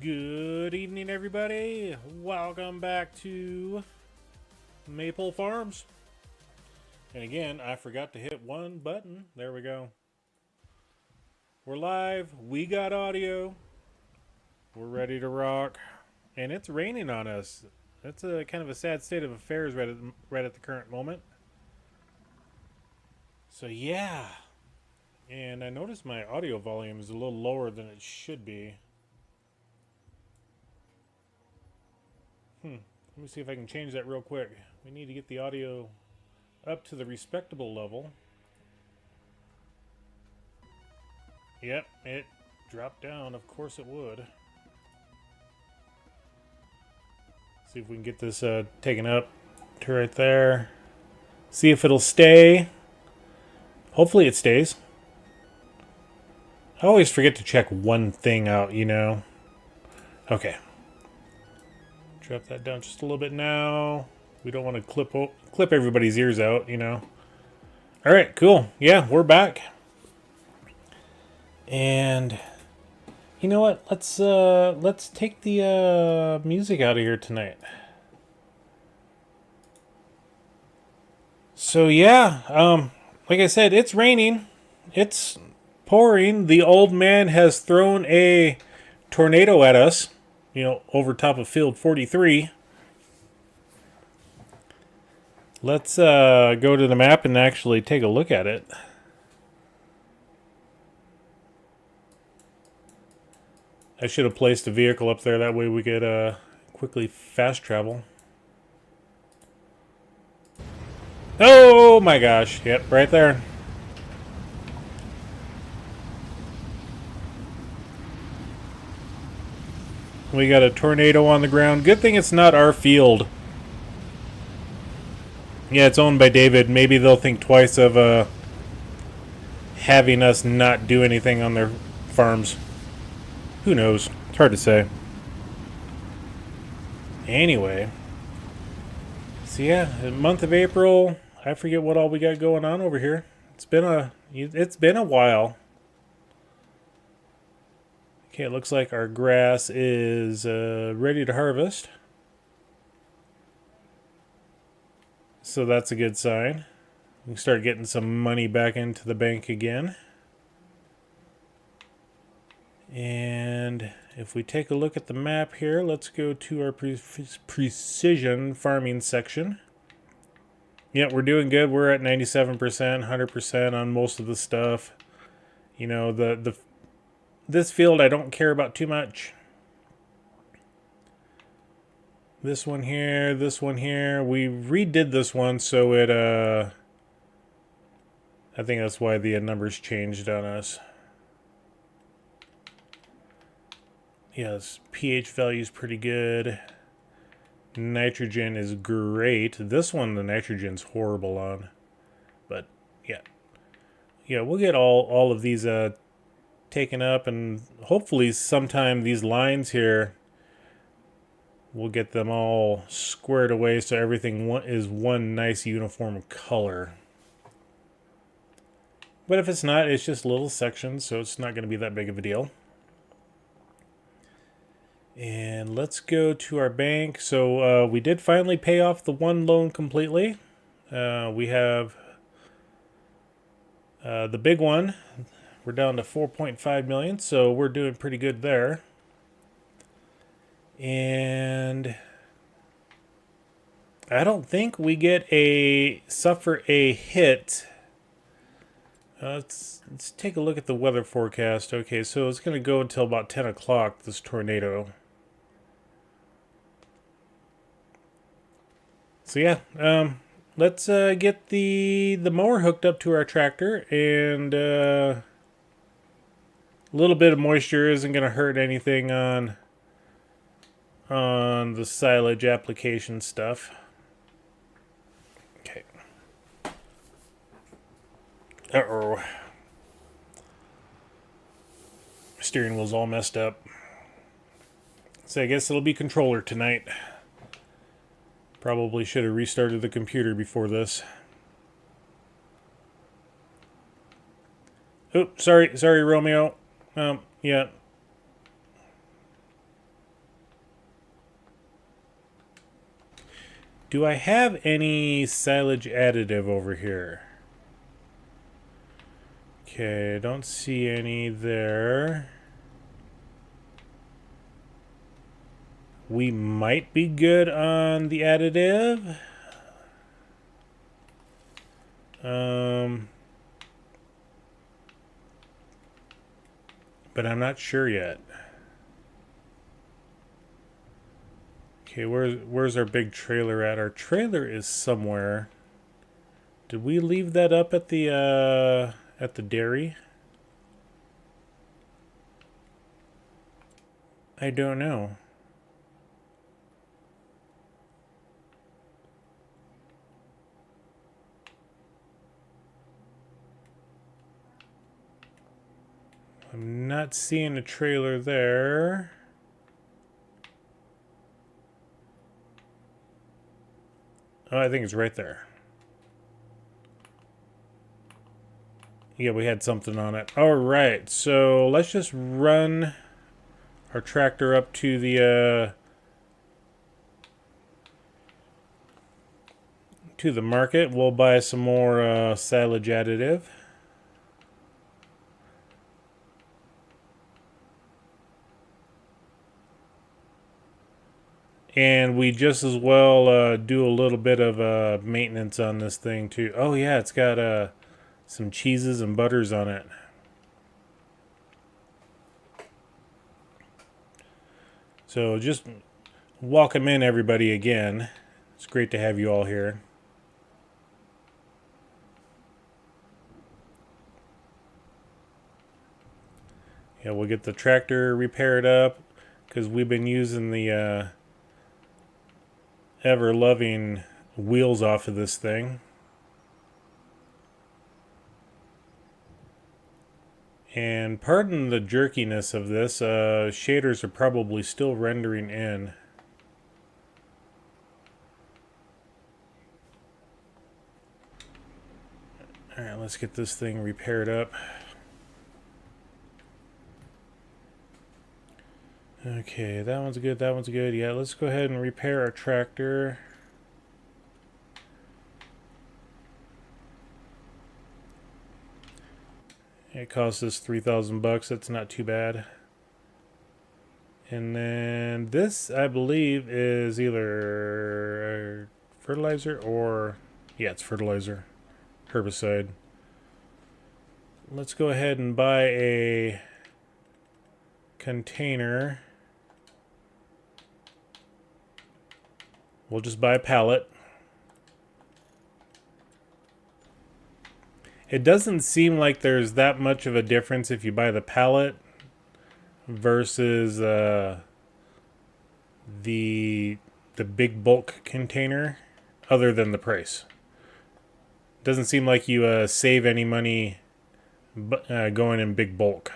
Good evening, everybody. Welcome back to Maypole Farms. And again, I forgot to hit one button. There we go. We're live. We got audio. We're ready to rock. And it's raining on us. That's a kind of a sad state of affairs right at the current moment. So yeah. And I noticed my audio volume is a little lower than it should be. Let me see if I can change that real quick. We need to get the audio up to the respectable level. Yep, it dropped down. Of course it would. See if we can get this taken up to right there. See if it'll stay. Hopefully it stays. I always forget to check one thing out, you know. Okay. Drop that down just a little bit now. We don't want to clip everybody's ears out, you know. All right, cool. Yeah, we're back. And you know what? Let's take the music out of here tonight. So yeah, like I said, it's raining. It's pouring. The old man has thrown a tornado at us, you know, over top of field 43. Let's go to the map and actually take a look at it. I should have placed a vehicle up there. That way we could quickly fast travel. Oh my gosh. Yep, right there. We got a tornado on the ground. Good thing it's not our field. Yeah, it's owned by David. Maybe they'll think twice of having us not do anything on their farms. Who knows? It's hard to say. Anyway. So yeah, the month of April, I forget what all we got going on over here. It's been a while. Okay, it looks like our grass is ready to harvest. So that's a good sign. We can start getting some money back into the bank again. And if we take a look at the map here, let's go to our precision farming section. Yeah, we're doing good. We're at 97%, 100% on most of the stuff. You know, this field I don't care about too much. This one here, this one here. We redid this one, so it I think that's why the numbers changed on us. Yes, pH value is pretty good. Nitrogen is great. This one, the nitrogen's horrible on. But, yeah. Yeah, we'll get all of these taken up, and hopefully sometime these lines here, we'll get them all squared away so everything is one nice uniform color. But if it's not, it's just little sections, so it's not going to be that big of a deal. And let's go to our bank. So we did finally pay off the one loan completely. We have the big one. We're down to 4.5 million, so we're doing pretty good there. And I don't think we suffer a hit. Let's take a look at the weather forecast. Okay, so it's going to go until about 10 o'clock, this tornado. So yeah, let's get the mower hooked up to our tractor, and a little bit of moisture isn't going to hurt anything on the silage application stuff. Okay. Uh-oh. Steering wheel's all messed up. So I guess it'll be controller tonight. Probably should have restarted the computer before this. Oh, sorry, Romeo. Yeah. Do I have any silage additive over here? Okay, don't see any there. We might be good on the additive. But I'm not sure yet. Okay, where's our big trailer at? Our trailer is somewhere. Did we leave that up at the dairy? I don't know. I'm not seeing a trailer there. Oh, I think it's right there. Yeah, we had something on it. All right, so let's just run our tractor up to the market. We'll buy some more silage additive. And we just as well do a little bit of maintenance on this thing too. Oh yeah, it's got some cheeses and butters on it. So just welcome in everybody again. It's great to have you all here. Yeah, we'll get the tractor repaired up because we've been using the ever-loving wheels off of this thing. And pardon the jerkiness of this, shaders are probably still rendering in. Alright, let's get this thing repaired up. Okay, that one's good, that one's good. Yeah, let's go ahead and repair our tractor. It cost us $3,000. That's not too bad. And then this, I believe, is either fertilizer or... yeah, it's fertilizer. Herbicide. Let's go ahead and buy a container. We'll just buy a pallet. It doesn't seem like there's that much of a difference if you buy the pallet versus the big bulk container, other than the price. Doesn't seem like you save any money going in big bulk.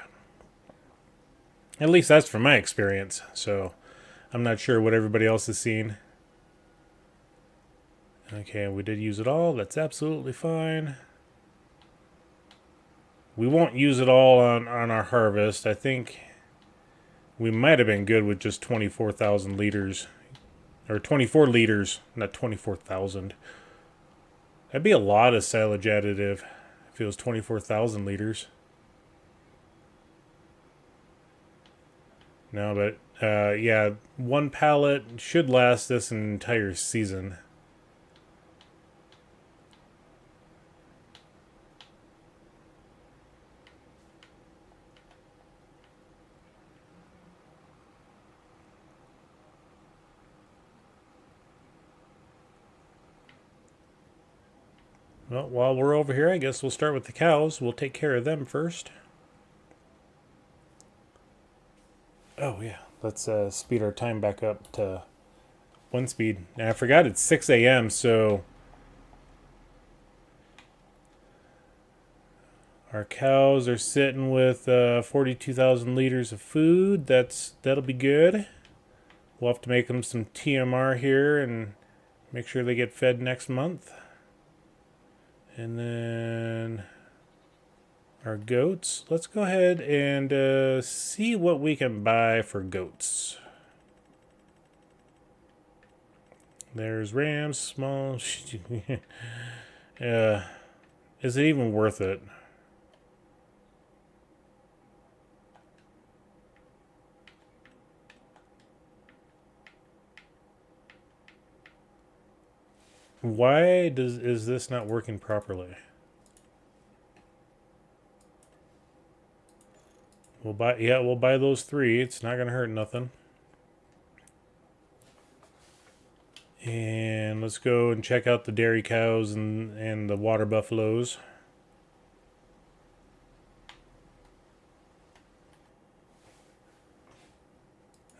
At least that's from my experience. So I'm not sure what everybody else has seen. Okay, we did use it all. That's absolutely fine. We won't use it all on our harvest. I think we might have been good with just 24,000 liters. Or 24 liters, not 24,000. That'd be a lot of silage additive if it was 24,000 liters. No, but yeah, one pallet should last this entire season. Well, while we're over here, I guess we'll start with the cows. We'll take care of them first. Oh, yeah. Let's speed our time back up to 1 speed. And I forgot it's 6 a.m., so our cows are sitting with 42,000 liters of food. That'll be good. We'll have to make them some TMR here and make sure they get fed next month. And then our goats. Let's go ahead and see what we can buy for goats. There's RAM, small. Is it even worth it? Why is this not working properly? We'll buy those 3. It's not gonna hurt nothing. And let's go and check out the dairy cows and the water buffaloes.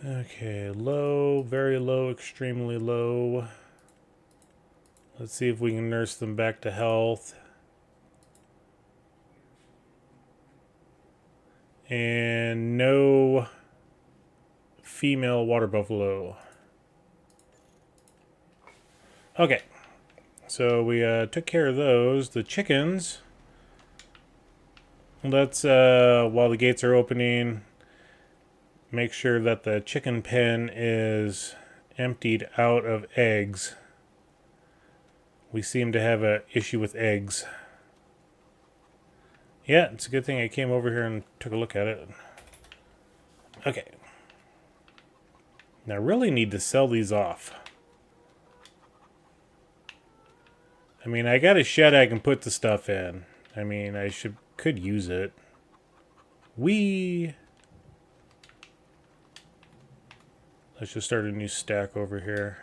Okay, low, very low, extremely low. Let's see if we can nurse them back to health. And no female water buffalo. Okay, so we took care of those. The chickens, let's, while the gates are opening, make sure that the chicken pen is emptied out of eggs. We seem to have an issue with eggs. Yeah, it's a good thing I came over here and took a look at it. Okay. Now I really need to sell these off. I mean, I got a shed I can put the stuff in. I mean, I could use it. Let's just start a new stack over here.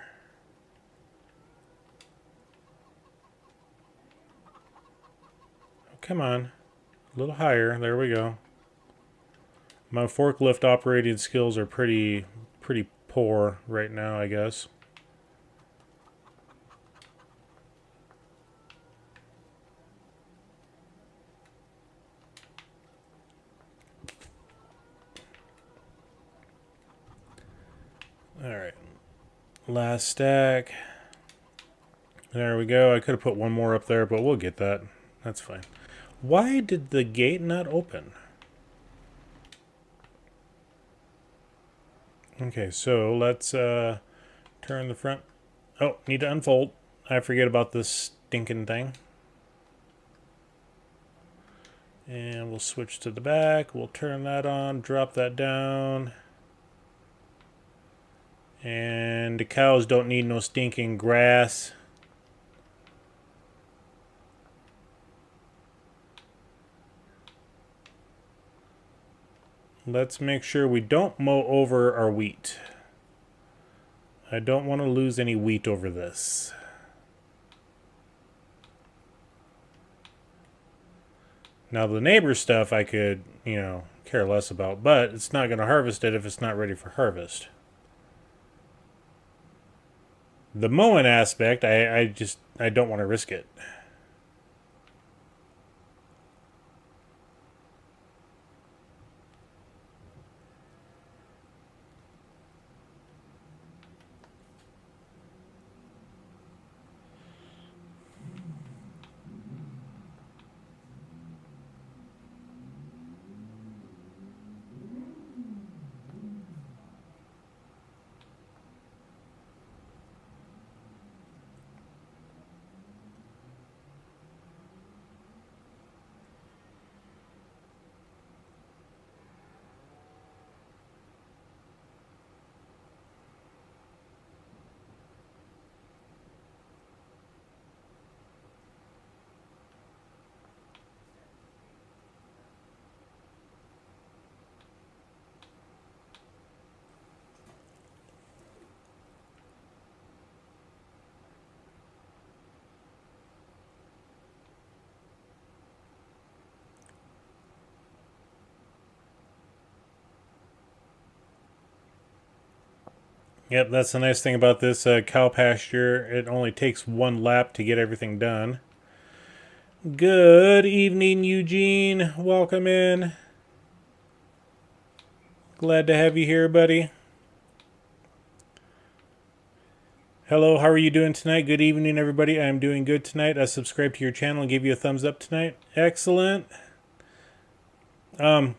Oh, come on. A little higher. There we go. My forklift operating skills are pretty poor right now, I guess. Alright. Last stack. There we go. I could have put one more up there, but we'll get that. That's fine. Why did the gate not open? Okay, so let's turn the front. Oh, need to unfold. I forget about this stinking thing. And we'll switch to the back. We'll turn that on, drop that down. And the cows don't need no stinking grass. Let's make sure we don't mow over our wheat. I don't want to lose any wheat over this. Now the neighbor's stuff I could, care less about, but it's not going to harvest it if it's not ready for harvest. The mowing aspect, I don't want to risk it. Yep, that's the nice thing about this cow pasture. It only takes one lap to get everything done. Good evening, Eugene. Welcome in. Glad to have you here, buddy. Hello, how are you doing tonight? Good evening, everybody. I'm doing good tonight. I subscribed to your channel and gave you a thumbs up tonight. Excellent. I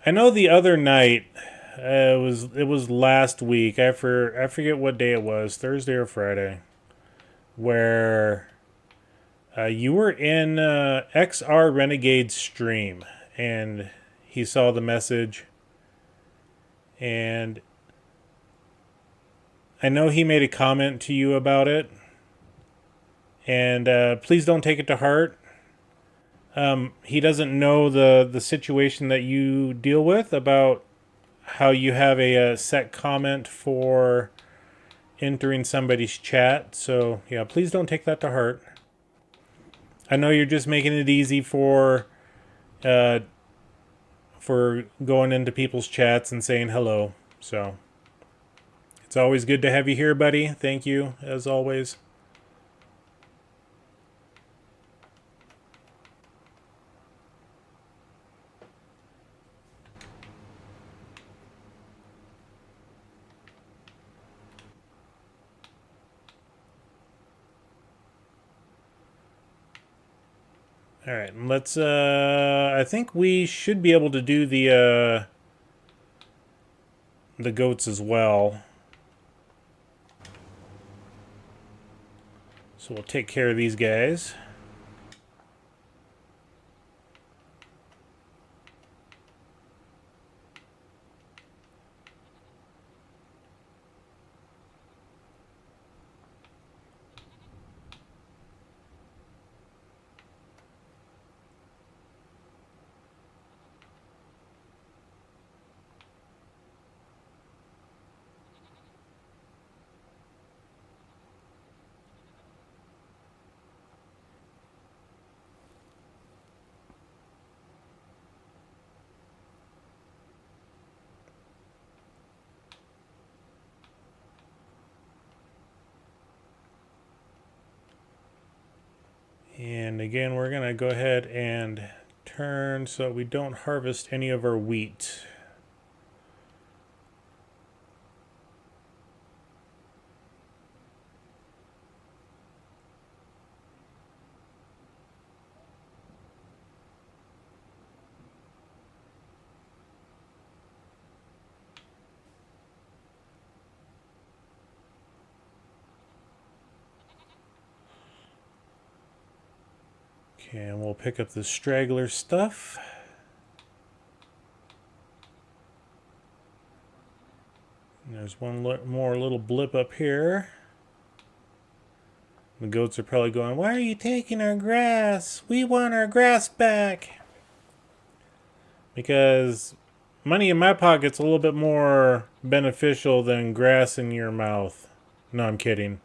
know the other night, It was last week. I forget what day it was, Thursday or Friday, where you were in XR Renegade's stream, and he saw the message, and I know he made a comment to you about it, and please don't take it to heart. He doesn't know the situation that you deal with about how you have a set comment for entering somebody's chat. So yeah, please don't take that to heart. I know you're just making it easy for going into people's chats and saying hello. So it's always good to have you here, buddy. Thank you, as always. All right, let's. I think we should be able to do the goats as well. So we'll take care of these guys. And again, we're going to go ahead and turn so we don't harvest any of our wheat. Okay, and we'll pick up the straggler stuff. And there's one more little blip up here. The goats are probably going, "Why are you taking our grass? We want our grass back." Because money in my pocket's a little bit more beneficial than grass in your mouth. No, I'm kidding.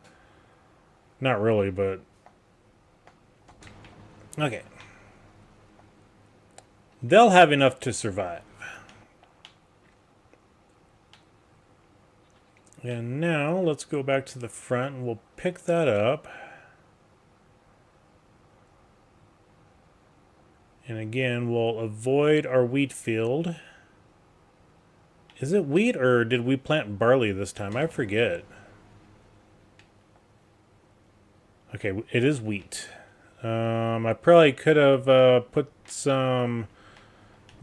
Not really, but... Okay. They'll have enough to survive. And now let's go back to the front and we'll pick that up. And again, we'll avoid our wheat field. Is it wheat or did we plant barley this time? I forget. Okay, it is wheat. I probably could have put some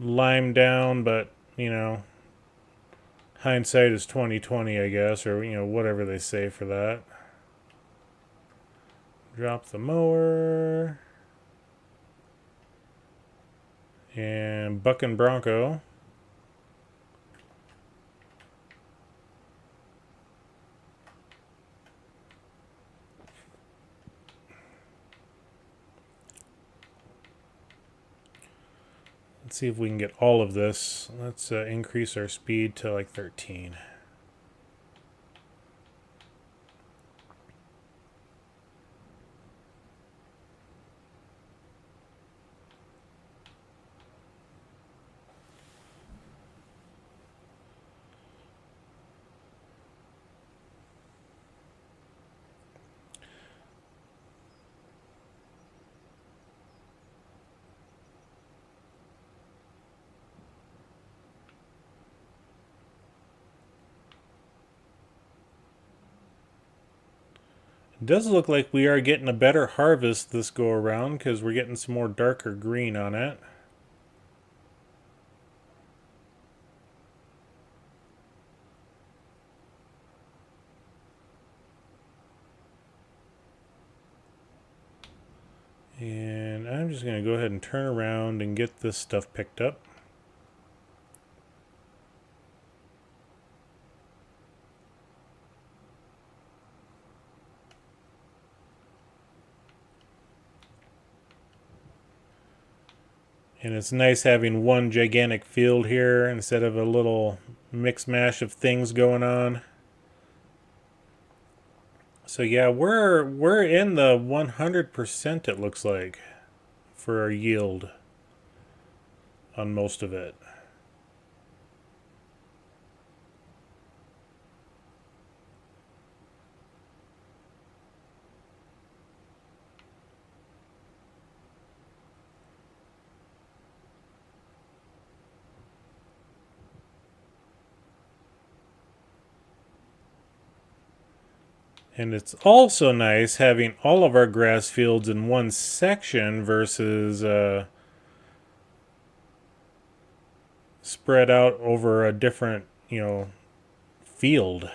lime down, but, you know, hindsight is 20/20, I guess, or, you know, whatever they say for that. Drop the mower. And Buck and Bronco. Let's see if we can get all of this. Let's increase our speed to like 13. It does look like we are getting a better harvest this go around because we're getting some more darker green on it. And I'm just going to go ahead and turn around and get this stuff picked up. And it's nice having one gigantic field here instead of a little mix mash of things going on. So yeah, we're in the 100% it looks like for our yield on most of it. And it's also nice having all of our grass fields in one section versus spread out over a different, field.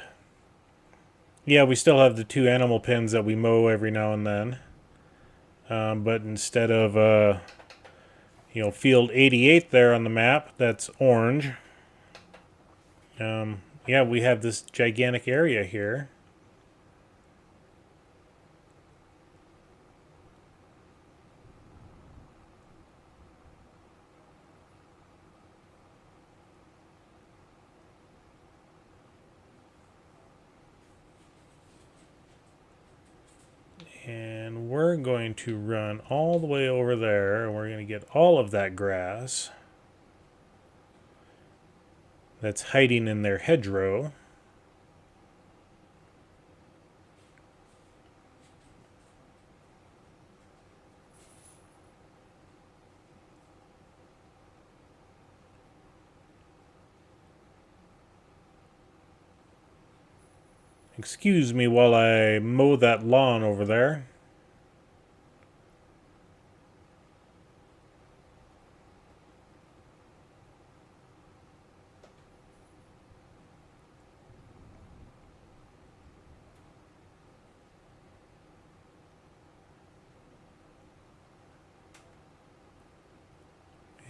Yeah, we still have the 2 animal pens that we mow every now and then. But instead of, field 88 there on the map, that's orange. Yeah, we have this gigantic area here. And we're going to run all the way over there, and we're going to get all of that grass that's hiding in their hedgerow. Excuse me while I mow that lawn over there.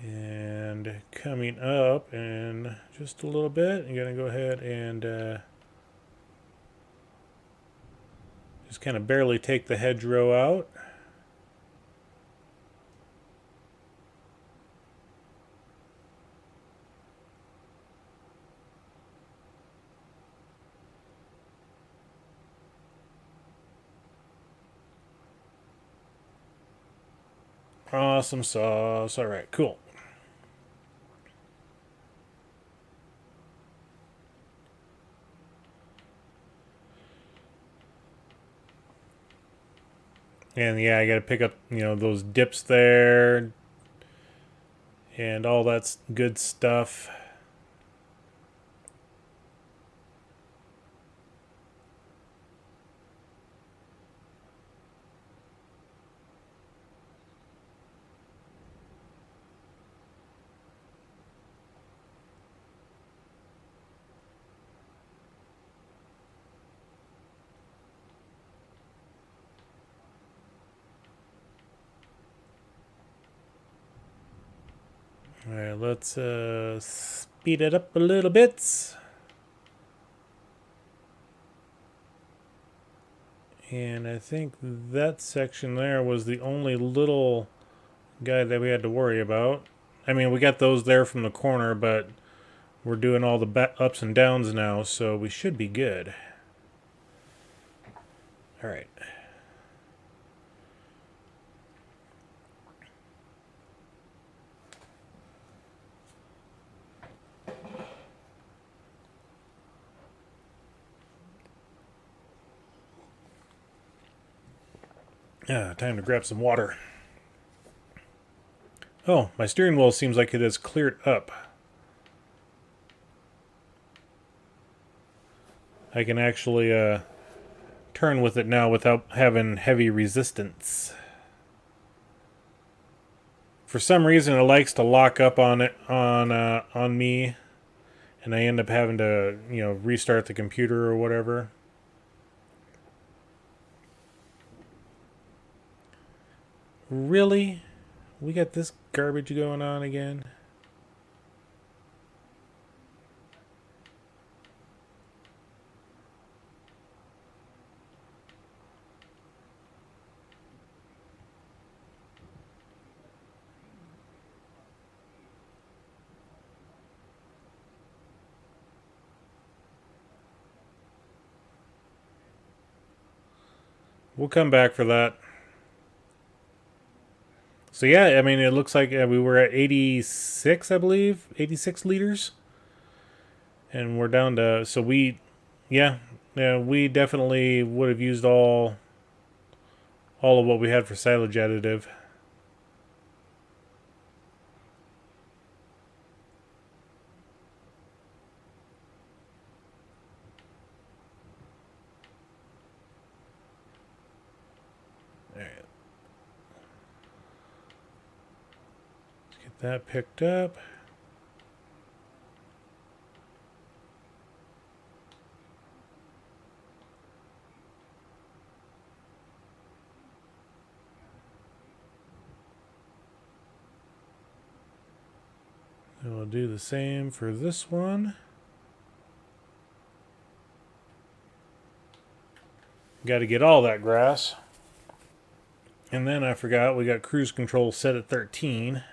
And coming up in just a little bit, I'm going to go ahead and just kind of barely take the hedgerow out. Awesome sauce. All right, cool. And yeah, I got to pick up, those dips there and all that good stuff. All right, let's speed it up a little bit. And I think that section there was the only little guy that we had to worry about. I mean, we got those there from the corner, but we're doing all the ups and downs now, so we should be good. All right. Time to grab some water. Oh, my steering wheel seems like it has cleared up. I can actually turn with it now without having heavy resistance. For some reason, it likes to lock up on it on me, and I end up having to restart the computer or whatever. Really? We got this garbage going on again? We'll come back for that. So yeah, I mean, it looks like we were at 86, I believe, 86 liters, and we're down to. So yeah, we definitely would have used all of what we had for silage additive. All right, let's get that picked up. And we'll do the same for this one. Got to get all that grass. And then I forgot we got cruise control set at 13.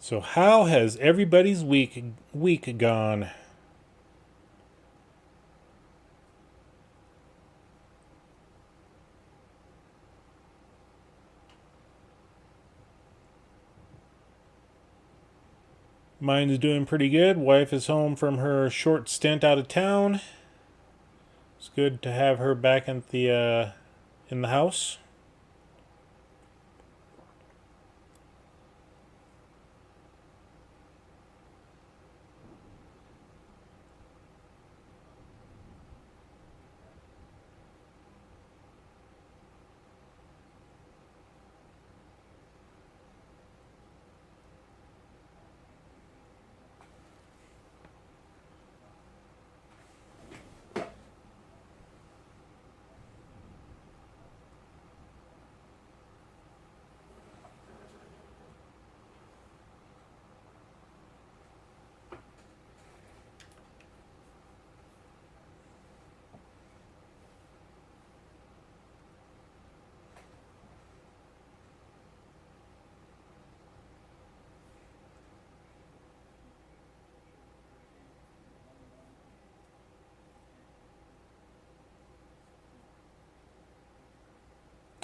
So how has everybody's week gone? Mine is doing pretty good. Wife is home from her short stint out of town. It's good to have her back in the house.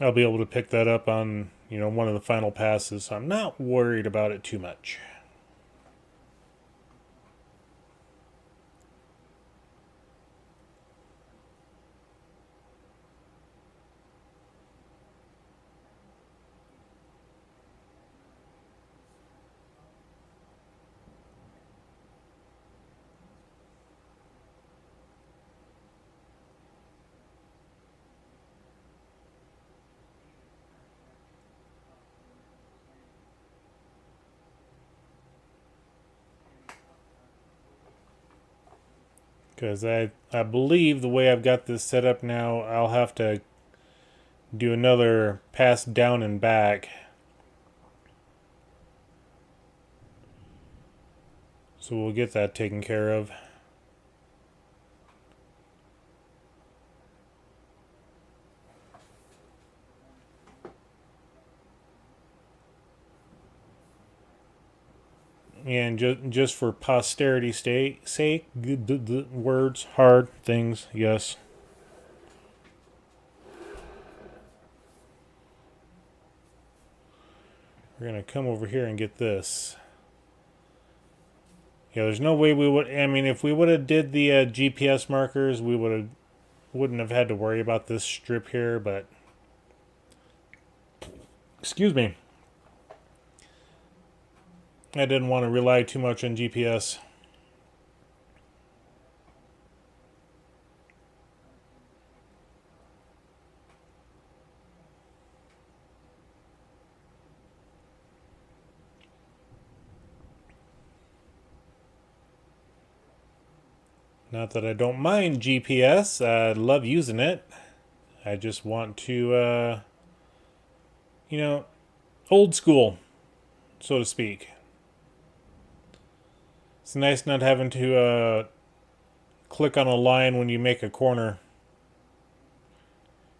I'll be able to pick that up on, one of the final passes, so I'm not worried about it too much. Because I believe the way I've got this set up now, I'll have to do another pass down and back. So we'll get that taken care of. And just for posterity's sake, words, hard things, yes. We're going to come over here and get this. Yeah, there's no way we would... I mean, if we would have did the GPS markers, we wouldn't have had to worry about this strip here, but... Excuse me. I didn't want to rely too much on GPS. Not that I don't mind GPS. I love using it. I just want to, you know, old school, so to speak. It's nice not having to click on a line when you make a corner.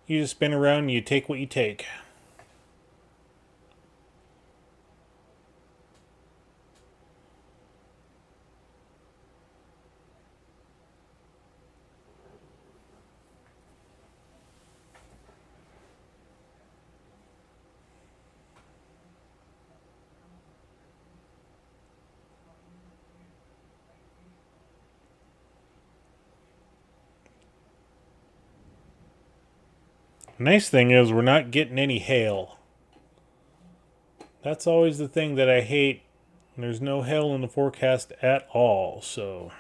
You just spin around and you take what you take. Nice thing is we're not getting any hail. That's always the thing that I hate. There's no hail in the forecast at all, so...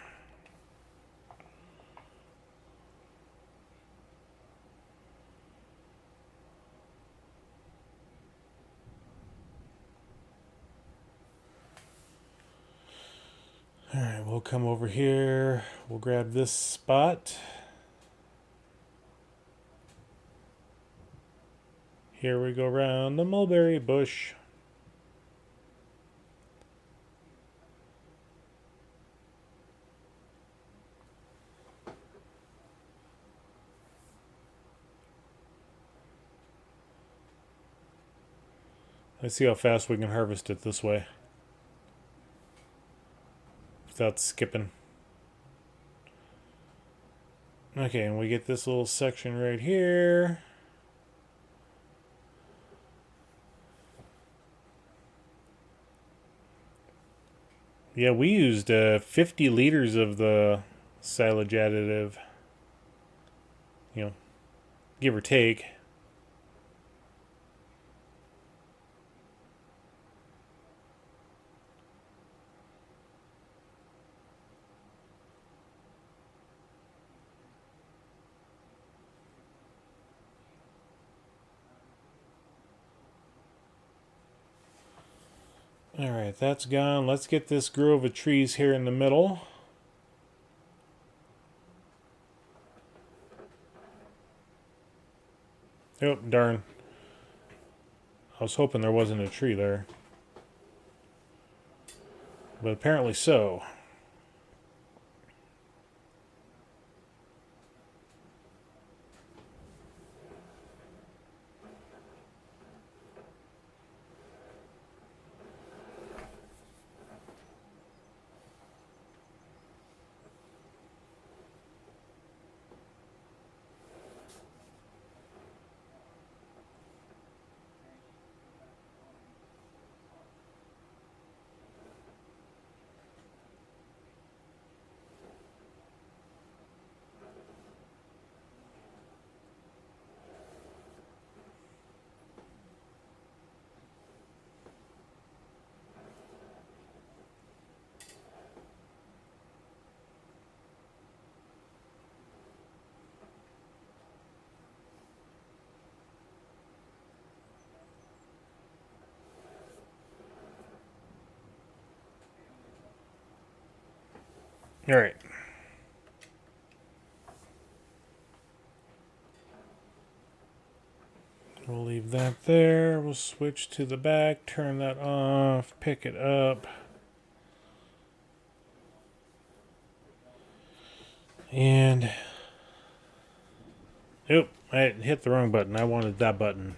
Alright, we'll come over here. We'll grab this spot. Here we go around the mulberry bush. Let's see how fast we can harvest it this way without skipping. Okay, and we get this little section right here. Yeah, we used 50 liters of the silage additive, you know, give or take. Alright, that's gone. Let's get this grove of trees here in the middle. Oh, darn. I was hoping there wasn't a tree there. But apparently so. Alright. We'll leave that there. We'll switch to the back, turn that off, pick it up. And... Oop, I hit the wrong button. I wanted that button.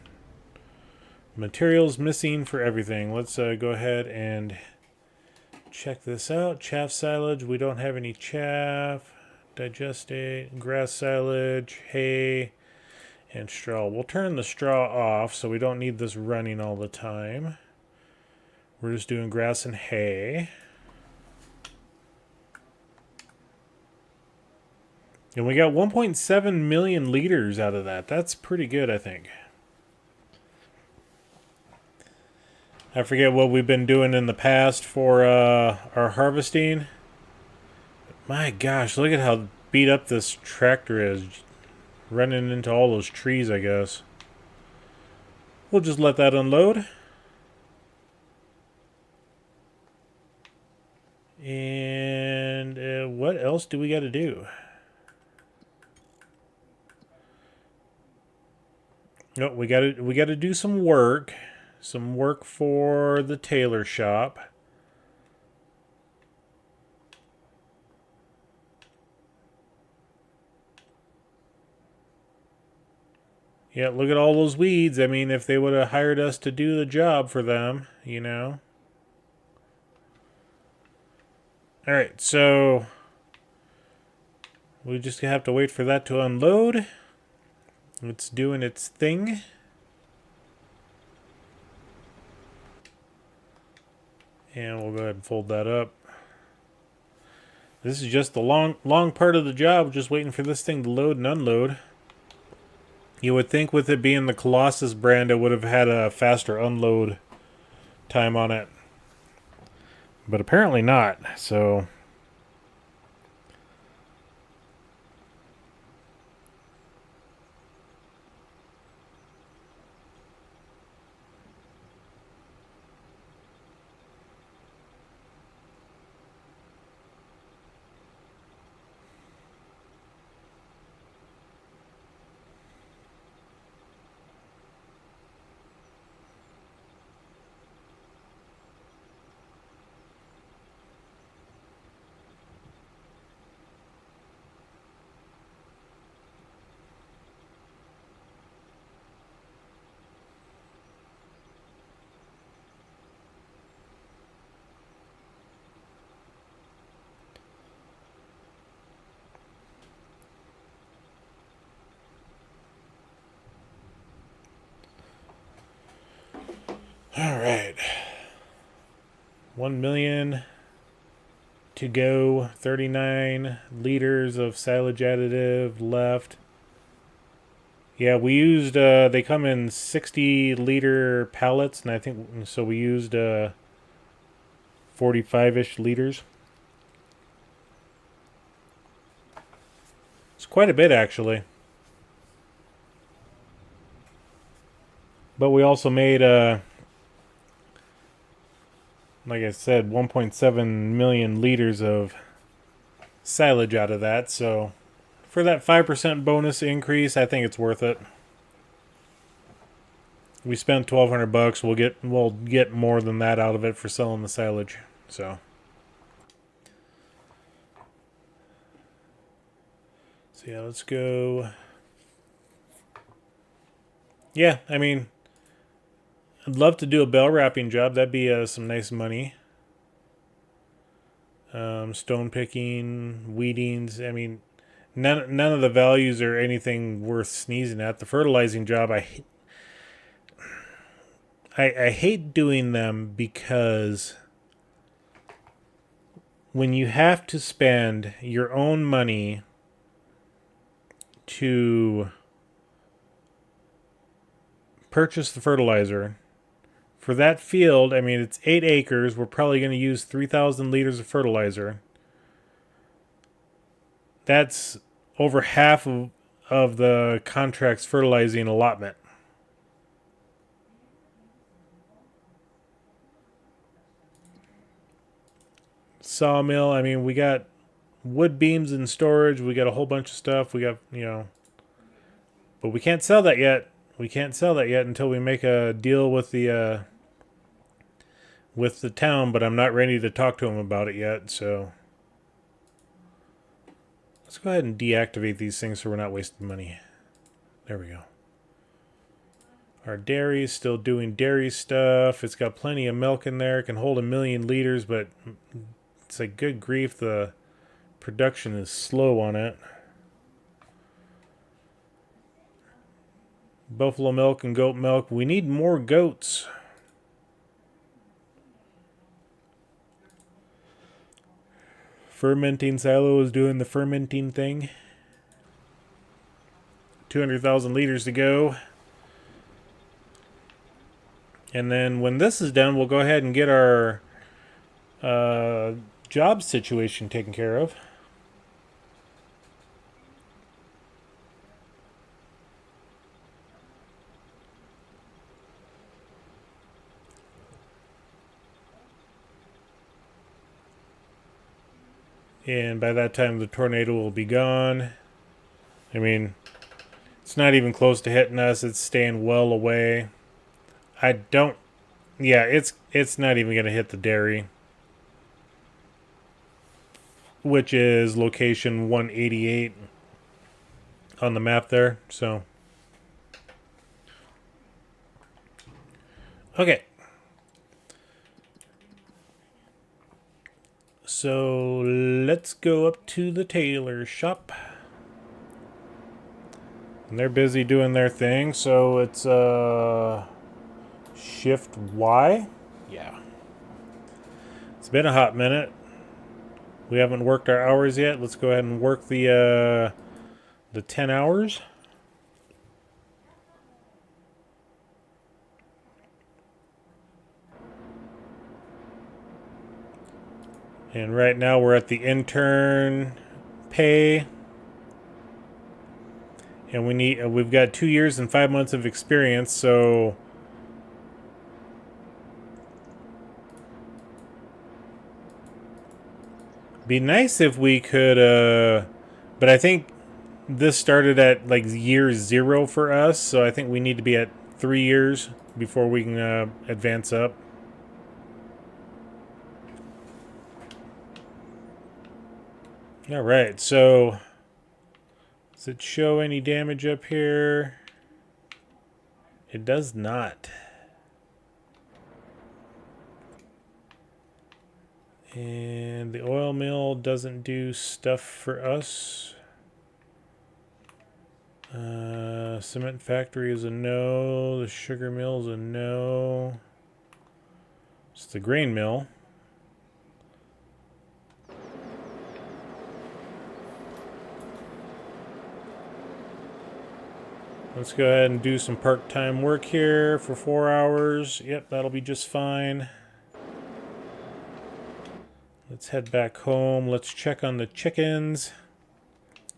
Materials missing for everything. Let's go ahead and check this out. Chaff silage. We don't have any chaff. Digestate. Grass silage. Hay. And straw. We'll turn the straw off so we don't need this running all the time. We're just doing grass and hay. And we got 1.7 million liters out of that. That's pretty good, I think. I forget what we've been doing in the past for our harvesting. My gosh, look at how beat up this tractor is. Running into all those trees, I guess. We'll just let that unload. And what else do we got to do? No, we got to do some work. Some work for the tailor shop. Yeah, look at all those weeds. I mean, if they would have hired us to do the job for them, you know. Alright, so we just have to wait for that to unload. It's doing its thing. And we'll go ahead and fold that up. This is just the long part of the job, just waiting for this thing to load and unload. You would think with it being the Colossus brand, it would have had a faster unload time on it. But apparently not, so... Alright. 1 million to go. 39 liters of silage additive left. Yeah, we used, they come in 60 liter pallets, and I think, so we used 45-ish liters. It's quite a bit, actually. But we also made, like I said, 1.7 million liters of silage out of that, so for that 5% bonus increase, I think it's worth it. We spent $1,200. We'll get more than that out of it for selling the silage. So yeah, let's go. Yeah, I mean, I'd love to do a bell wrapping job. That'd be some nice money. Stone picking, weedings. I mean, none of the values are anything worth sneezing at. The fertilizing job, I hate doing them because when you have to spend your own money to purchase the fertilizer for that field, I mean, it's 8 acres. We're probably going to use 3,000 liters of fertilizer. That's over half of the contract's fertilizing allotment. Sawmill, I mean, we got wood beams in storage. We got a whole bunch of stuff. We got, you know, but we can't sell that yet. We can't sell that yet until we make a deal with the town, but I'm not ready to talk to them about it yet, so let's go ahead and deactivate these things so we're not wasting money. There we go. Our dairy is still doing dairy stuff. It's got plenty of milk in there. It can hold 1 million liters, but it's like, good grief, the production is slow on it. Buffalo milk and goat milk. We need more goats. Fermenting silo is doing the fermenting thing. 200,000 liters to go. And then when this is done, we'll go ahead and get our job situation taken care of. And by that time, the tornado will be gone. I mean, it's not even close to hitting us. It's staying well away. Yeah, it's not even going to hit the dairy, which is location 188 on the map there. So, okay. So let's go up to the tailor shop. And they're busy doing their thing, so it's Shift Y. Yeah. It's been a hot minute. We haven't worked our hours yet. Let's go ahead and work the 10 hours. And right now we're at the intern pay. And we've got 2 years and 5 months of experience, so be nice if we could but I think this started at like year 0 for us, so I think we need to be at 3 years before we can advance up. All right, so does it show any damage up here? It does not. And the oil mill doesn't do stuff for us. Cement factory is a no. The sugar mill is a no. It's the grain mill. Let's go ahead and do some part-time work here for 4 hours. Yep, that'll be just fine. Let's head back home. Let's check on the chickens.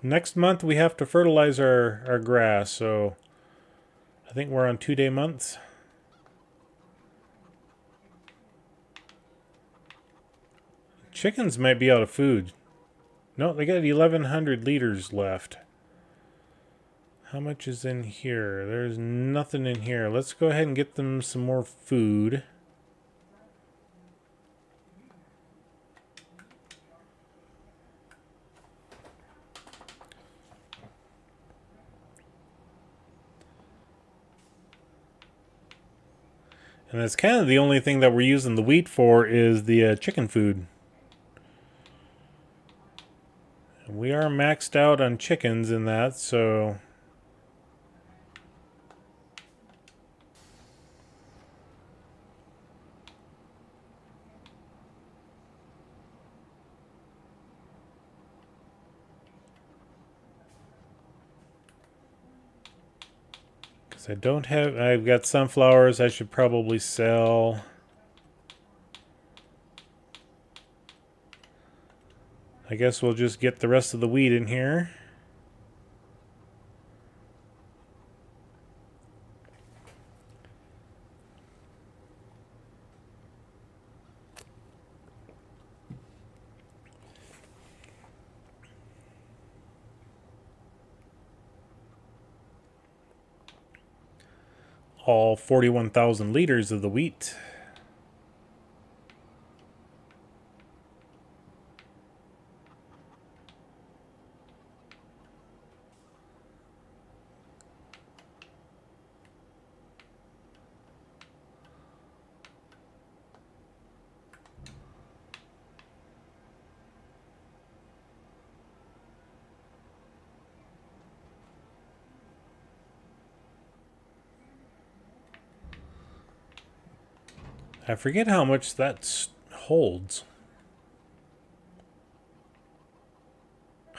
Next month we have to fertilize our grass, so I think we're on 2-day months. Chickens might be out of food. No, they got 1,100 liters left. How much is in here? There's nothing in here. Let's go ahead and get them some more food. And that's kind of the only thing that we're using the wheat for is the chicken food. We are maxed out on chickens in that, so I don't have... I've got sunflowers I should probably sell. I guess we'll just get the rest of the wheat in here. All 41,000 liters of the wheat. I forget how much that holds.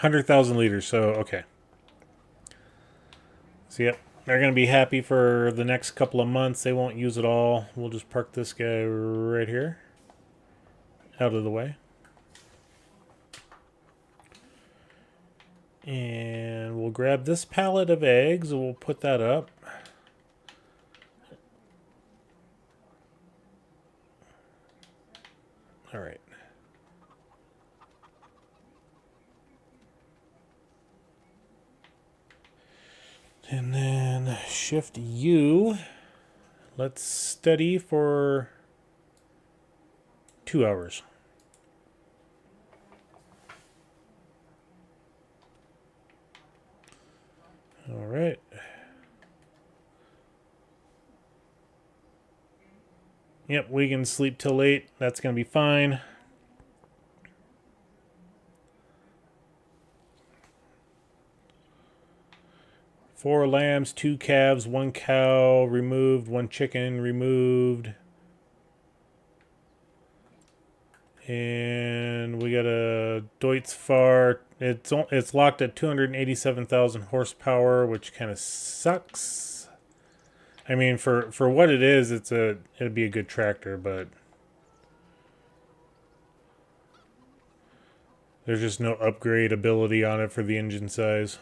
100,000 liters, so okay. So yep, they're going to be happy for the next couple of months. They won't use it all. We'll just park this guy right here. Out of the way. And we'll grab this pallet of eggs and we'll put that up. All right. And then shift U. Let's study for 2 hours. All right. Yep, we can sleep till late. That's going to be fine. Four lambs, 2 calves, 1 cow removed, 1 chicken removed. And we got a Deutz-Fahr. It's locked at 287,000 horsepower, which kind of sucks. I mean, for what it is, it'd be a good tractor, but there's just no upgrade ability on it for the engine size.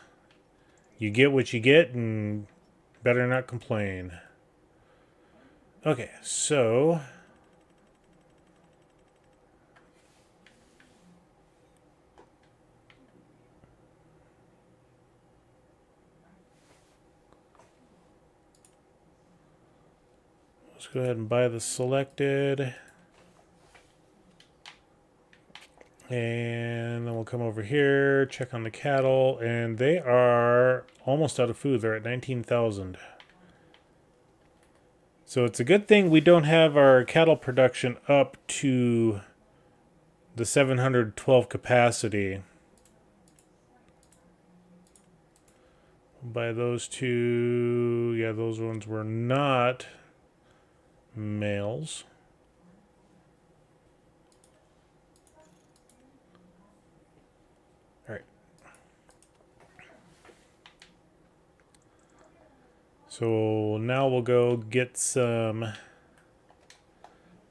You get what you get, and better not complain. Okay, so let's go ahead and buy the selected. And then we'll come over here, check on the cattle, and they are almost out of food. They're at 19,000. So it's a good thing we don't have our cattle production up to the 712 capacity. We'll buy those two. Yeah, those ones were not males. So now we'll go get some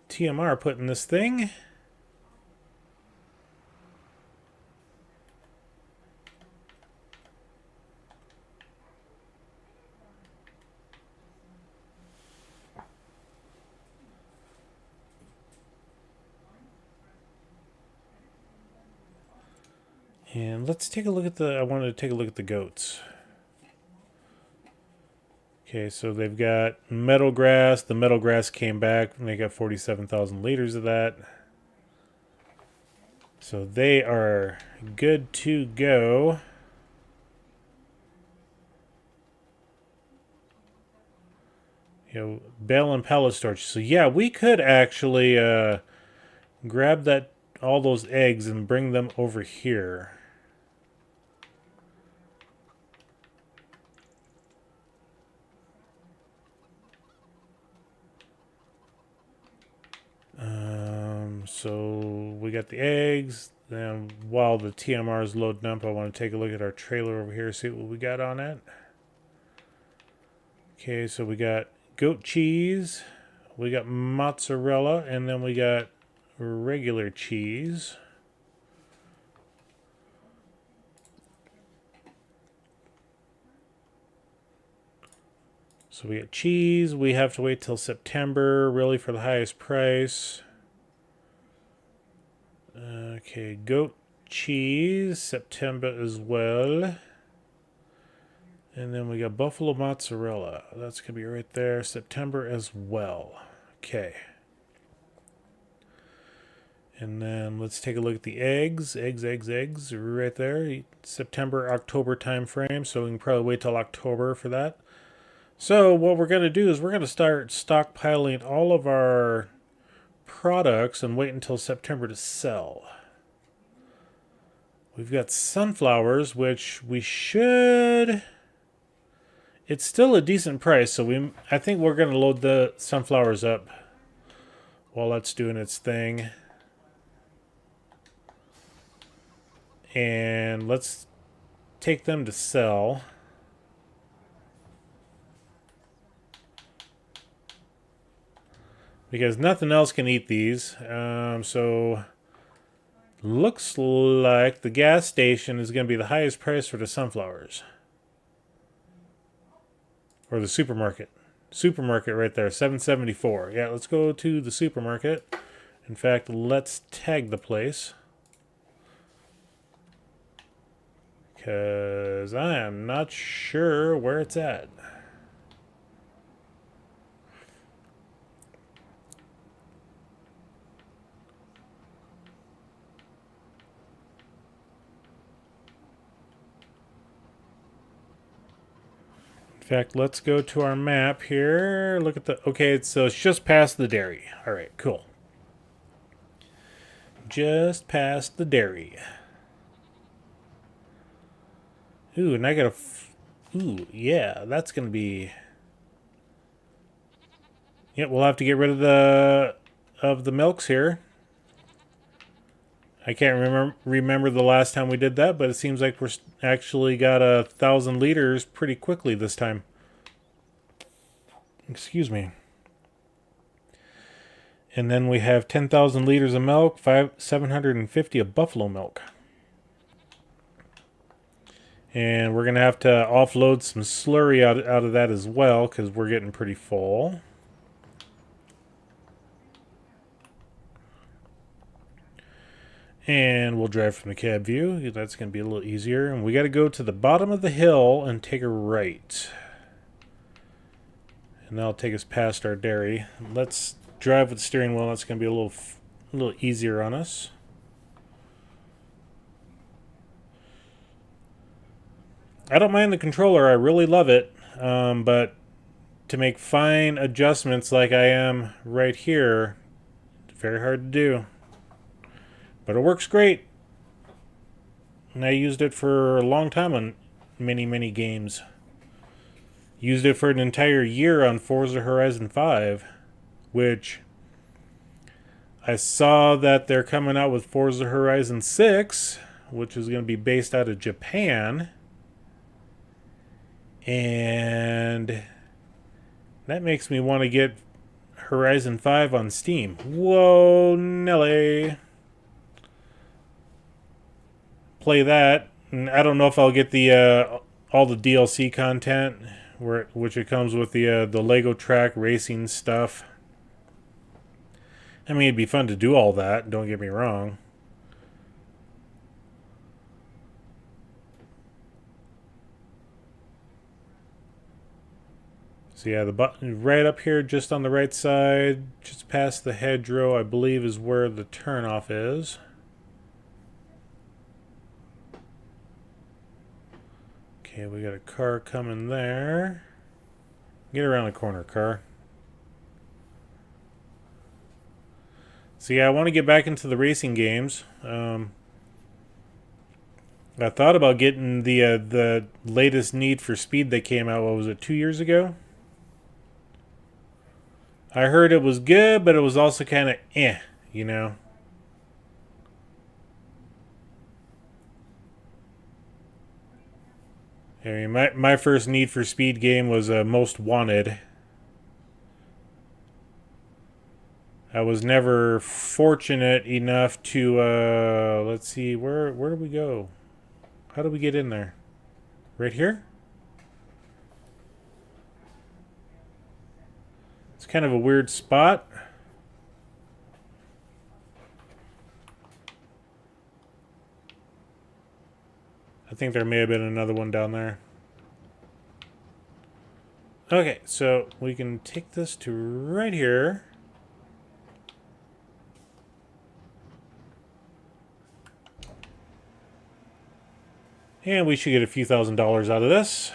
TMR put in this thing. And let's take a look at I wanted to take a look at the goats. Okay, so they've got meadow grass. The meadow grass came back, and they got 47,000 liters of that. So they are good to go. You know, bale and pallet storage. So yeah, we could actually grab all those eggs and bring them over here. So we got the eggs. Then while the TMR is loading up, I want to take a look at our trailer over here, see what we got on it. Okay, so we got goat cheese, we got mozzarella, and then we got regular cheese. So we got cheese. We have to wait till September, really, for the highest price. Okay, goat cheese, September as well. And then we got buffalo mozzarella. That's going to be right there, September as well. Okay. And then let's take a look at the eggs. Eggs right there. September, October time frame. So we can probably wait till October for that. So what we're going to do is we're going to start stockpiling all of our products and wait until September to sell. We've got sunflowers, which we should... It's still a decent price, so I think we're going to load the sunflowers up while that's doing its thing. And let's take them to sell. Because nothing else can eat these. So looks like the gas station is going to be the highest price for the sunflowers. Or the supermarket. Supermarket right there, $7.74. Yeah, let's go to the supermarket. In fact, let's tag the place. Because I am not sure where it's at. In fact, let's go to our map here. Look at the... Okay, so it's just past the dairy. All right, cool. Just past the dairy. Ooh, and I got a... Ooh, yeah, that's going to be... Yep, we'll have to get rid of the milks here. I can't remember the last time we did that, but it seems like we're actually got 1,000 liters pretty quickly this time. Excuse me. And then we have 10,000 liters of milk, 750 of buffalo milk. And we're going to have to offload some slurry out of that as well, because we're getting pretty full. And we'll drive from the cab view. That's going to be a little easier. And we got to go to the bottom of the hill and take a right. And that'll take us past our dairy. Let's drive with the steering wheel. That's going to be a little easier on us. I don't mind the controller. I really love it. But to make fine adjustments like I am right here, it's very hard to do. But it works great. And I used it for a long time on many games. Used it for an entire year on Forza Horizon 5, which I saw that they're coming out with Forza Horizon 6, which is going to be based out of Japan. And that makes me want to get Horizon 5 on Steam. Whoa, Nelly. Play that, and I don't know if I'll get the all the DLC content, which it comes with the Lego track racing stuff. I mean, it'd be fun to do all that. Don't get me wrong. So yeah, the button right up here, just on the right side, just past the hedgerow, I believe is where the turnoff is. Okay, we got a car coming there. Get around the corner, car. So yeah, I want to get back into the racing games. I thought about getting the latest Need for Speed that came out, what was it, 2 years ago? I heard it was good, but it was also kind of you know. I mean, my first Need for Speed game was Most Wanted. I was never fortunate enough to, let's see, where do we go? How do we get in there? Right here? It's kind of a weird spot. I think there may have been another one down there. Okay, so we can take this to right here. And we should get a few $1,000s out of this.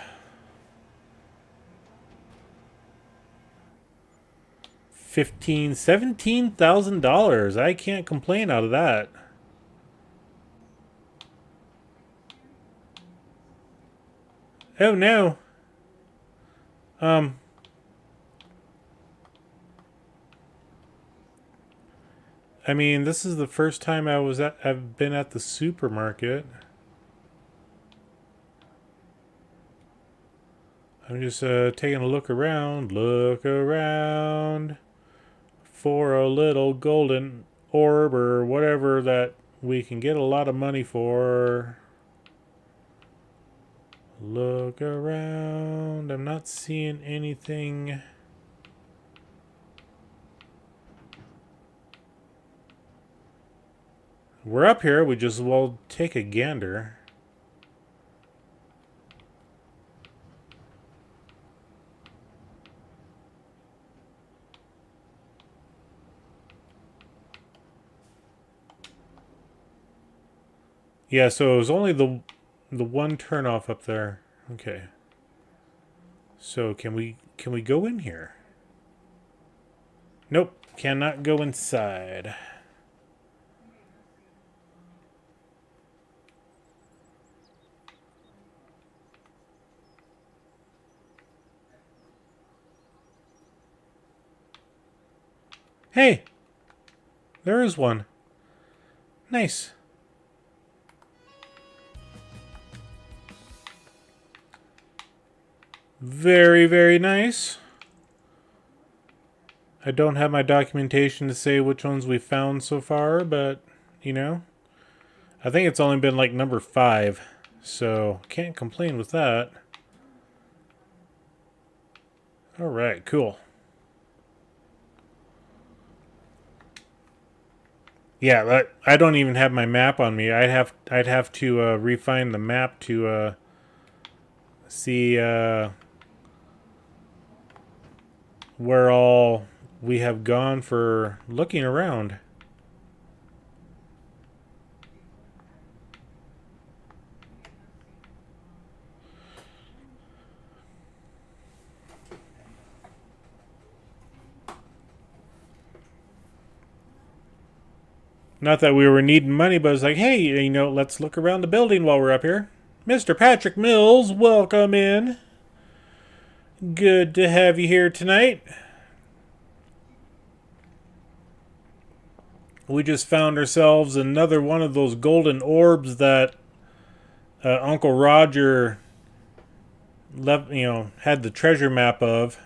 $17,000. I can't complain out of that. Oh no. I mean, this is the first time I've been at the supermarket. I'm just taking a look around for a little golden orb or whatever that we can get a lot of money for. Look around. I'm not seeing anything. We're up here. We just will take a gander. Yeah, so it was only the one turnoff up there. Okay. So can we go in here? Nope, cannot go inside. Hey! There is one. Nice. Very, very nice. I don't have my documentation to say which ones we found so far, but, you know, I think it's only been like number 5, so can't complain with that. Alright, cool. Yeah, I don't even have my map on me. I'd have to refine the map to see where all we have gone for looking around. Not that we were needing money, but it's like, hey, you know, let's look around the building while we're up here. Mr. Patrick Mills, welcome in. Good to have you here tonight. We just found ourselves another one of those golden orbs that Uncle Roger left, you know, had the treasure map of.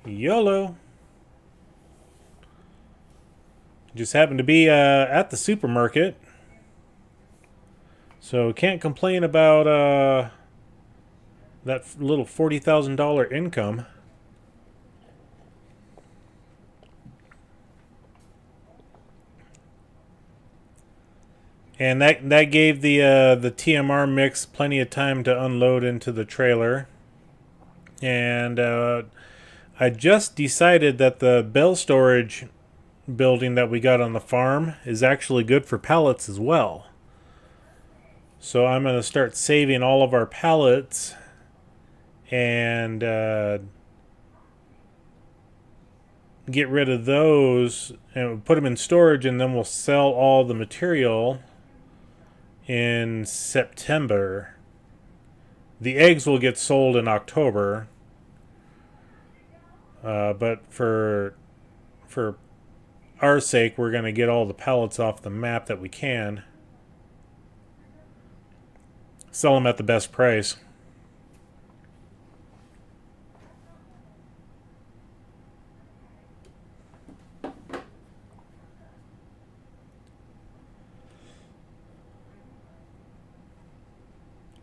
YOLO. Just happened to be at the supermarket. So can't complain about that little $40,000 income. And that gave the TMR mix plenty of time to unload into the trailer. And I just decided that the bale storage building that we got on the farm is actually good for pallets as well. So I'm going to start saving all of our pallets and get rid of those and put them in storage, and then we'll sell all the material in September. The eggs will get sold in October. But for our sake, we're going to get all the pallets off the map that we can. Sell them at the best price.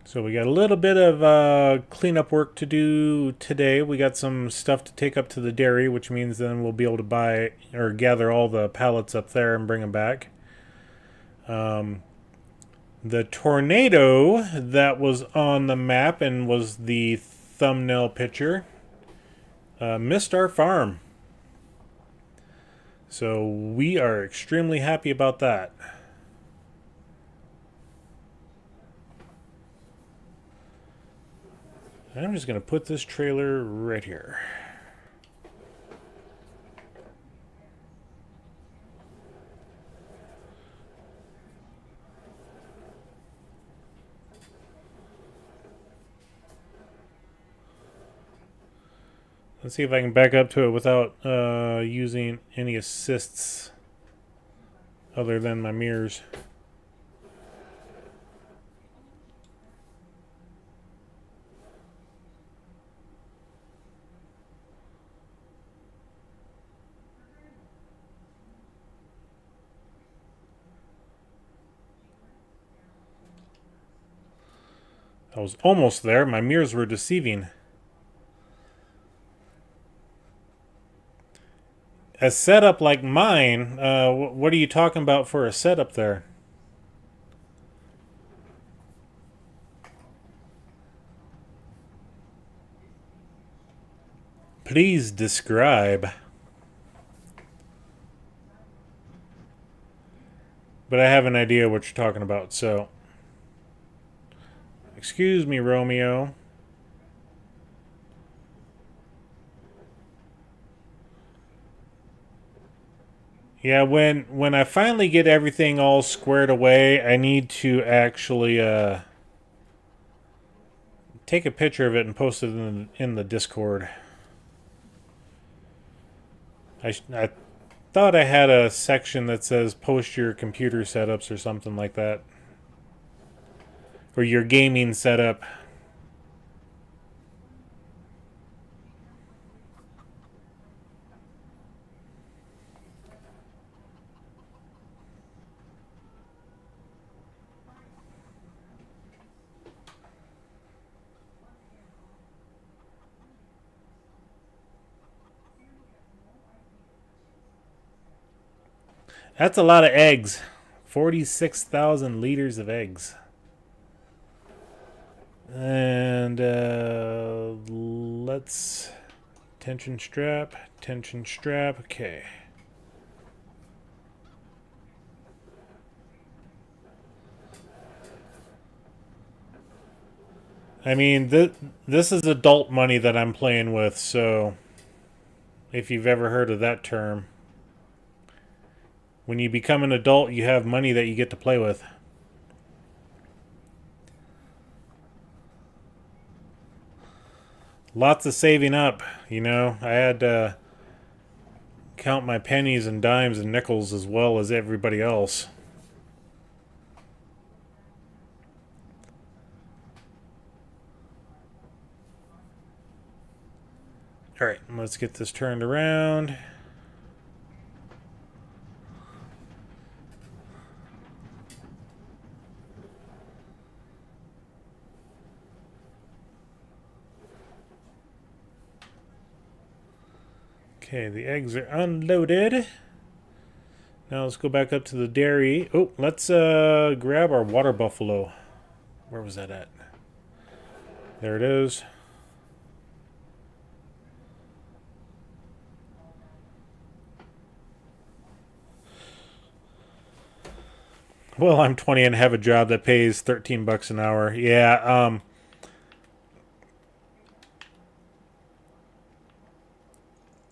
So we got a little bit of cleanup work to do today. We got some stuff to take up to the dairy, which means then we'll be able to buy or gather all the pallets up there and bring them back. The tornado that was on the map and was the thumbnail picture missed our farm. So we are extremely happy about that. I'm just going to put this trailer right here. Let's see if I can back up to it without using any assists other than my mirrors. I was almost there. My mirrors were deceiving. A setup like mine, what are you talking about for a setup there? Please describe. But I have an idea what you're talking about, so... Excuse me, Romeo. Yeah, when I finally get everything all squared away, I need to actually take a picture of it and post it in the Discord. I thought I had a section that says post your computer setups or something like that. Or your gaming setup. That's a lot of eggs. 46,000 liters of eggs. And let's... Tension strap. Okay. I mean, this is adult money that I'm playing with, so... If you've ever heard of that term. When you become an adult, you have money that you get to play with. Lots of saving up, you know. I had to count my pennies and dimes and nickels as well as everybody else. Alright, let's get this turned around. Okay, the eggs are unloaded. Now let's go back up to the dairy. Oh, let's grab our water buffalo. Where was that at? There it is. Well, I'm 20 and have a job that pays 13 bucks an hour. Yeah,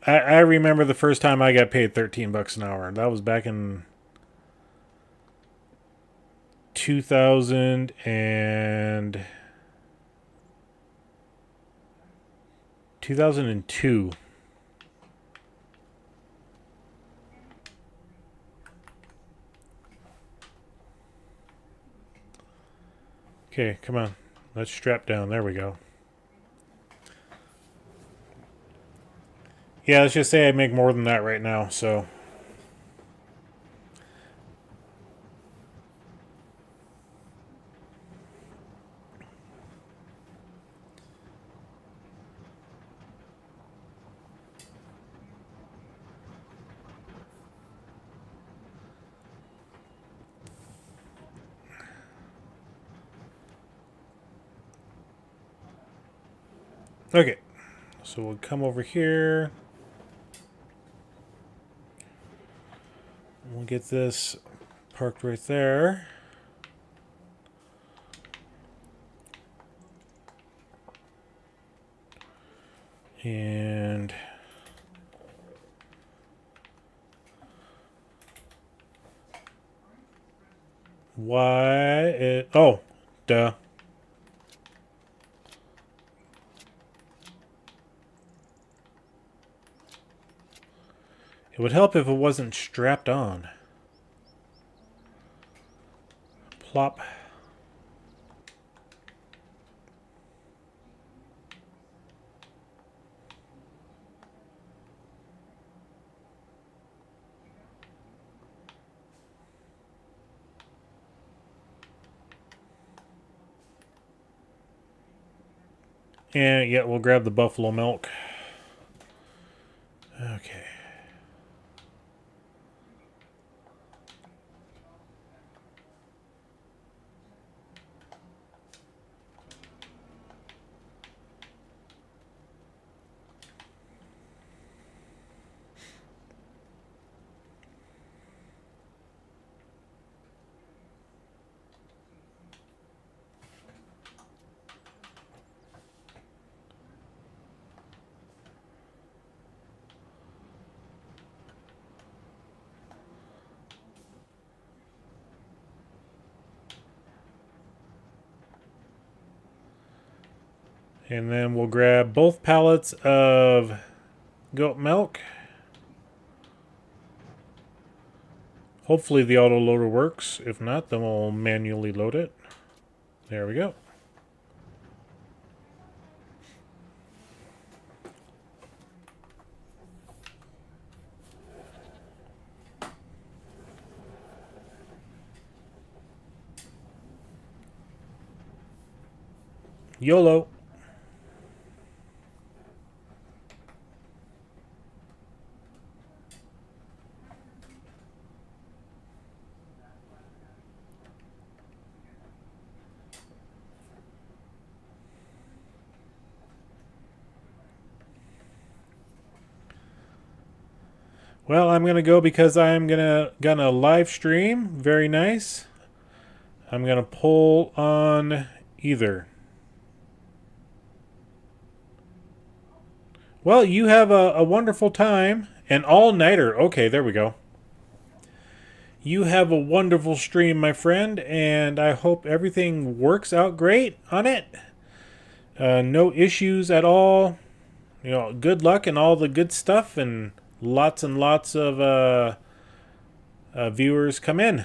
I remember the first time I got paid 13 bucks an hour. That was back in 2000 and 2002. Okay, come on. Let's strap down. There we go. Yeah, let's just say I make more than that right now, so... Okay, so we'll come over here. We'll get this parked right there. And why it... Oh, duh. It would help if it wasn't strapped on. Plop. And yeah, we'll grab the buffalo milk. Okay. And then we'll grab both pallets of goat milk. Hopefully the auto loader works. If not, then we'll manually load it. There we go. YOLO. Well, I'm gonna go because I'm gonna live stream. Very nice. I'm gonna pull on either. Well, you have a wonderful time. An all-nighter. Okay, there we go. You have a wonderful stream, my friend, and I hope everything works out great on it. No issues at all. You know, good luck and all the good stuff, and lots of viewers come in.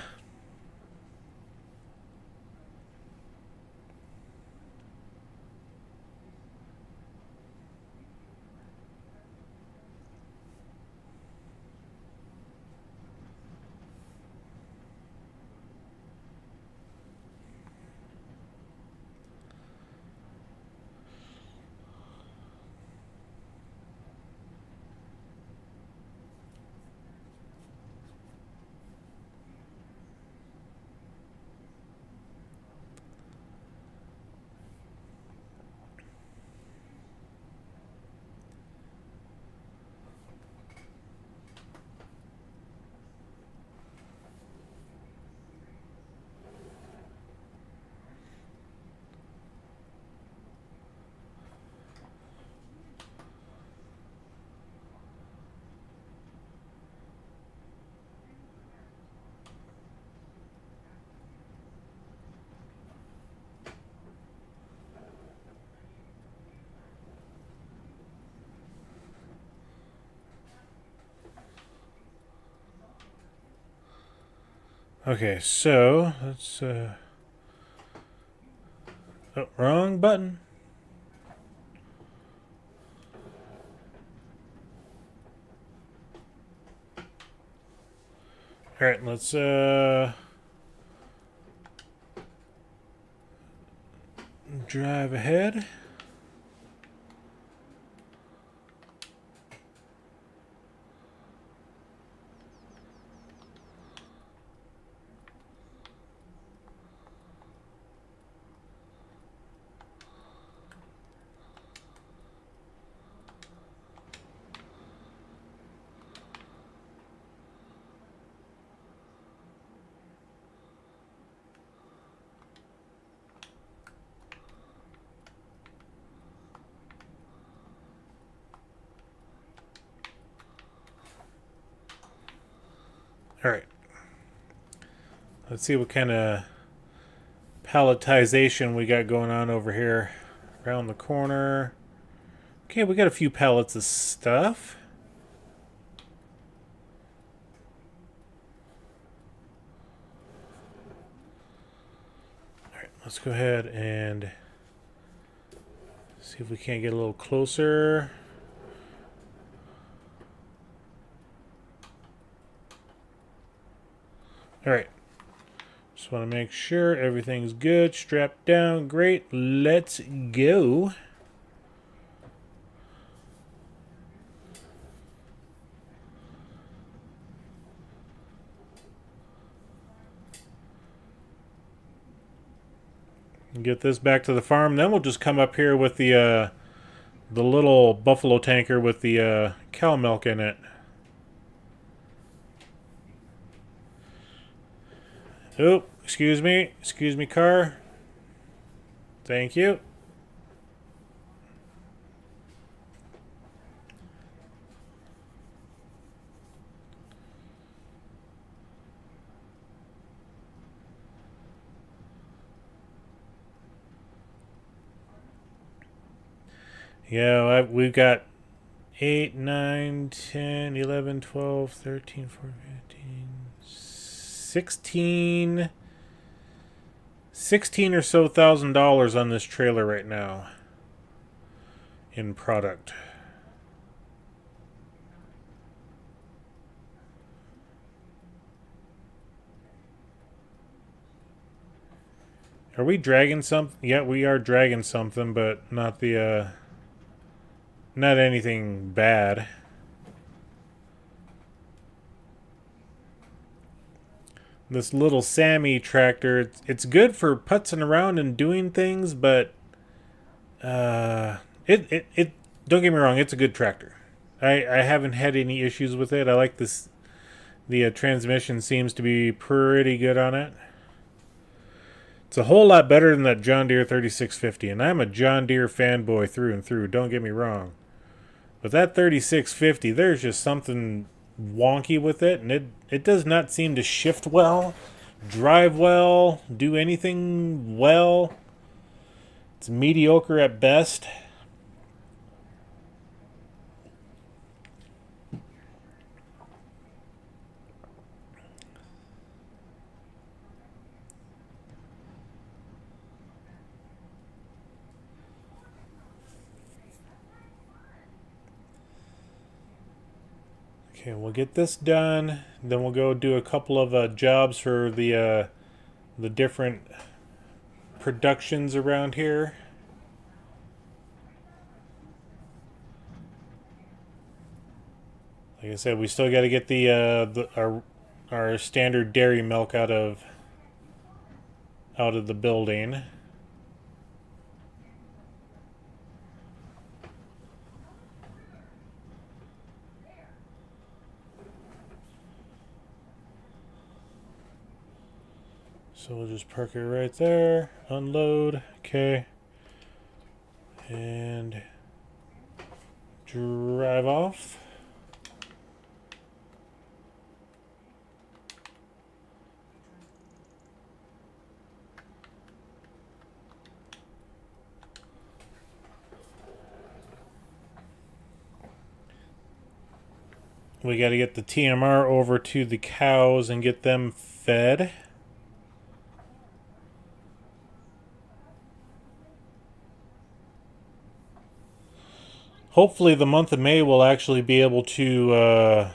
Okay, so let's oh, wrong button. All right, let's drive ahead. All right. Let's see what kind of palletization we got going on over here. Around the corner. Okay, we got a few pallets of stuff. let's go ahead and see if we can't get a little closer. All right. Just want to make sure everything's good. Strapped down. Great. Let's go. Get this back to the farm. Then we'll just come up here with the little buffalo tanker with the cow milk in it. Oh, excuse me. Excuse me, car. Thank you. Yeah, we've got 8, 9, 10, 11, 12, 13, 14, 15, 16 or so $1,000 on this trailer right now in product. Are we dragging something? Yeah, we are dragging something, but not the not anything bad. This little Sammy tractor, it's good for putzing around and doing things, but it don't get me wrong, it's a good tractor. I haven't had any issues with it. I like this. The transmission seems to be pretty good on it. It's a whole lot better than that John Deere 3650, and I'm a John Deere fanboy through and through, don't get me wrong. But that 3650, there's just something wonky with it, and it does not seem to shift well, drive well, do anything well. It's mediocre at best. Okay, we'll get this done. Then we'll go do a couple of jobs for the different productions around here. Like I said, we still got to get our standard dairy milk out of the building. So we'll just park it right there, unload, okay, and drive off. We got to get the TMR over to the cows and get them fed. Hopefully the month of May we'll actually be able to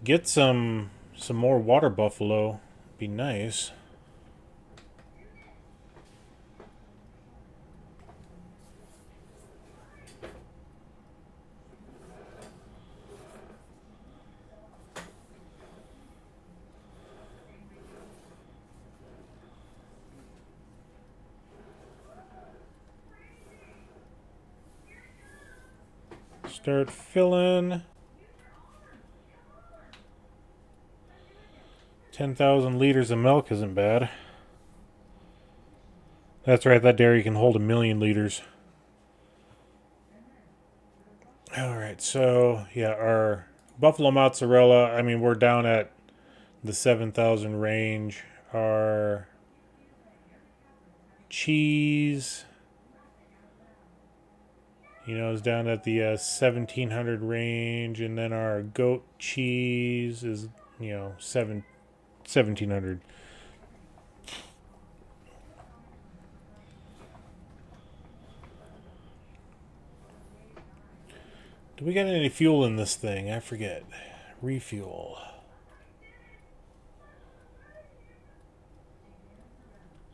get some more water buffalo. Be nice. Start filling. 10,000 liters of milk isn't bad. That's right, that dairy can hold 1,000,000 liters. Alright, so yeah, our buffalo mozzarella, I mean, we're down at the 7,000 range. Our cheese, you know, is down at the 1,700 range, and then our goat cheese is, you know, 1,700. Do we got any fuel in this thing? I forget. Refuel.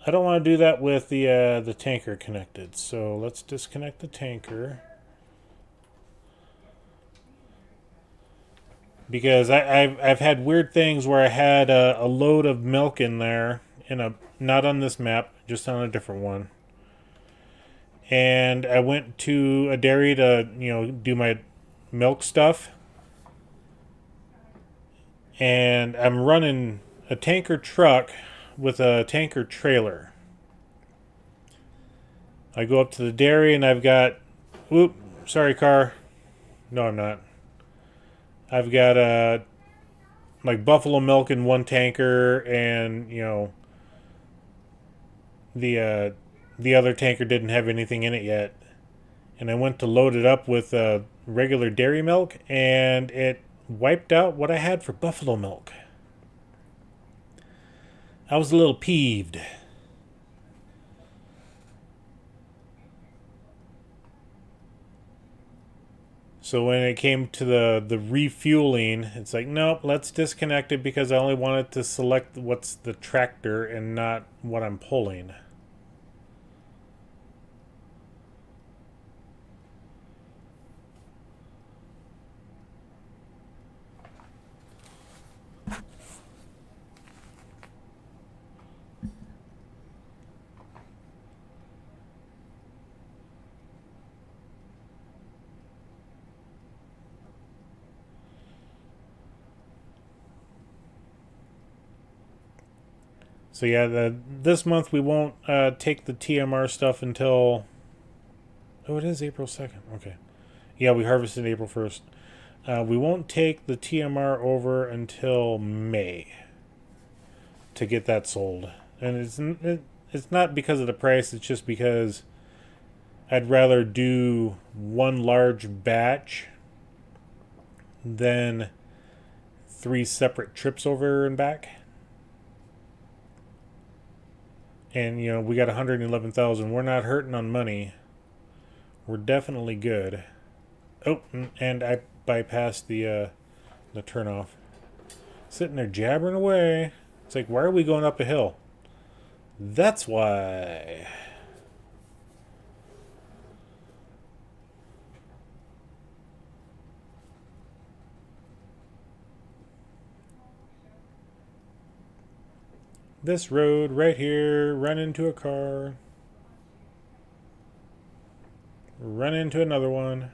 I don't want to do that with the tanker connected, so let's disconnect the tanker. Because I've had weird things where I had a load of milk in there, not on this map, just on a different one. And I went to a dairy to, do my milk stuff. And I'm running a tanker truck with a tanker trailer. I go up to the dairy and I've got, whoop, sorry car. No, I'm not. I've got like buffalo milk in one tanker, and the other tanker didn't have anything in it yet. And I went to load it up with regular dairy milk, and it wiped out what I had for buffalo milk. I was a little peeved. So when it came to the refueling, it's like, nope, let's disconnect it because I only wanted to select what's the tractor and not what I'm pulling. So yeah, this month we won't take the TMR stuff until... Oh, it is April 2nd. Okay. Yeah, we harvested April 1st. We won't take the TMR over until May to get that sold. And it's not because of the price, it's just because I'd rather do one large batch than 3 separate trips over and back. And, we got 111,000. We're not hurting on money. We're definitely good. Oh, and I bypassed the turnoff. Sitting there jabbering away. It's like, why are we going up a hill? That's why. This road right here, run into a car. Run into another one.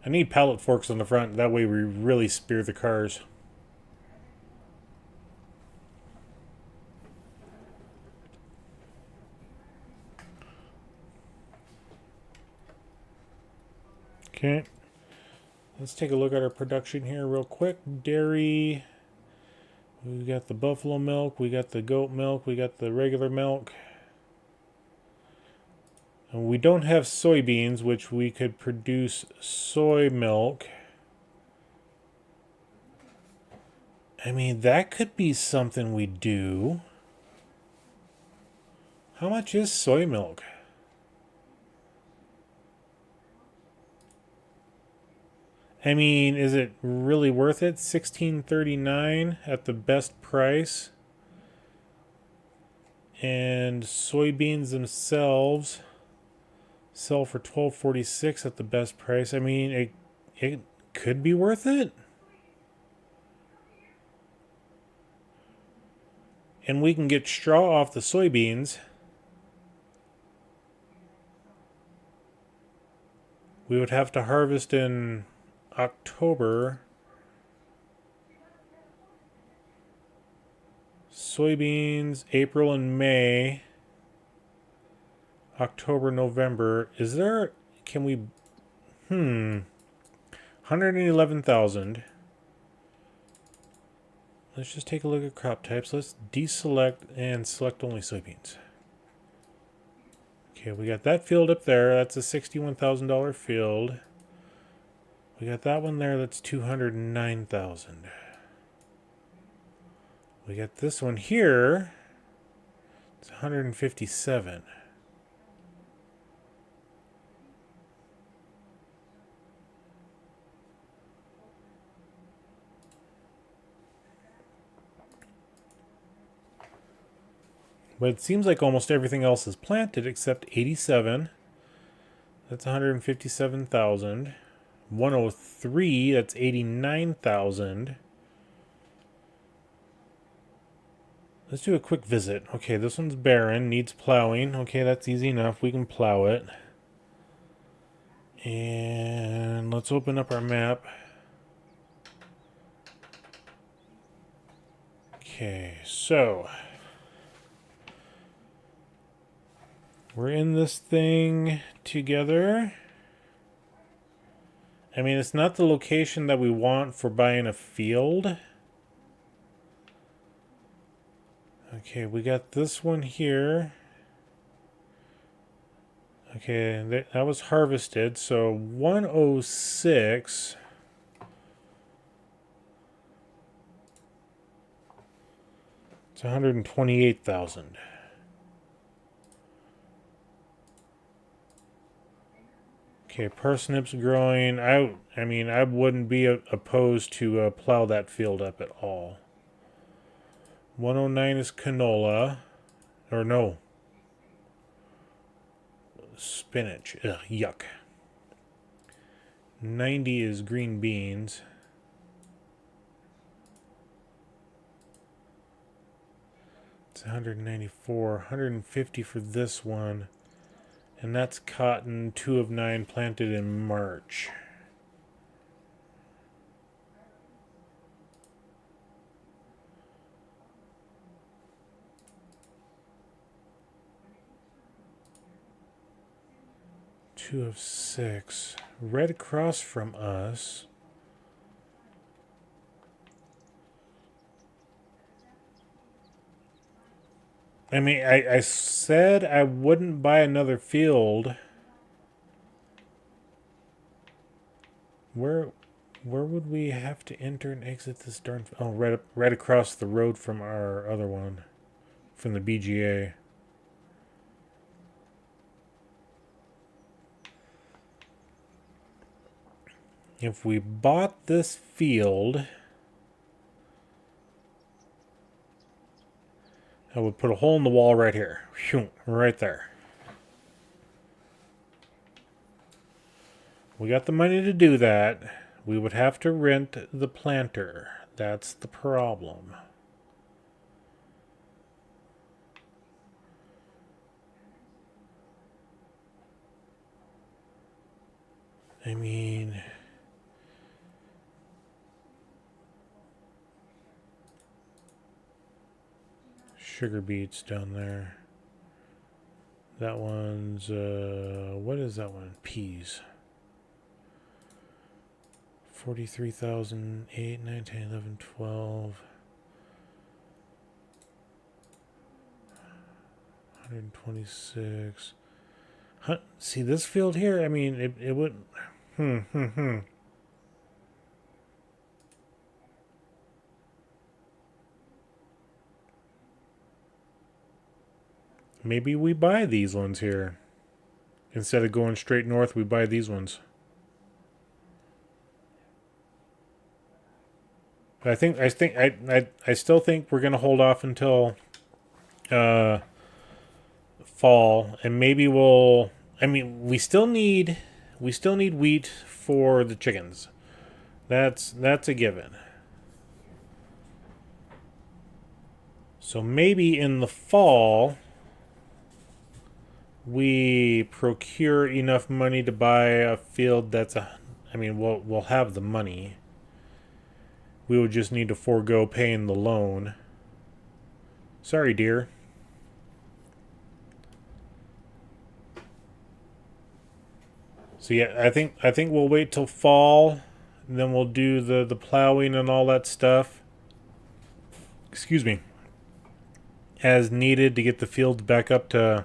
I need pallet forks on the front. That way we really spear the cars. Okay. Let's take a look at our production here real quick. Dairy. We got the buffalo milk. We got the goat milk. We got the regular milk. And we don't have soybeans, which we could produce soy milk. I mean, that could be something we do. How much is soy milk? I mean, is it really worth it? $16.39 at the best price. And soybeans themselves sell for $12.46 at the best price. I mean, it could be worth it. And we can get straw off the soybeans. We would have to harvest in October. Soybeans, April and May. October, November. Is there... Can we... 111,000. Let's just take a look at crop types. Let's deselect and select only soybeans. Okay, we got that field up there. That's a $61,000 field. We got that one there. That's 209,000. We got this one here. It's 157. But it seems like almost everything else is planted except 87. That's 157,000. 103, that's 89,000. Let's do a quick visit. Okay, this one's barren, needs plowing. Okay, that's easy enough. We can plow it. And let's open up our map. Okay, so we're in this thing together. I mean, it's not the location that we want for buying a field. Okay, we got this one here. Okay, that was harvested, so 106. It's 128,000. Okay, parsnips growing. I mean, I wouldn't be opposed to plow that field up at all. 109 is canola. Or no. Spinach. Ugh, yuck. 90 is green beans. It's 194. 150 for this one. And that's cotton, 2 of 9, planted in March. Two of 6. Red across from us. I mean, I said I wouldn't buy another field. Where would we have to enter and exit this darn... Oh, right across the road from our other one. From the BGA. If we bought this field... I would put a hole in the wall right here. Whew, right there. We got the money to do that. We would have to rent the planter. That's the problem. I mean... Sugar beets down there. That one's, what is that one? Peas. 43,000, 8, 9, 10, 11, 12. 126. See this field here? I mean, it would... Maybe we buy these ones here. Instead of going straight north, we buy these ones. But I still think we're gonna hold off until fall, and maybe we'll... I mean, we still need wheat for the chickens. That's a given. So maybe in the fall we procure enough money to buy a field that's I mean, we'll have the money. We would just need to forego paying the loan. Sorry, dear. So yeah, I think we'll wait till fall, and then we'll do the plowing and all that stuff. Excuse me. As needed to get the field back up to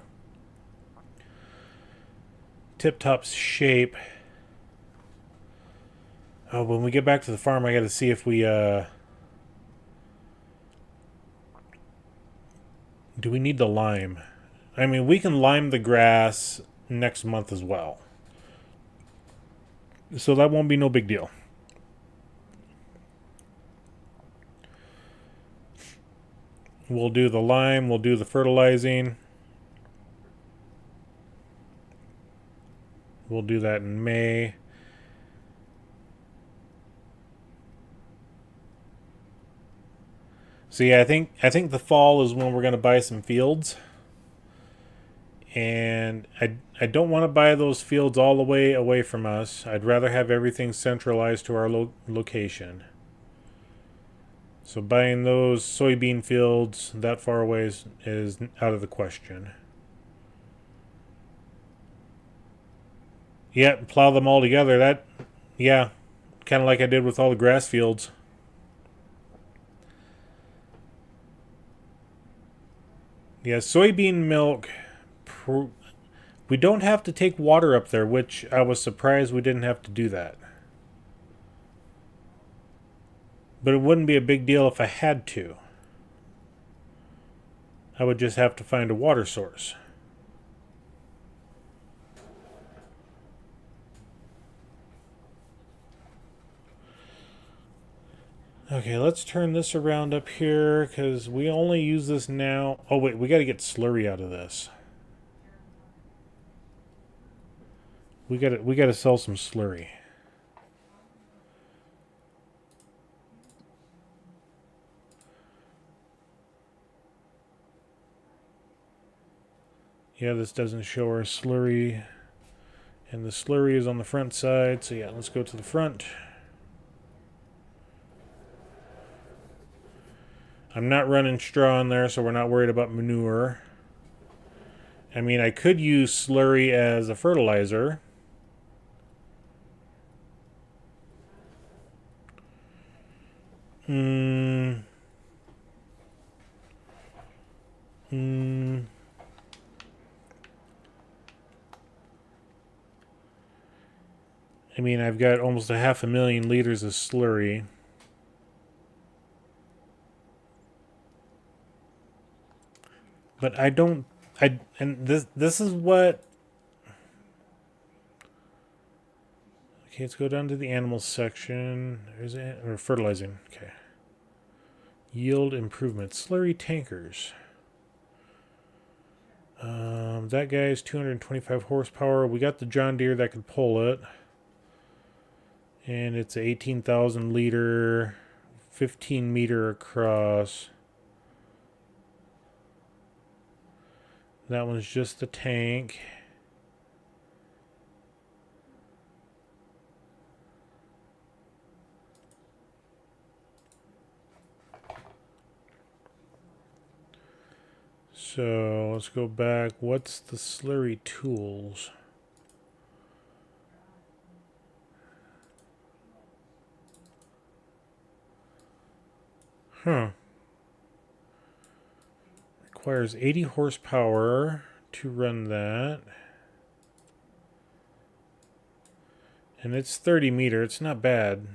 tip-top shape. Oh, when we get back to the farm, I got to see if we do we need the lime? I mean, we can lime the grass next month as well, so that won't be no big deal. We'll do the lime, we'll do the fertilizing. We'll do that in May. So yeah, I think the fall is when we're going to buy some fields. And I don't want to buy those fields all the way away from us. I'd rather have everything centralized to our location. So buying those soybean fields that far away is out of the question. Yeah, plow them all together. That, yeah, kind of like I did with all the grass fields. Yeah, soybean milk. We don't have to take water up there, which I was surprised we didn't have to do that. But it wouldn't be a big deal if I had to. I would just have to find a water source. Okay, let's turn this around up here because we only use this now. Oh wait, we got to get slurry out of this. We got to sell some slurry. Yeah, this doesn't show our slurry. And the slurry is on the front side. So yeah, let's go to the front. I'm not running straw in there, so we're not worried about manure. I mean, I could use slurry as a fertilizer. I mean, I've got almost 500,000 liters of slurry. But I don't... and this is what... Okay, let's go down to the animal section. There's or fertilizing. Okay. Yield improvement. Slurry tankers. That guy's 225 horsepower. We got the John Deere that could pull it. And it's a 18,000 liter, 15 meter across. That one's just the tank. So let's go back. What's the slurry tools? Huh. Requires 80 horsepower to run that. And it's 30 meter. It's not bad.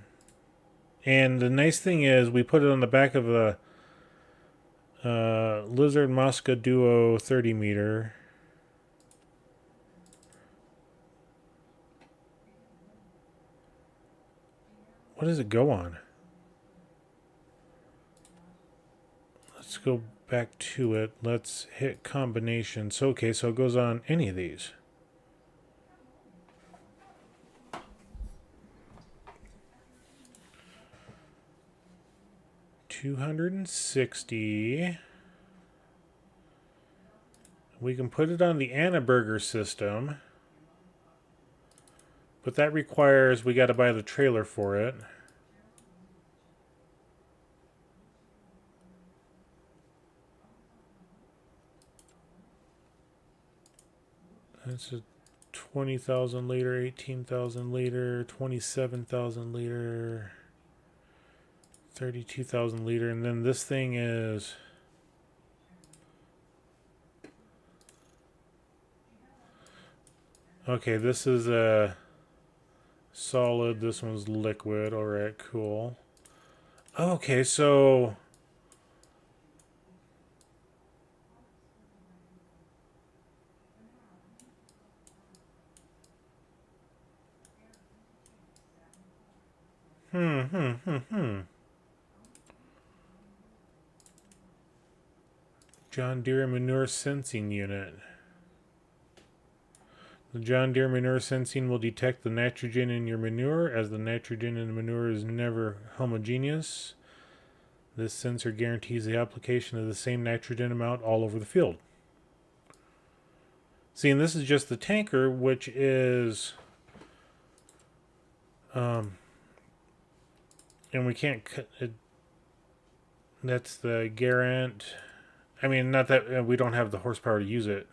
And the nice thing is we put it on the back of the Lizard Mosca Duo 30 meter. What does it go on? Let's go back to it. Let's hit combinations. Okay, so it goes on any of these. $260. We can put it on the Anna Burger system, but that requires we got to buy the trailer for it. That's a 20,000 liter, 18,000 liter, 27,000 liter, 32,000 liter, and then this thing is okay. This is a solid. This one's liquid. All right, cool. Okay, so John Deere Manure Sensing Unit. The John Deere Manure Sensing will detect the nitrogen in your manure, as the nitrogen in the manure is never homogeneous. This sensor guarantees the application of the same nitrogen amount all over the field. See, and this is just the tanker, which is... and we can't cut it. That's the Garant. I mean, not that we don't have the horsepower to use it.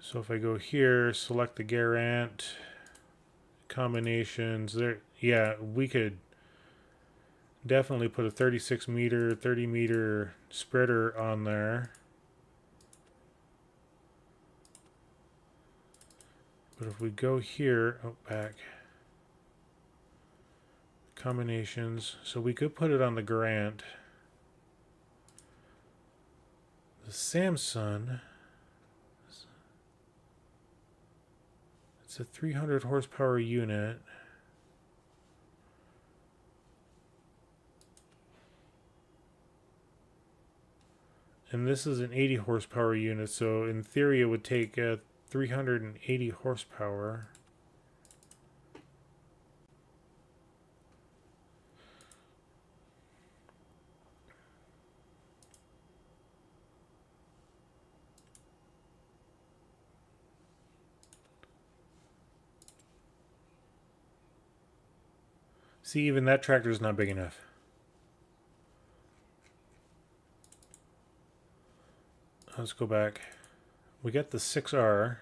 So if I go here, select the Garant combinations there, yeah, we could definitely put a 36 meter, 30 meter spreader on there. But if we go here, oh, back. Combinations, so we could put it on the Garant. The Samsung, it's a 300 horsepower unit. And this is an 80 horsepower unit, so in theory it would take 380 horsepower. See, even that tractor is not big enough. Let's go back. We got the 6R,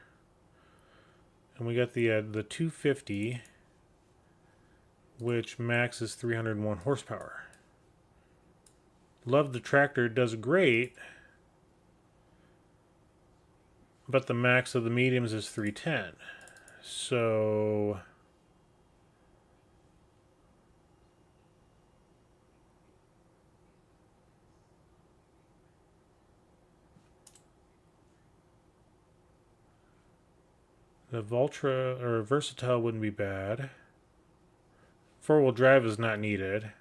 and we got the 250, which max is 301 horsepower. Love the tractor, does great, but the max of the mediums is 310. So the Voltra or Versatile wouldn't be bad. Four-wheel drive is not needed.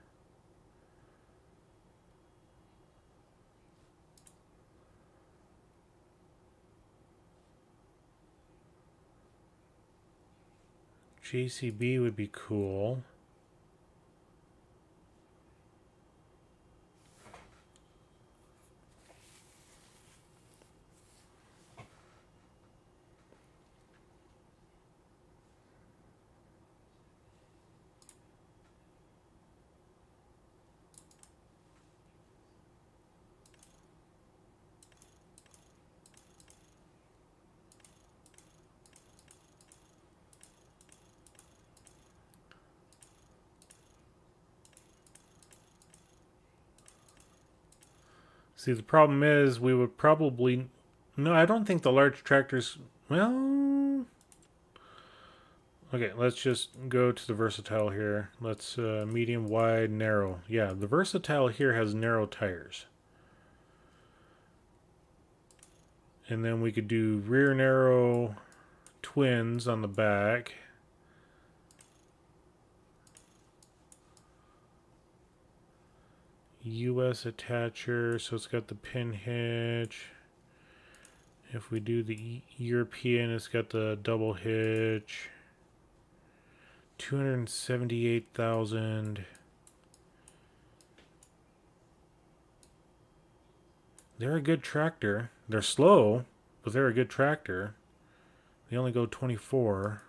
JCB would be cool. See, the problem is we would probably... No, I don't think the large tractors... Well... Okay, let's just go to the Versatile here. Let's medium, wide, narrow. Yeah, the Versatile here has narrow tires. And then we could do rear narrow twins on the back. US attacher, so it's got the pin hitch. If we do the European, it's got the double hitch. 278,000. They're a good tractor. They're slow, but they're a good tractor. They only go 24.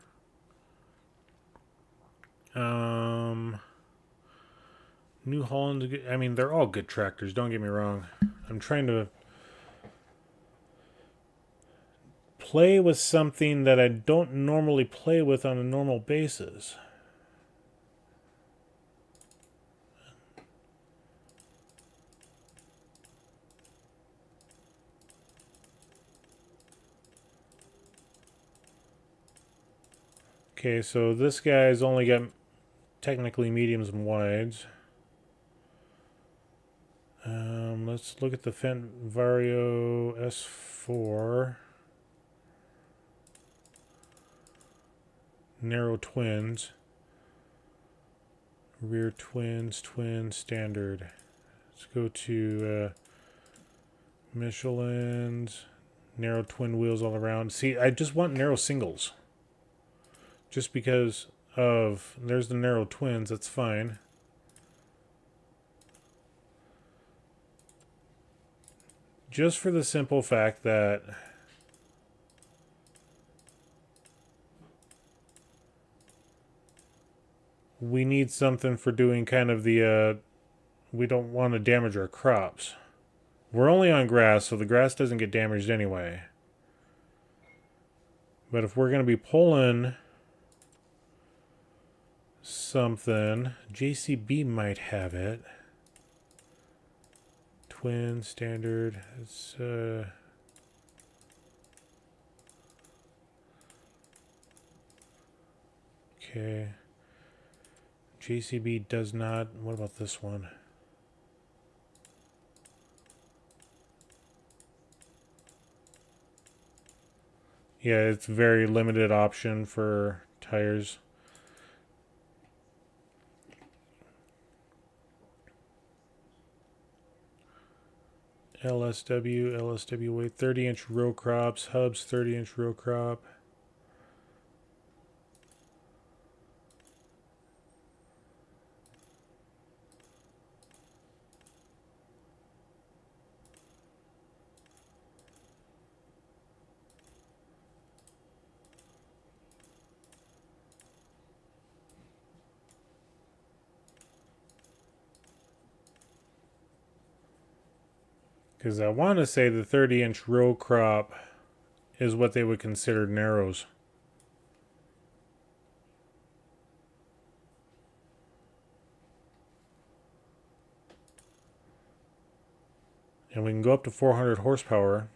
New Holland, I mean, they're all good tractors, don't get me wrong. I'm trying to play with something that I don't normally play with on a normal basis. Okay, so this guy's only got technically mediums and wides. Let's look at the Fendt Vario S4. Narrow twins. Rear twins, twin, standard. Let's go to Michelin's. Narrow twin wheels all around. See, I just want narrow singles. Just because of... There's the narrow twins, that's fine. Just for the simple fact that... we need something for doing kind of the... we don't want to damage our crops. We're only on grass, so the grass doesn't get damaged anyway. But if we're going to be pulling something, JCB might have it. Twin, standard. It's okay. JCB does not. What about this one? Yeah, it's very limited option for tires. LSW weight, 30-inch row crops, hubs, 30-inch row crop. Because I want to say the 30-inch row crop is what they would consider narrows. And we can go up to 400 horsepower.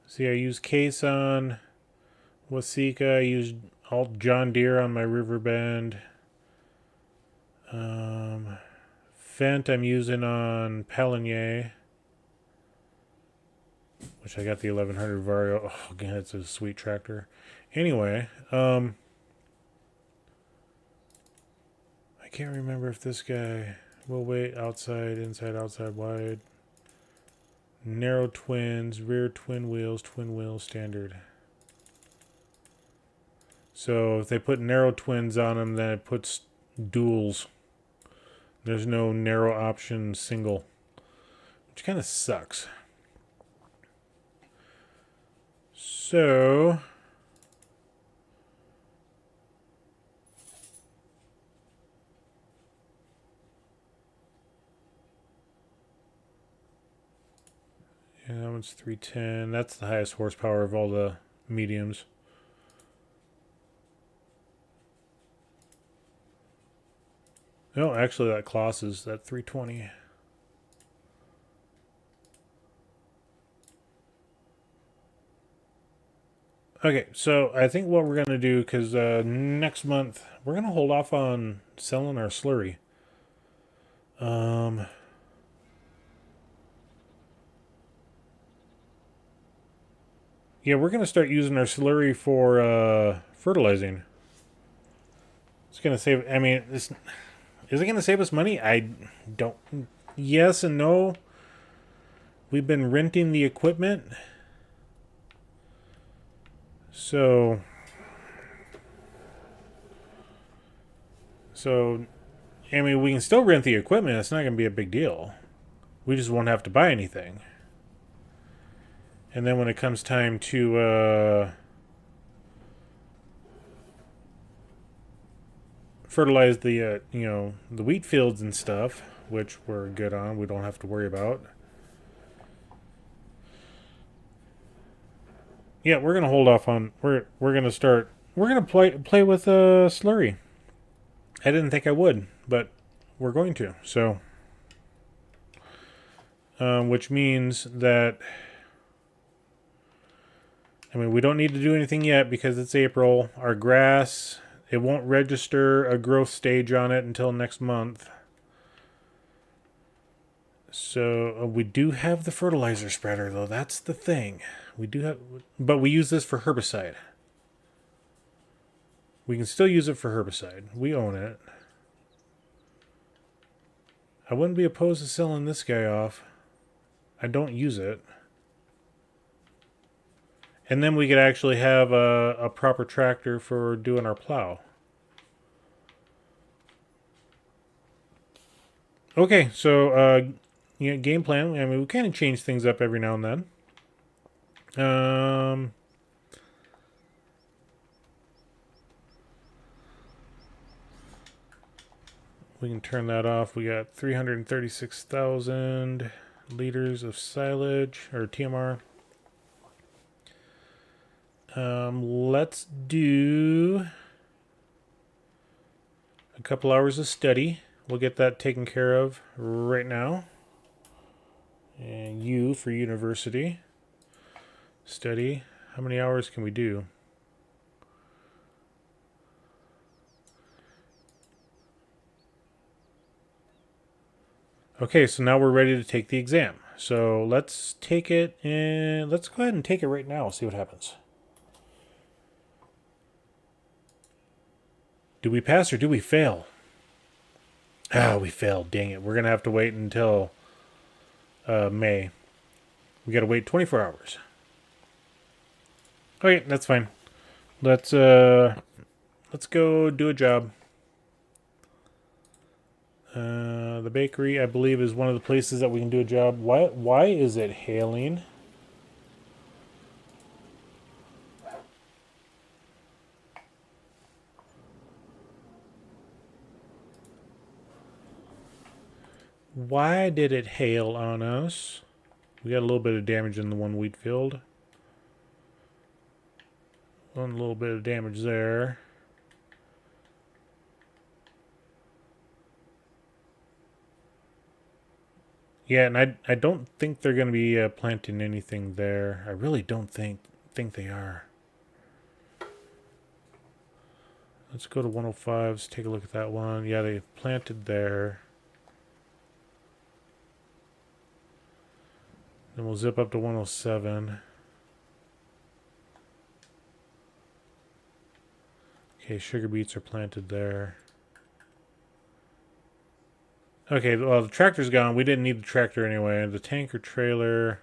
See, I use Case on Wasika. I use Alt John Deere on my Riverbend. Fent I'm using on Palinier, which I got the 1100 Vario. Oh, again, it's a sweet tractor. Anyway, I can't remember if this guy will wait outside, inside, outside, wide. Narrow twins, rear twin wheels, standard. So if they put narrow twins on them, then it puts duals. There's no narrow option single, which kind of sucks. So... yeah, that one's 310. That's the highest horsepower of all the mediums. No, actually that Kloss is that 320. Okay, so I think what we're going to do, because next month we're going to hold off on selling our slurry. Yeah, we're going to start using our slurry for fertilizing. It's going to save... I mean, is it going to save us money? I don't... Yes and no. We've been renting the equipment. So, I mean, we can still rent the equipment. It's not going to be a big deal. We just won't have to buy anything. And then when it comes time to fertilize the, the wheat fields and stuff, which we're good on, we don't have to worry about. Yeah, we're gonna hold off on. We're gonna start. We're gonna play with slurry. I didn't think I would, but we're going to. So, which means that, I mean, we don't need to do anything yet because it's April. Our grass, it won't register a growth stage on it until next month. So we do have the fertilizer spreader, though. That's the thing. We do have, but we use this for herbicide. We can still use it for herbicide. We own it. I wouldn't be opposed to selling this guy off. I don't use it. And then we could actually have a proper tractor for doing our plow. Okay, so game plan. I mean, we kind of change things up every now and then. We can turn that off. We got 336,000 liters of silage, or TMR. Let's do a couple hours of study. We'll get that taken care of right now. And U for university. Study. How many hours can we do? Okay, so now we're ready to take the exam. So let's take it, and let's go ahead and take it right now. See what happens. Do we pass or do we fail? Ah, we failed. Dang it. We're going to have to wait until May. We got to wait 24 hours. Okay, that's fine. Let's go do a job. The bakery, I believe, is one of the places that we can do a job. Why is it hailing? Why did it hail on us? We got a little bit of damage in the one wheat field. One little bit of damage there. Yeah, and I don't think they're going to be planting anything there. I really don't think they are. Let's go to 105s, take a look at that one. Yeah, they planted there. Then we'll zip up to 107. Okay, sugar beets are planted there. Okay, well, the tractor's gone. We didn't need the tractor anyway. The tanker trailer,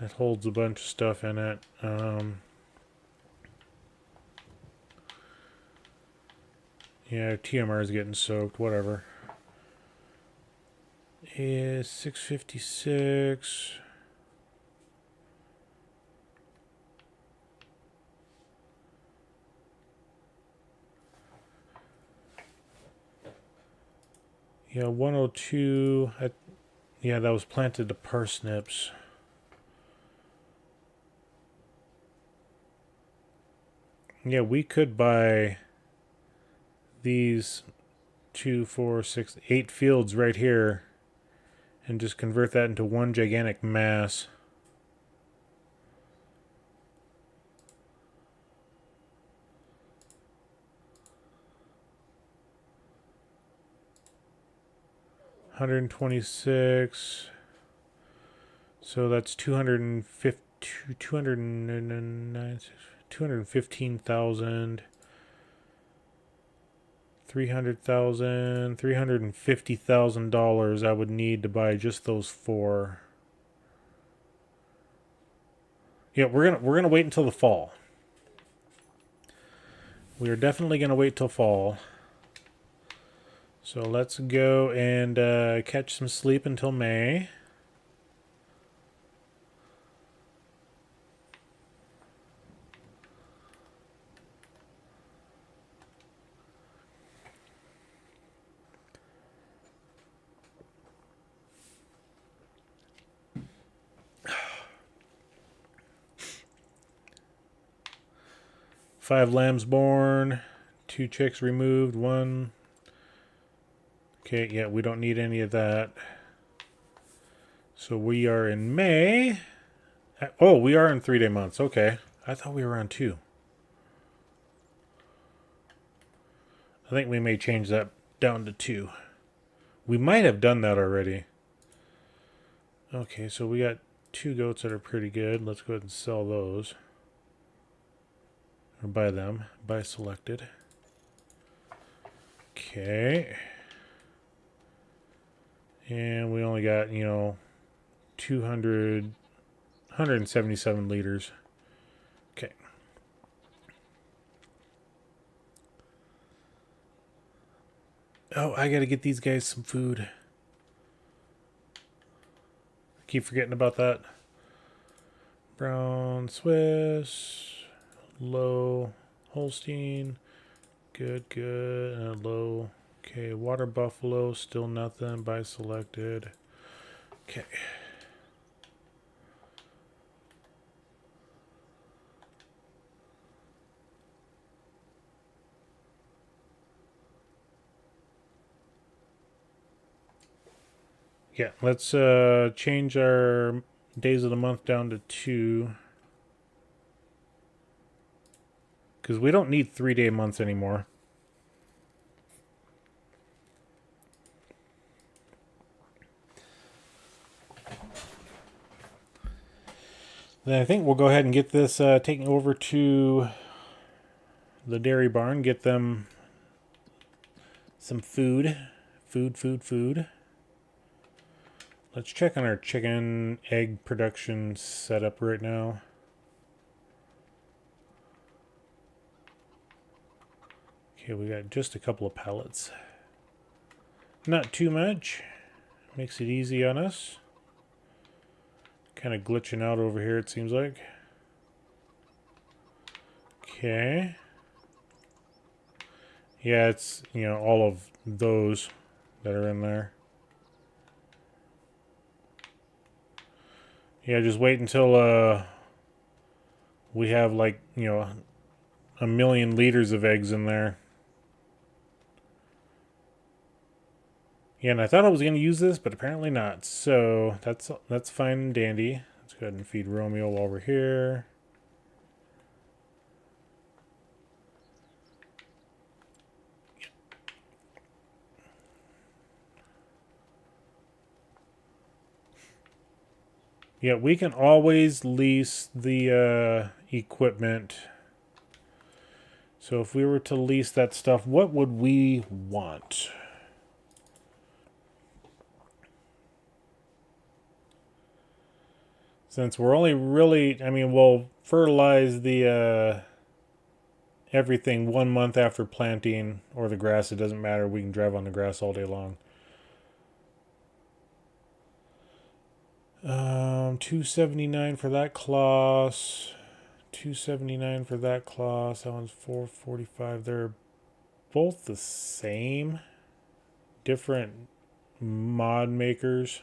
that holds a bunch of stuff in it. Yeah, TMR is getting soaked. Whatever. Is 656. Yeah, 102. Yeah, that was planted to parsnips. Yeah, we could buy these 2, 4, 6, 8 fields right here and just convert that into one gigantic mass. $126. So that's 215,000. 300,000, $350,000 I would need to buy just those 4. Yeah, we're gonna wait until the fall. We are definitely gonna wait till fall. So let's go and catch some sleep until May. Five lambs born, 2 chicks removed. 1. Okay, yeah, we don't need any of that. So we are in May. Oh, we are in 3-day months. Okay. I thought we were on 2. I think we may change that down to 2. We might have done that already. Okay, so we got 2 goats that are pretty good. Let's go ahead and sell those. Or buy them. Buy selected. Okay. And we only got, 177 liters. Okay. Oh, I gotta get these guys some food. Keep forgetting about that. Brown Swiss. Low Holstein. Good. And a low. Okay, water buffalo. Still nothing. Buy selected. Okay. Yeah, let's change our days of the month down to 2. Because we don't need 3-day months anymore. Then I think we'll go ahead and get this taken over to the dairy barn. Get them some food. Food. Let's check on our chicken egg production setup right now. Okay, we got just a couple of pallets. Not too much. Makes it easy on us. Kind of glitching out over here, it seems like. Okay. Yeah, it's, all of those that are in there. Yeah, just wait until we have like, 1,000,000 liters of eggs in there. Yeah, and I thought I was going to use this, but apparently not. So that's fine and dandy. Let's go ahead and feed Romeo while we're here. Yeah, we can always lease the equipment. So if we were to lease that stuff, what would we want? Since we're only really, we'll fertilize the everything 1 month after planting, or the grass, it doesn't matter. We can drive on the grass all day long. $279 for that class. $279 for that class. That one's $445. They're both the same. Different mod makers.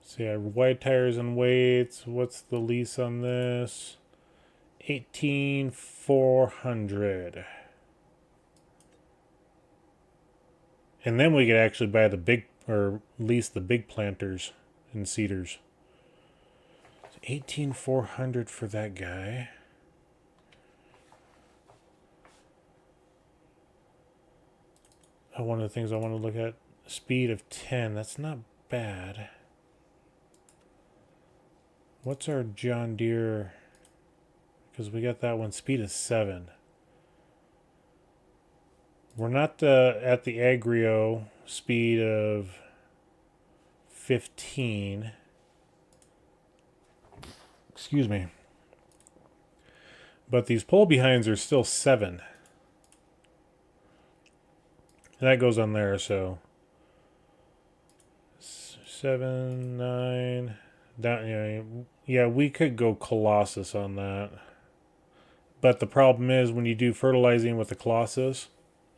So yeah, wide tires and weights. What's the lease on this? $18,400. And then we could actually buy the big, or lease the big planters and seeders. So $18,400 for that guy. Oh, one of the things I want to look at, speed of 10. That's not bad. What's our John Deere? Because we got that one. Speed is 7. We're not at the Agrio speed of 15. Excuse me. But these pull behinds are still 7. And that goes on there, so 7, 9. That, yeah, we could go Colossus on that. But the problem is when you do fertilizing with the Colossus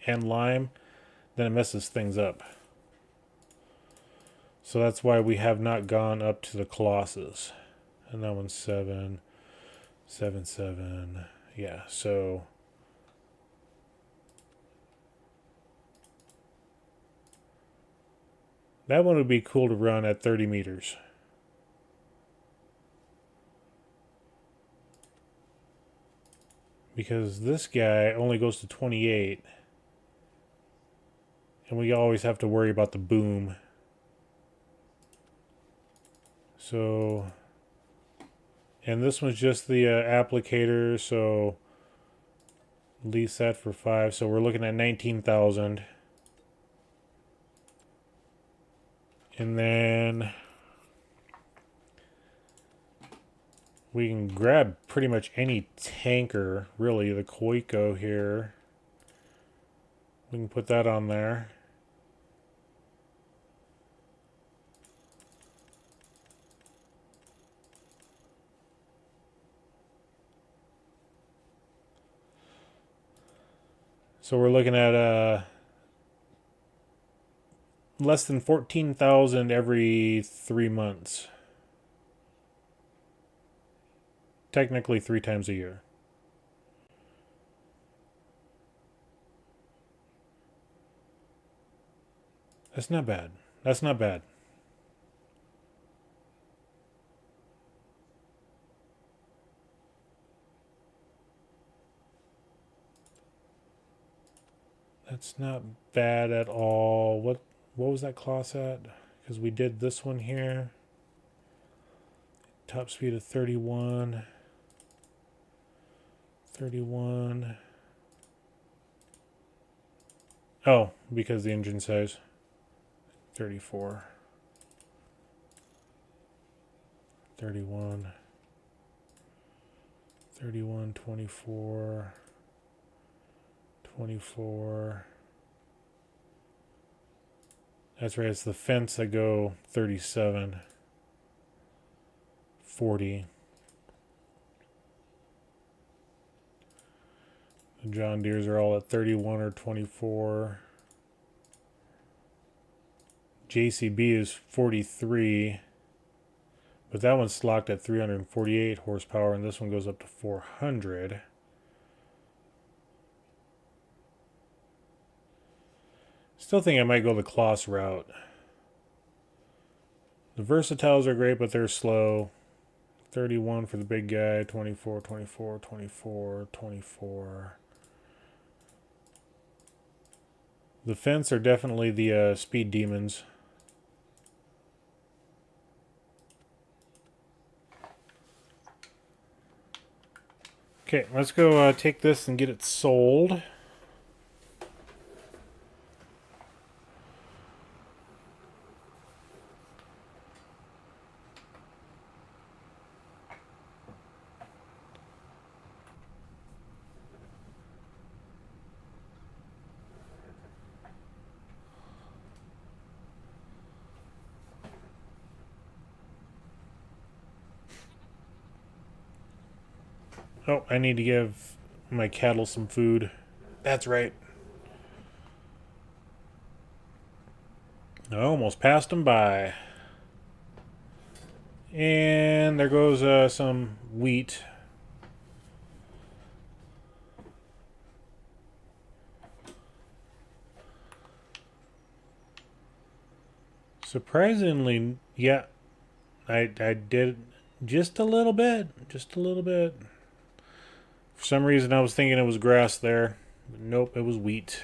and lime, then it messes things up. So that's why we have not gone up to the Colossus. And that one's 7, 7, 7. Yeah, so that one would be cool to run at 30 meters. Because this guy only goes to 28. And we always have to worry about the boom. So, and this one's just the applicator, so lease that for 5. So we're looking at 19,000. And then we can grab pretty much any tanker, really. The Koiko here. We can put that on there. So we're looking at less than 14,000 every 3 months. Technically 3 times a year. That's not bad. That's not bad. That's not bad at all. What was that class at? Because we did this one here. Top speed of 31. 31. Oh, because the engine size. 34. 31. 31, 24. 24. That's right, it's the fence that go 37. 40. The John Deere's are all at 31 or 24. JCB is 43. But that one's locked at 348 horsepower, and this one goes up to 400. Still think I might go the Kloss route. The Versatiles are great, but they're slow. 31 for the big guy, 24, 24, 24, 24. The Fence are definitely the speed demons. Okay, let's go take this and get it sold. Oh, I need to give my cattle some food. That's right. I almost passed them by. And there goes some wheat. Surprisingly, yeah, I did just a little bit. Just a little bit. For some reason, I was thinking it was grass there. But nope, it was wheat.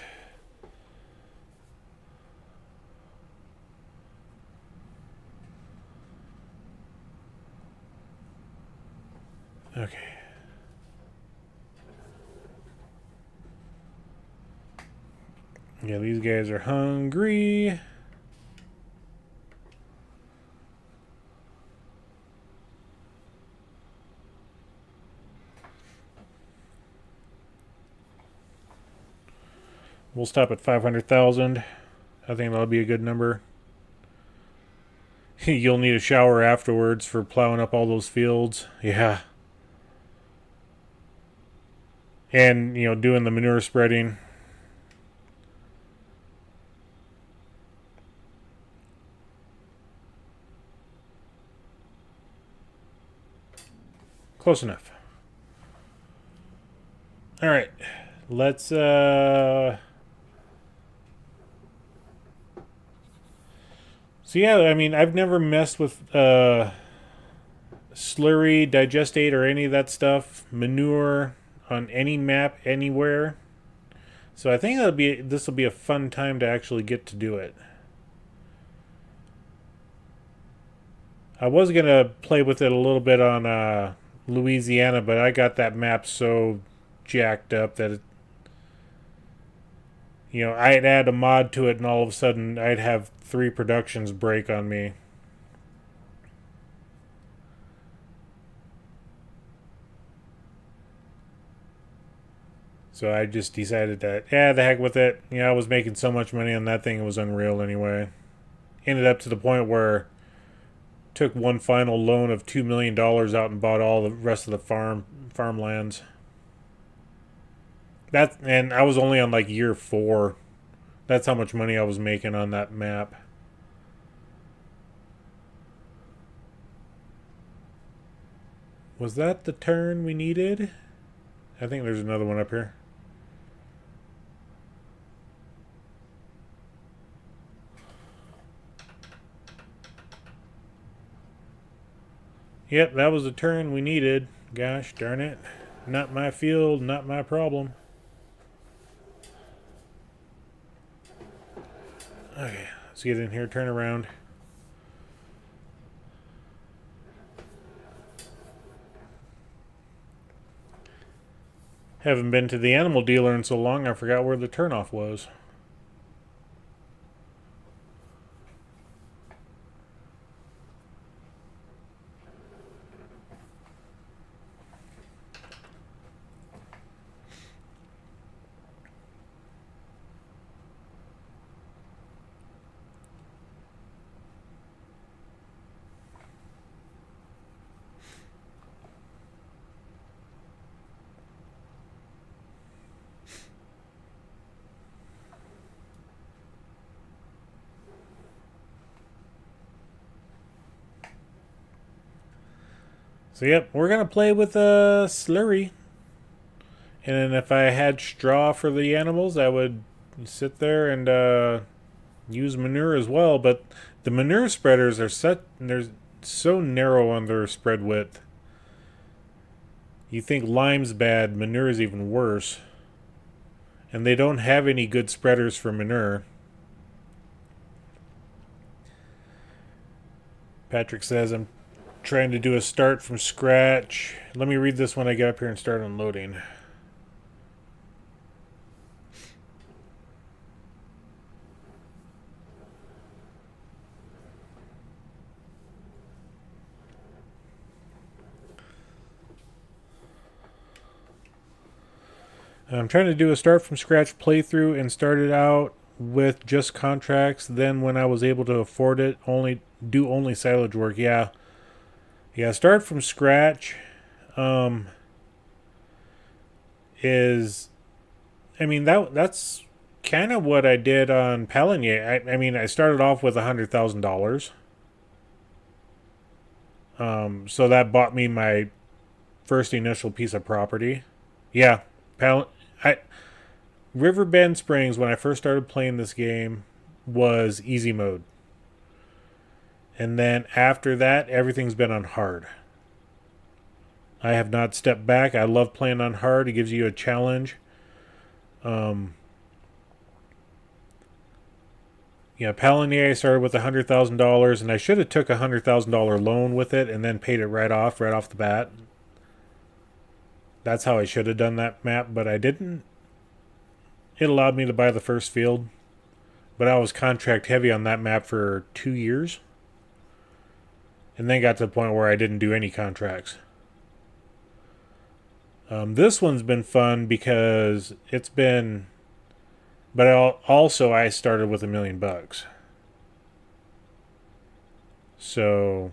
Okay. Yeah, these guys are hungry. We'll stop at 500,000. I think that'll be a good number. You'll need a shower afterwards for plowing up all those fields. Yeah. And, you know, doing the manure spreading. Close enough. All right. Let's so yeah, I mean, I've never messed with slurry, digestate, or any of that stuff, manure on any map anywhere. So I think this will be a fun time to actually get to do it. I was gonna play with it a little bit on Louisiana, but I got that map so jacked up that you know, I'd add a mod to it, and all of a sudden I'd have 3 productions break on me. So I just decided that, yeah, the heck with it. You know, I was making so much money on that thing, it was unreal anyway. Ended up to the point where took one final loan of $2 million out and bought all the rest of the farmlands. And I was only on like year 4. That's how much money I was making on that map. Was that the turn we needed? I think there's another one up here. Yep, that was the turn we needed. Gosh darn it. Not my field, not my problem. Okay, let's get in here, turn around. Haven't been to the animal dealer in so long, I forgot where the turnoff was. So yep, we're gonna play with a slurry. And then if I had straw for the animals, I would sit there and use manure as well. But the manure spreaders are they're so narrow on their spread width. You think lime's bad, manure is even worse. And they don't have any good spreaders for manure. Patrick says, I'm trying to do a start from scratch. Let me read this when I get up here and start unloading. I'm trying to do a start from scratch playthrough and started out with just contracts. Then when I was able to afford it, only silage work. Yeah, start from scratch is, I mean, that's kind of what I did on Palanier. I mean, I started off with $100,000. So that bought me my first initial piece of property. Yeah, Riverbend Springs, when I first started playing this game, was easy mode. And then after that, everything's been on hard. I have not stepped back. I love playing on hard. It gives you a challenge. Palanier, I started with $100,000, and I should have took a $100,000 loan with it and then paid it right off the bat. That's how I should have done that map, but I didn't. It allowed me to buy the first field, but I was contract heavy on that map for 2 years, and then got to the point where I didn't do any contracts. This one's been fun because it's been, but I started with $1 million. So,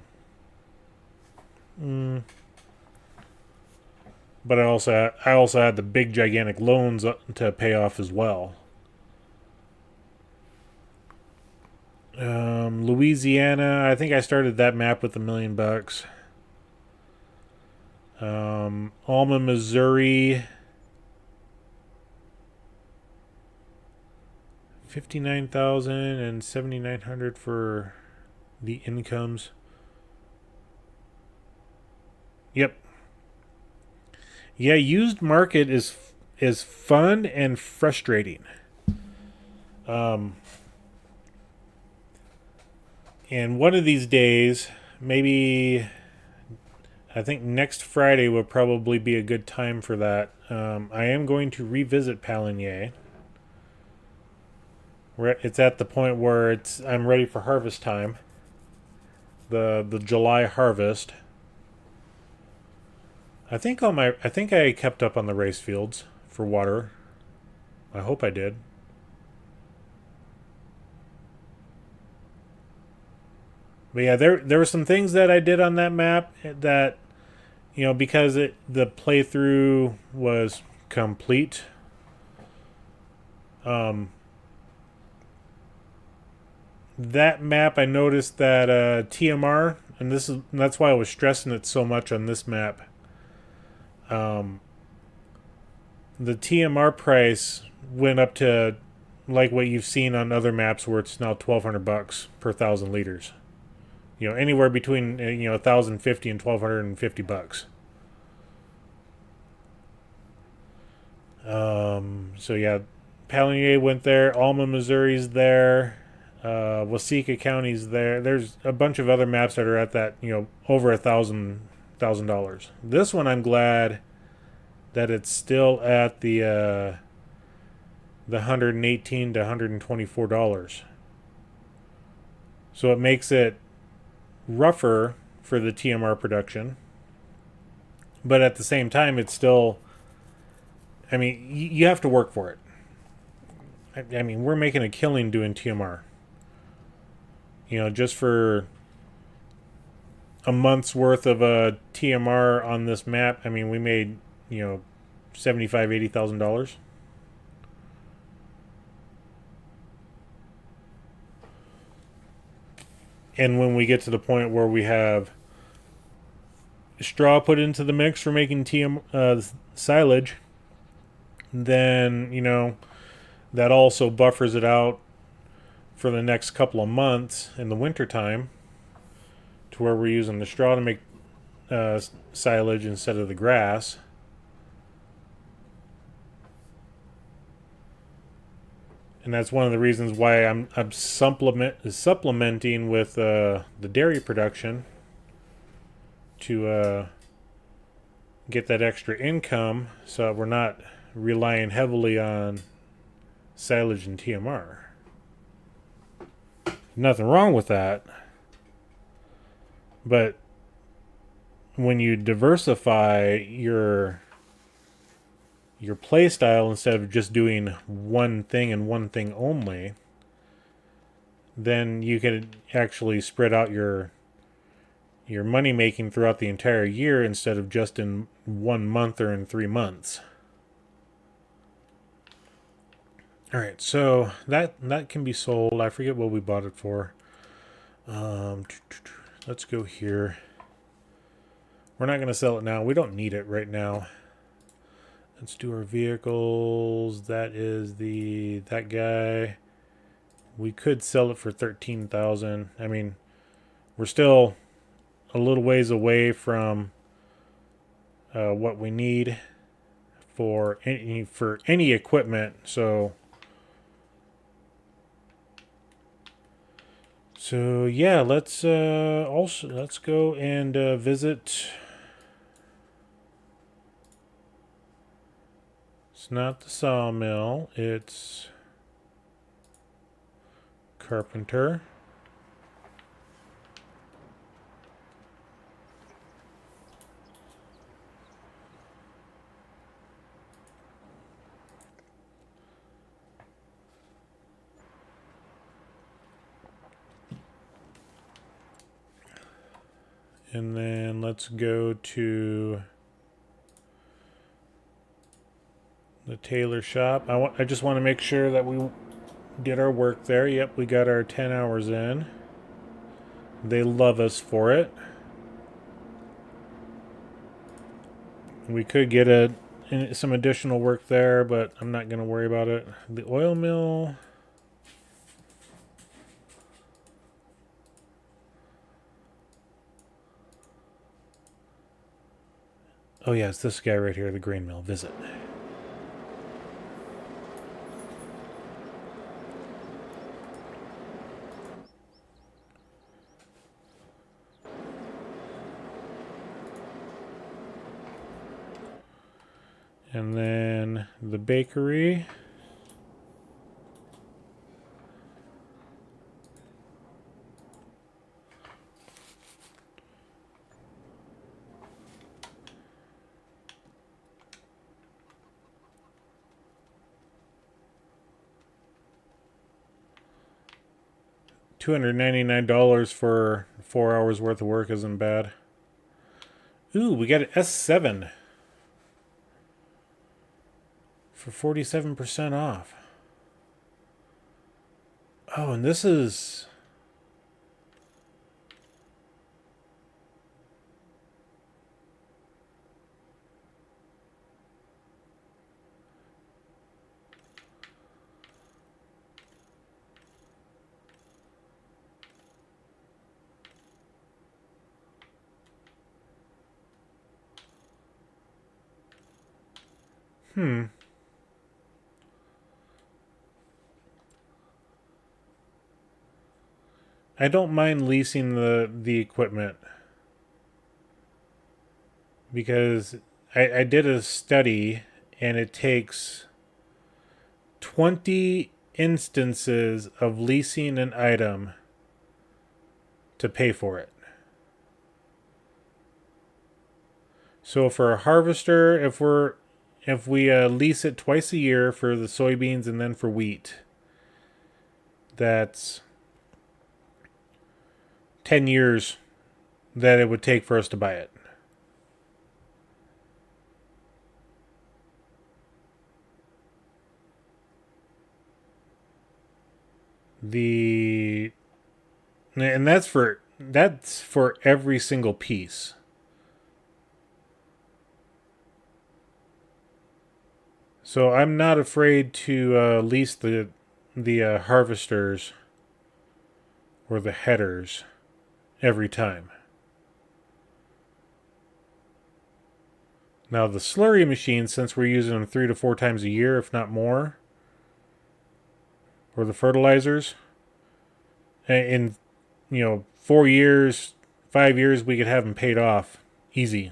But I also had the big gigantic loans to pay off as well. Louisiana, I think I started that map with $1,000,000. Alma, Missouri, 59,000 and 7,900 for the incomes. Yep. Yeah, used market is fun and frustrating. Um, and one of these days, maybe I think next Friday would probably be a good time for that. I am going to revisit Paligny. It's at the point where I'm ready for harvest time. The July harvest. I think I kept up on the race fields for water. I hope I did. But yeah, there were some things that I did on that map that, because the playthrough was complete. That map, I noticed that TMR, and that's why I was stressing it so much on this map. The TMR price went up to like what you've seen on other maps, where it's now $1,200 per 1,000 liters. Anywhere between 1,050 and $1,250. So yeah, Paligny went there. Alma, Missouri's there. Waseca County's there. There's a bunch of other maps that are at that, over $1,000. This one, I'm glad that it's still at the $118 to $124. So it makes it rougher for the TMR production, but at the same time, it's still. I mean, you have to work for it. I mean, we're making a killing doing TMR. Just for a month's worth of a TMR on this map, I mean, we made, $75,000-$80,000. And when we get to the point where we have straw put into the mix for making silage, then, that also buffers it out for the next couple of months in the wintertime, to where we're using the straw to make silage instead of the grass. And that's one of the reasons why I'm supplementing with the dairy production to get that extra income, so that we're not relying heavily on silage and TMR. Nothing wrong with that, but when you diversify your play style, instead of just doing one thing and one thing only, then you can actually spread out your money making throughout the entire year, instead of just in 1 month or in 3 months. All right, so that can be sold. I forget what we bought it for. Let's go here. We're not going to sell it now. We don't need it right now. Let's do our vehicles. That is that guy. We could sell it for 13,000. I mean, we're still a little ways away from what we need for any equipment. So yeah, let's go and visit. It's not the sawmill, it's carpenter. And then let's go to The tailor shop. I just want to make sure that we did our work there. Yep, we got our 10 hours in. They love us for it. We could get some additional work there, but I'm not going to worry about it. The oil mill. Oh yeah, it's this guy right here, the grain mill. Visit. And then the bakery. $299 for 4 hours worth of work isn't bad. Ooh, we got an S7 for 47% off. Oh, and this is... I don't mind leasing the equipment because I did a study and it takes 20 instances of leasing an item to pay for it. So for a harvester, if we lease it twice a year for the soybeans and then for wheat, that's 10 years that it would take for us to buy it. And that's for every single piece. So I'm not afraid to lease the harvesters or the headers every time. Now the slurry machines, since we're using them 3 to 4 times a year, if not more, or the fertilizers, in 4 years, 5 years, we could have them paid off easy,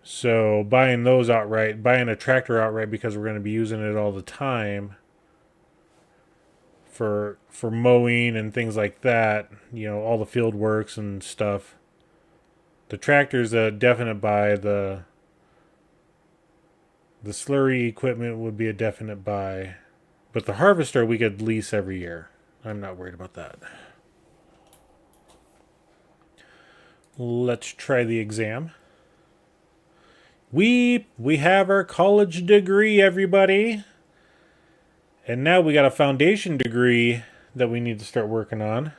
So buying those outright, buying a tractor outright because we're going to be using it all the time for mowing and things like that, all the field works and stuff. The tractor's a definite buy. The slurry equipment would be a definite buy. But the harvester we could lease every year. I'm not worried about that. Let's try the exam. We have our college degree, everybody. And now we got a foundation degree that we need to start working on,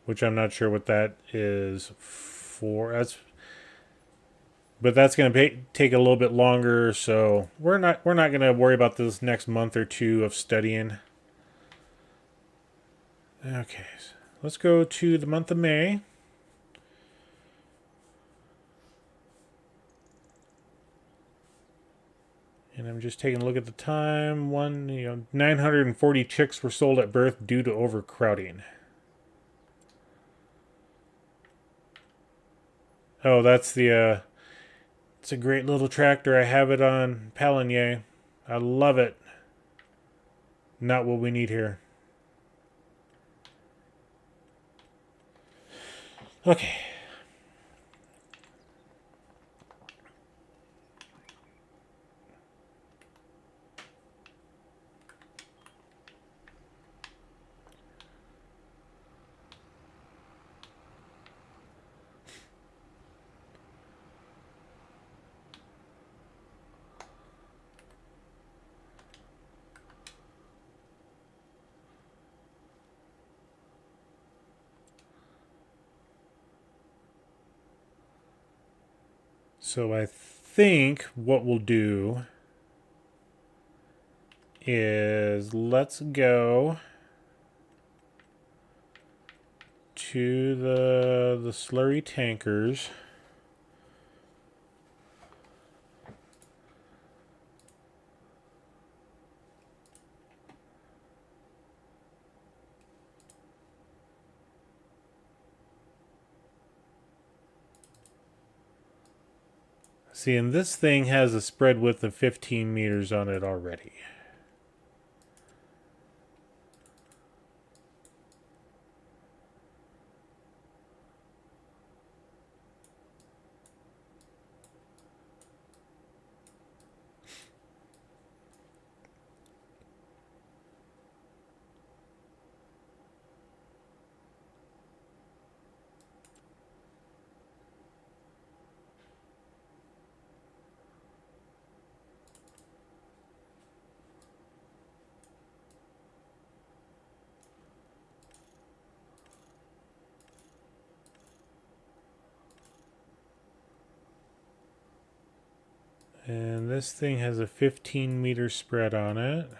which I'm not sure what that is for. But that's going to take a little bit longer, so we're not going to worry about this next month or two of studying. Okay, so let's go to the month of May. And I'm just taking a look at the time. 940 chicks were sold at birth due to overcrowding. Oh, that's the it's a great little tractor. I have it on Palinier. I love it. Not what we need here. Okay. So I think what we'll do is let's go to the slurry tankers. See, and this thing has a spread width of 15 meters on it already. And this thing has a 15-meter spread on it.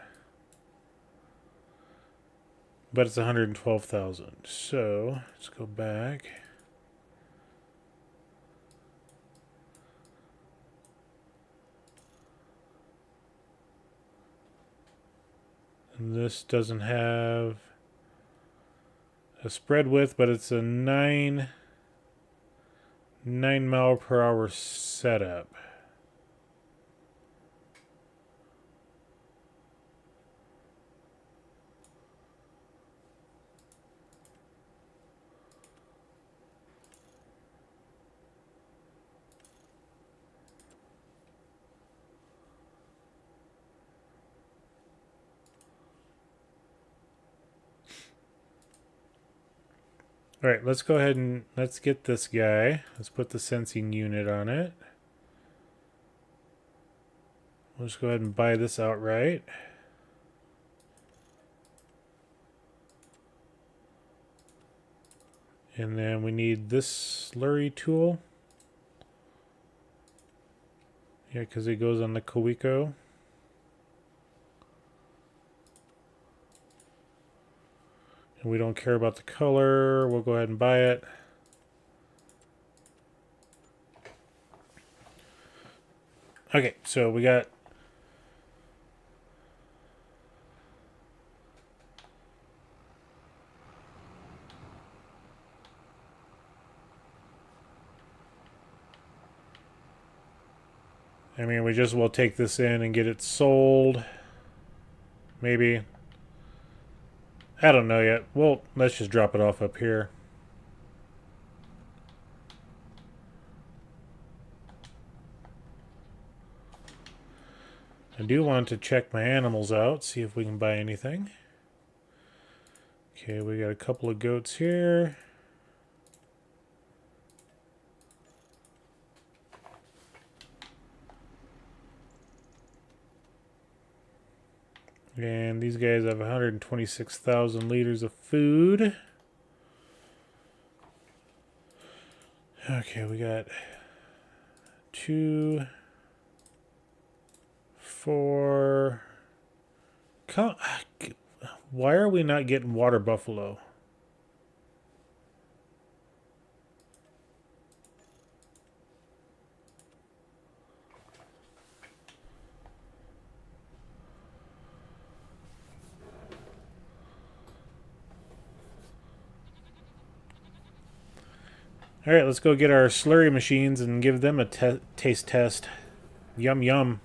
But it's 112,000. So let's go back. And this doesn't have a spread width, but it's a 9 mile per hour setup. All right, let's go ahead and let's get this guy. Let's put the sensing unit on it. We'll just go ahead and buy this outright. And then we need this slurry tool. Yeah, because it goes on the Coeco. And we don't care about the color. We'll go ahead and buy it. Okay, so we got I mean, we just will take this in and get it sold. Maybe. I don't know yet. Well, let's just drop it off up here. I do want to check my animals out, see if we can buy anything. Okay, we got a couple of goats here. And these guys have 126,000 liters of food. Okay, we got 2, 4. Why are we not getting water buffalo? All right, let's go get our slurry machines and give them a taste test. Yum, yum.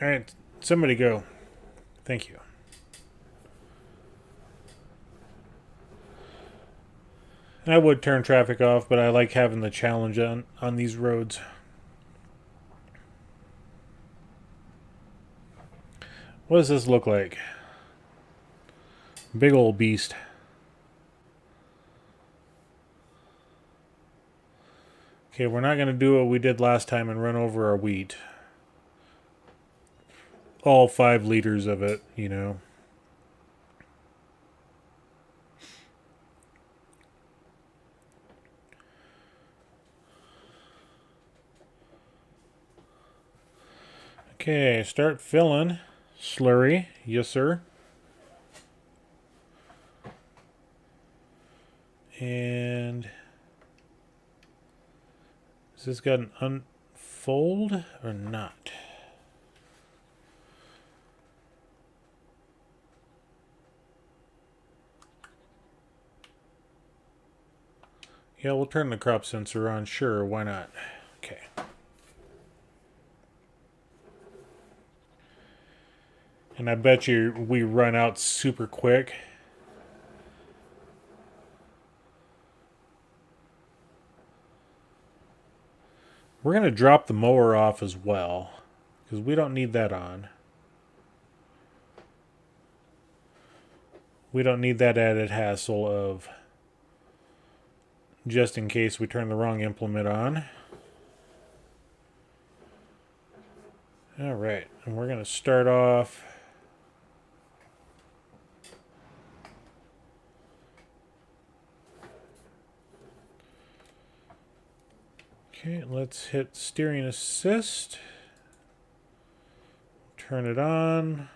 All right, somebody go. Thank you. I would turn traffic off, but I like having the challenge on these roads. What does this look like? Big old beast. Okay, we're not going to do what we did last time and run over our wheat. All 5 liters of it, you know. Okay, start filling. Slurry. Yes, sir. And has this got an unfold or not? Yeah, we'll turn the crop sensor on. Sure, why not? Okay. And I bet you we run out super quick. We're going to drop the mower off as well, because we don't need that on. We don't need that added hassle of just in case we turn the wrong implement on. Alright, and we're going to start off. Okay, let's hit steering assist. Turn it on.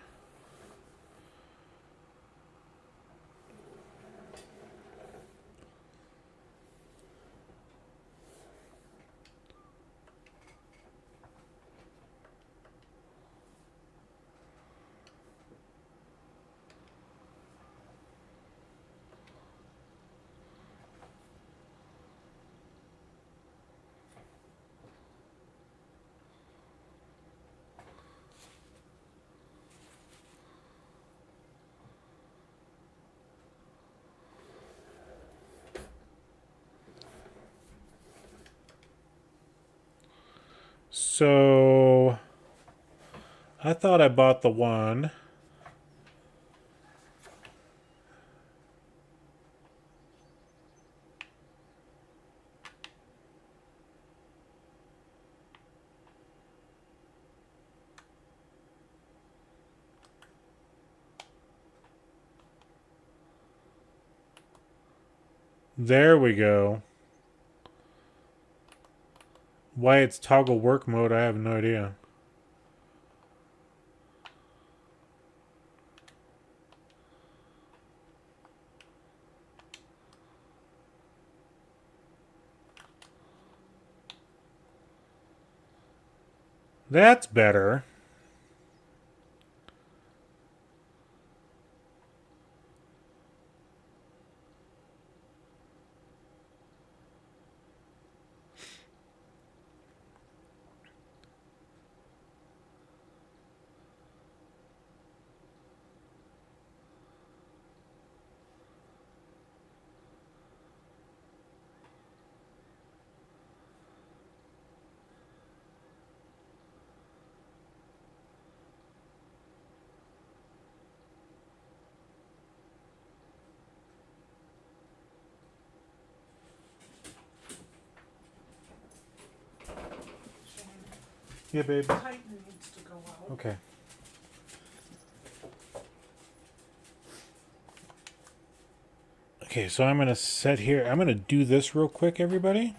So I thought I bought the one. There we go. Why it's toggle work mode, I have no idea. That's better. Yeah, babe. Tighten needs to go out. Okay. Okay, so I'm going to set here. I'm going to do this real quick, everybody.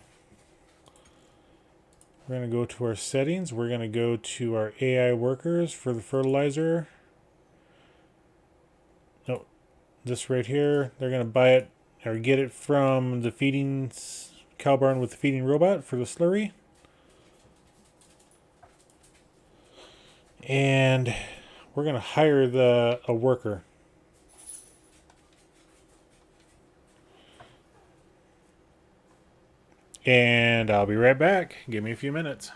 We're going to go to our settings. We're going to go to our AI workers for the fertilizer. No, this right here. They're going to buy it or get it from the feeding cow barn with the feeding robot for the slurry. And we're going to hire a worker. And I'll be right back. Give me a few minutes.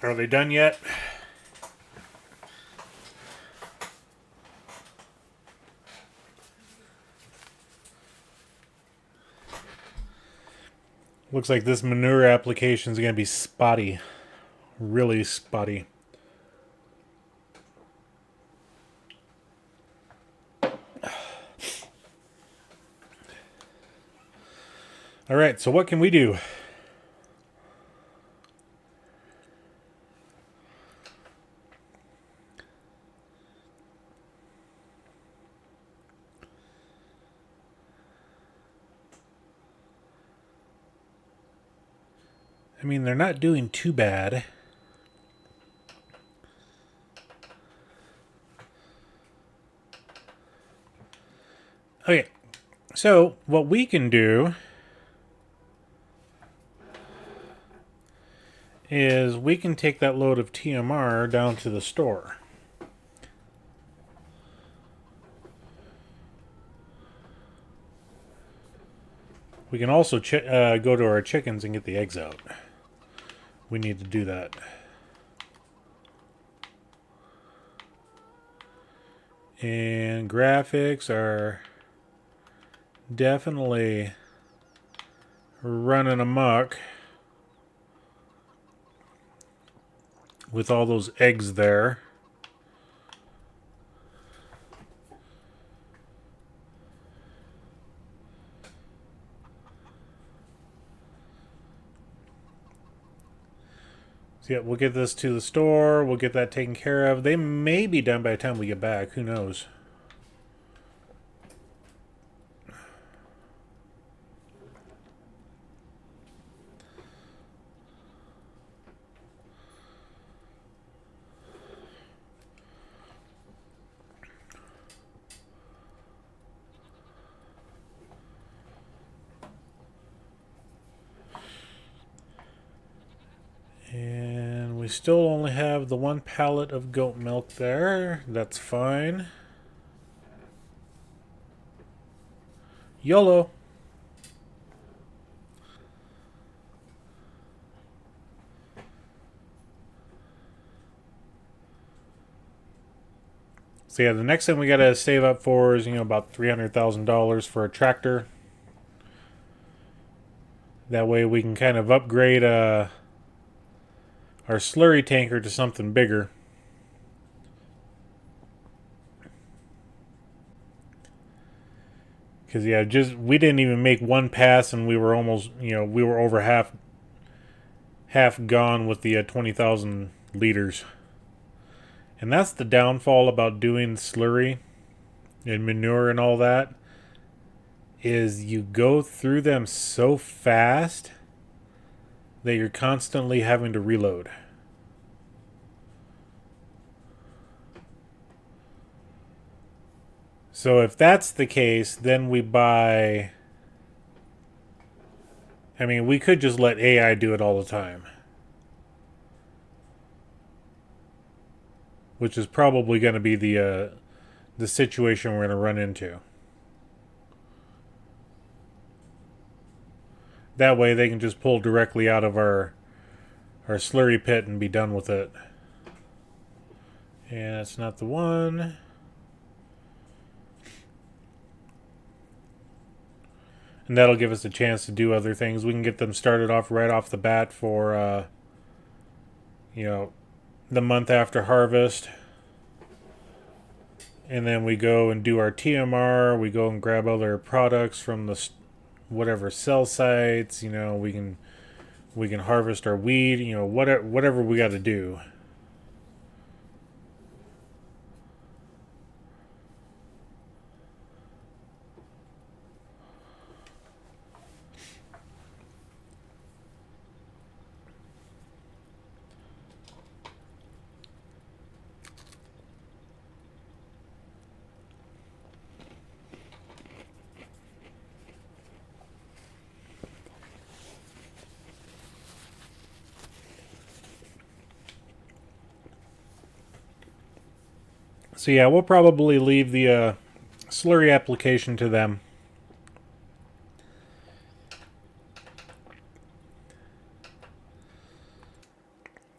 Are they done yet? Looks like this manure application is going to be spotty. Really spotty. All right, so what can we do? I mean, they're not doing too bad. Okay, so what we can do is we can take that load of TMR down to the store. We can also go to our chickens and get the eggs out. We need to do that. And graphics are definitely running amok with all those eggs there. So yeah, we'll get this to the store. We'll get that taken care of. They may be done by the time we get back. Who knows? And we still only have the one pallet of goat milk there. That's fine. YOLO. So yeah, the next thing we gotta save up for is, about $300,000 for a tractor. That way we can kind of upgrade our slurry tanker to something bigger. Because yeah, we didn't even make one pass, and we were almost, we were over half gone with the 20,000 liters. And that's the downfall about doing slurry and manure and all that, is you go through them so fast that you're constantly having to reload. So if that's the case, then we buy... I mean, we could just let AI do it all the time. Which is probably going to be the situation we're going to run into. That way they can just pull directly out of our slurry pit and be done with it. And that's not the one. And that'll give us a chance to do other things. We can get them started off right off the bat for, the month after harvest. And then we go and do our TMR. We go and grab other products from the whatever cell sites. We can harvest our weed. Whatever we got to do. So yeah, we'll probably leave the slurry application to them.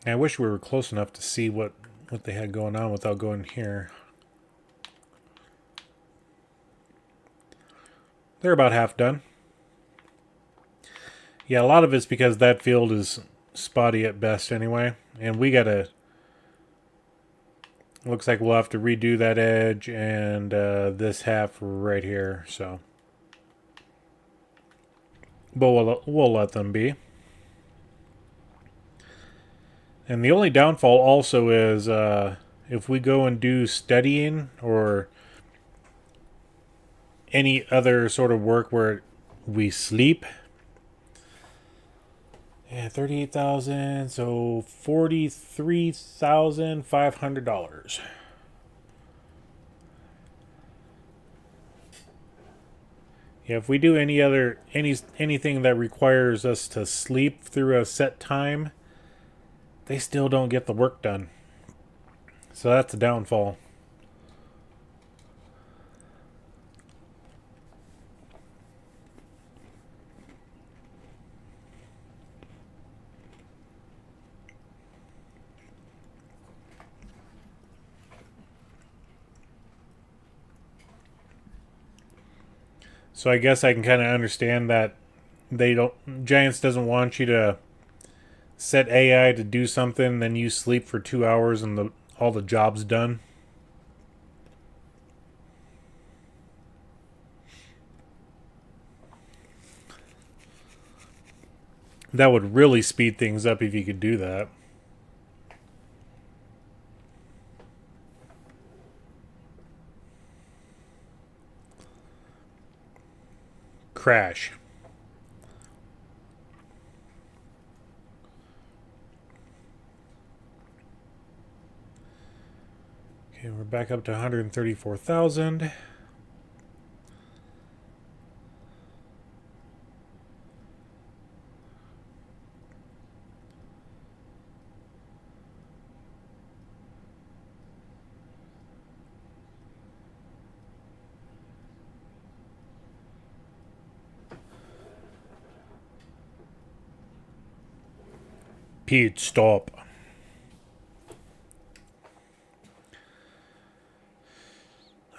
I wish we were close enough to see what they had going on without going here. They're about half done. Yeah, a lot of it's because that field is spotty at best anyway. And we gotta... Looks like we'll have to redo that edge and this half right here, so... But we'll let them be. And the only downfall also is if we go and do studying or any other sort of work where we sleep. Yeah, 38,000, so $43,500. Yeah, if we do anything that requires us to sleep through a set time, they still don't get the work done. So that's a downfall. So I guess I can kind of understand that Giants doesn't want you to set AI to do something, then you sleep for 2 hours and all the job's done. That would really speed things up if you could do that. Crash. Okay, we're back up to 134,000. Pete, stop.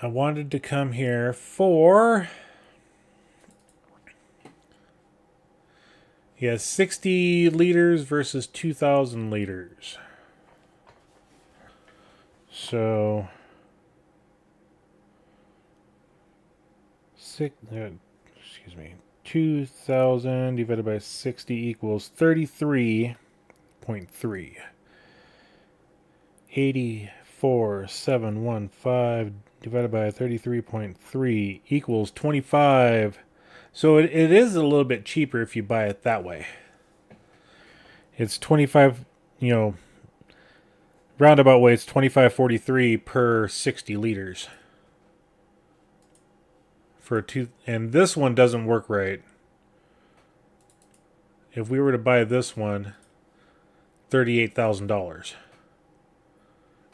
I wanted to come here for... Yeah, 60 liters versus 2,000 liters. So... excuse me. 2,000 divided by 60 equals 33.3. 84,715 divided by 33.3 equals 25. So it is a little bit cheaper if you buy it that way. It's 25, roundabout way, it's 25.43 per 60 liters. And this one doesn't work right. If we were to buy this one, $38,000.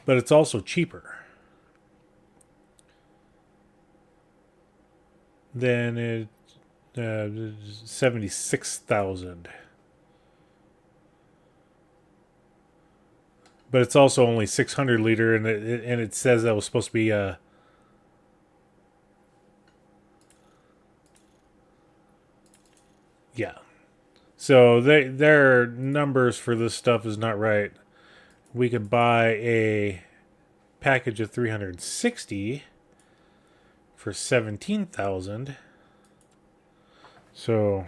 But it's also cheaper. Then it's 76,000. But it's also only 600 liter, and it says that was supposed to be yeah. So their numbers for this stuff is not right. We could buy a package of 360 for 17,000. So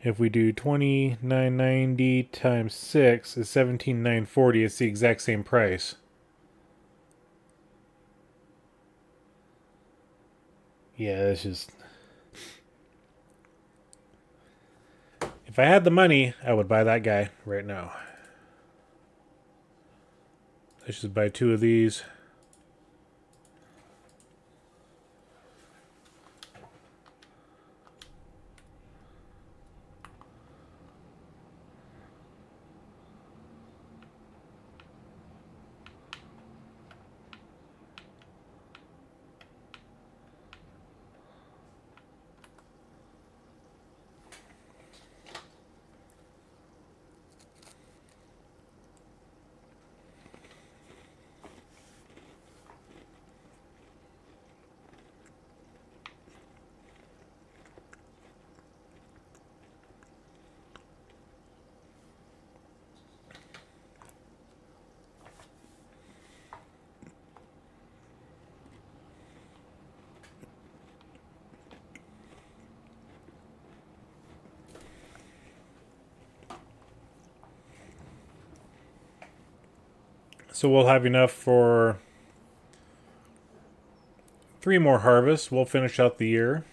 if we do 2990 times 6 is 17,940. It's the exact same price. Yeah, that's just... If I had the money, I would buy that guy right now. Let's just buy 2 of these. So we'll have enough for 3 more harvests. We'll finish out the year.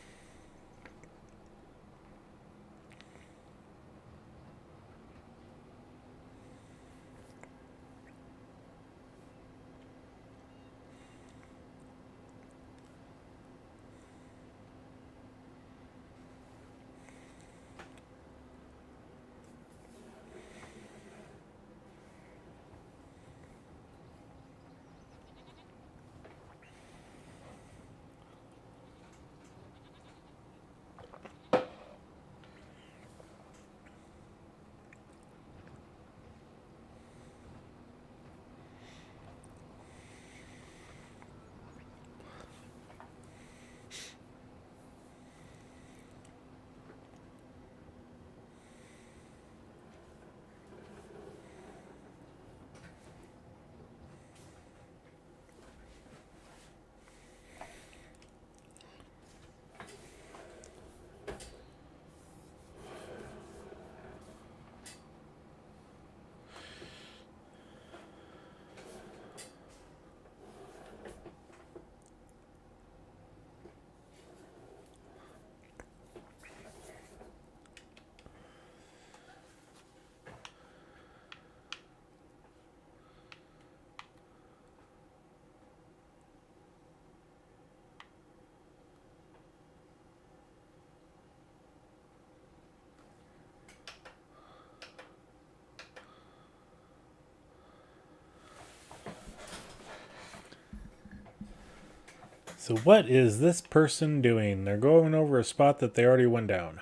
So what is this person doing? They're going over a spot that they already went down.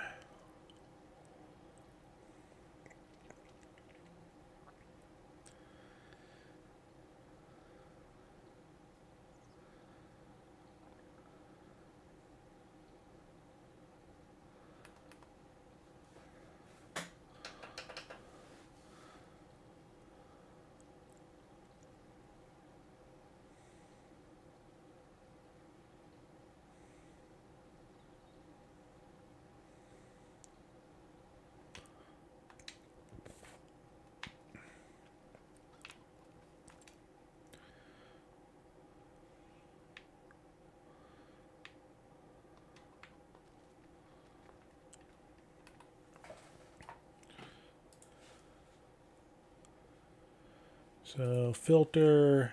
So filter.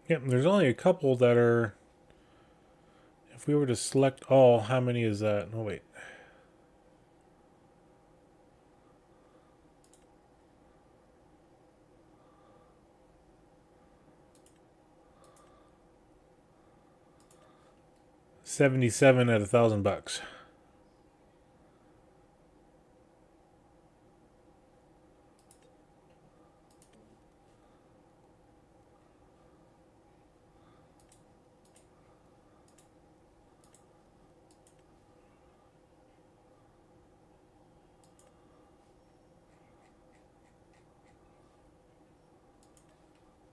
Yep, there's only a couple that are. If we were to select all, how many is that? Oh, wait. $77 at $1,000.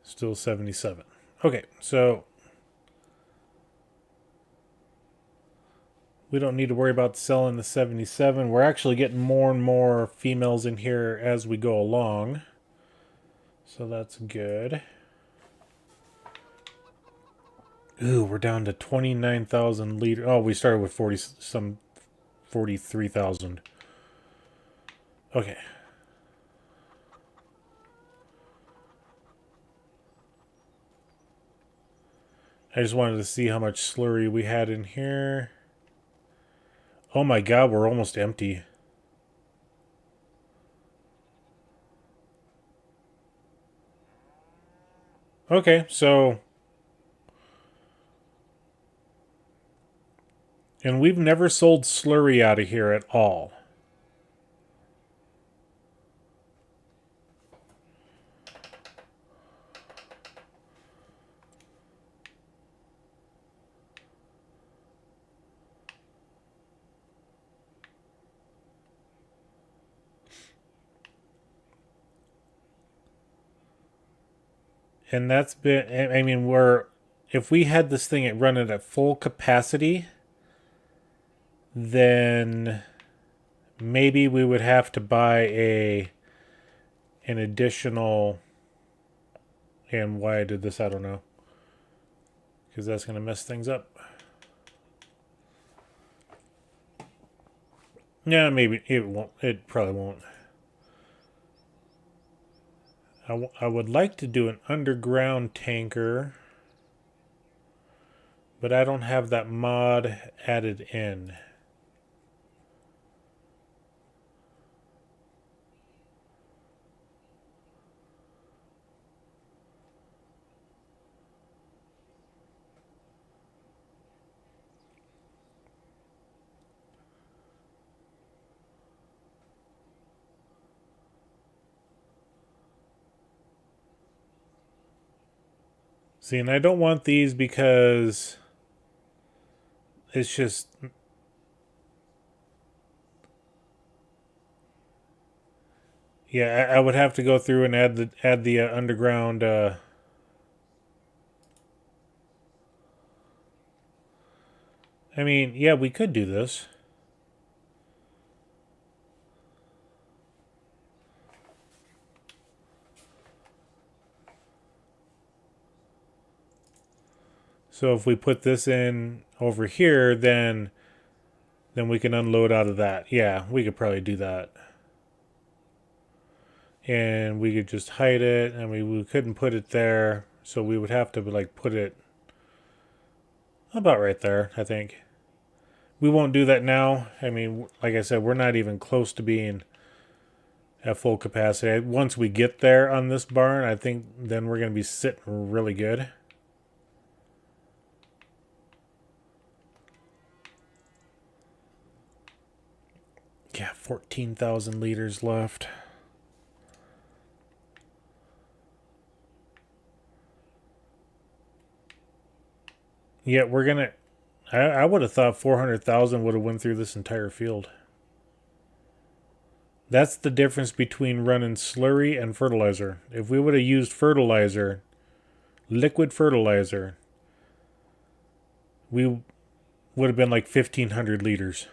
Still 77. Okay, so we don't need to worry about selling the 77. We're actually getting more and more females in here as we go along. So that's good. Ooh, we're down to 29,000 liters. Oh, we started with 43,000. Okay. I just wanted to see how much slurry we had in here. Oh my god, we're almost empty. Okay, so And we've never sold slurry out of here at all. And that's been, I mean, if we had this thing at running at full capacity, then maybe we would have to buy an additional, and why I did this, I don't know. Because that's going to mess things up. Yeah, maybe it won't. It probably won't. I would like to do an underground tanker, but I don't have that mod added in. See, and I don't want these because it's just... Yeah, I would have to go through and add the underground. I mean, yeah, we could do this. So if we put this in over here, then we can unload out of that. Yeah, we could probably do that. And we could just hide it. I mean, we couldn't put it there, so we would have to like put it about right there, I think. We won't do that now. I mean, like I said, we're not even close to being at full capacity. Once we get there on this barn, I think then we're going to be sitting really good. Yeah, 14,000 liters left. Yeah, we're going to... I would have thought 400,000 would have went through this entire field. That's the difference between running slurry and fertilizer. If we would have used fertilizer, liquid fertilizer, we would have been like 1,500 liters.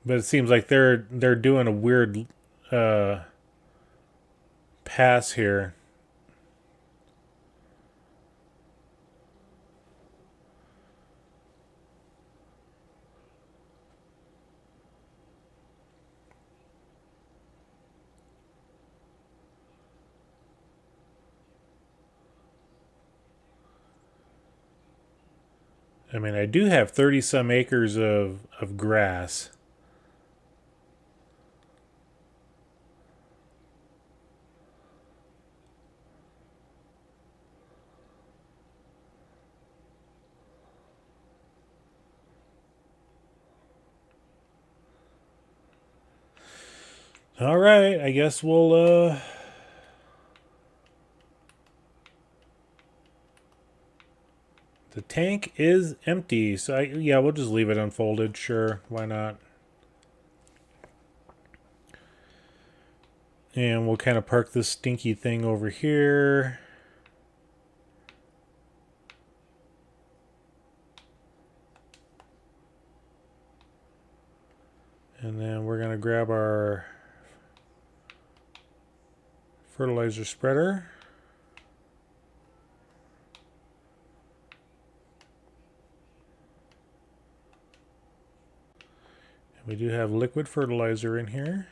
But it seems like they're doing a weird pass here. I mean, I do have 30 some acres of grass. All right, I guess we'll the tank is empty, so yeah, we'll just leave it unfolded. Sure, why not? And we'll kind of park this stinky thing over here. And then we're going to grab our fertilizer spreader. And we do have liquid fertilizer in here.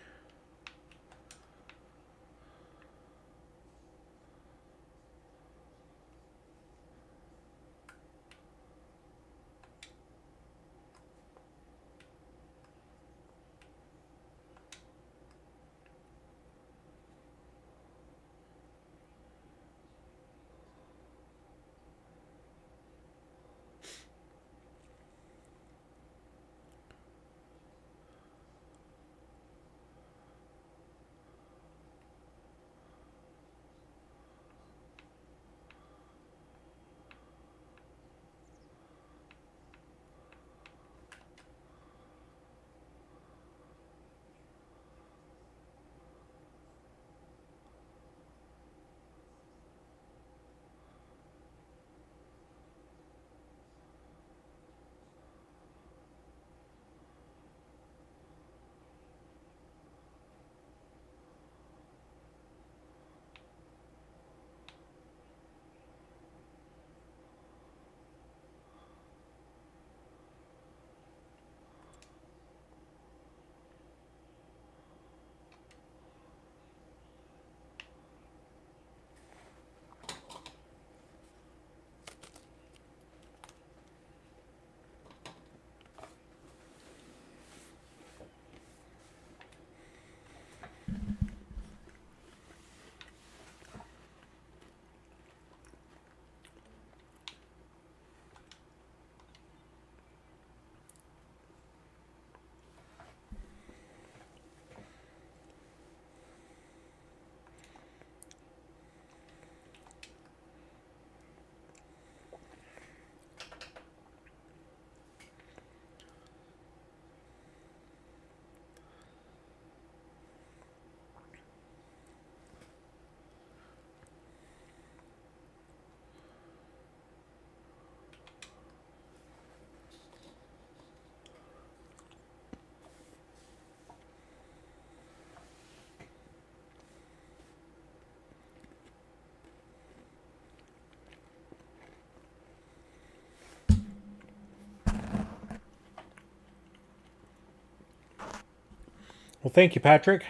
Well, thank you, Patrick.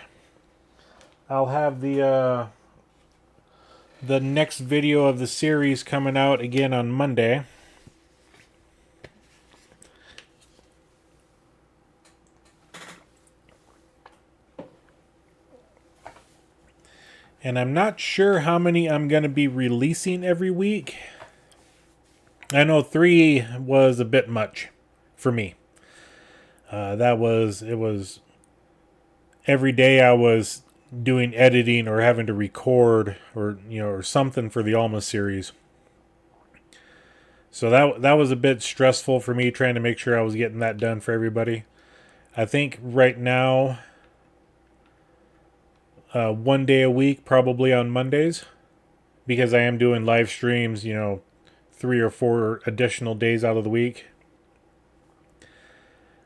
I'll have the next video of the series coming out again on Monday. And I'm not sure how many I'm going to be releasing every week. I know 3 was a bit much for me. It was every day I was doing editing or having to record or something for the Alma series. So that was a bit stressful for me, trying to make sure I was getting that done for everybody. I think right now, 1 day a week, probably on Mondays, because I am doing live streams, 3 or 4 additional days out of the week.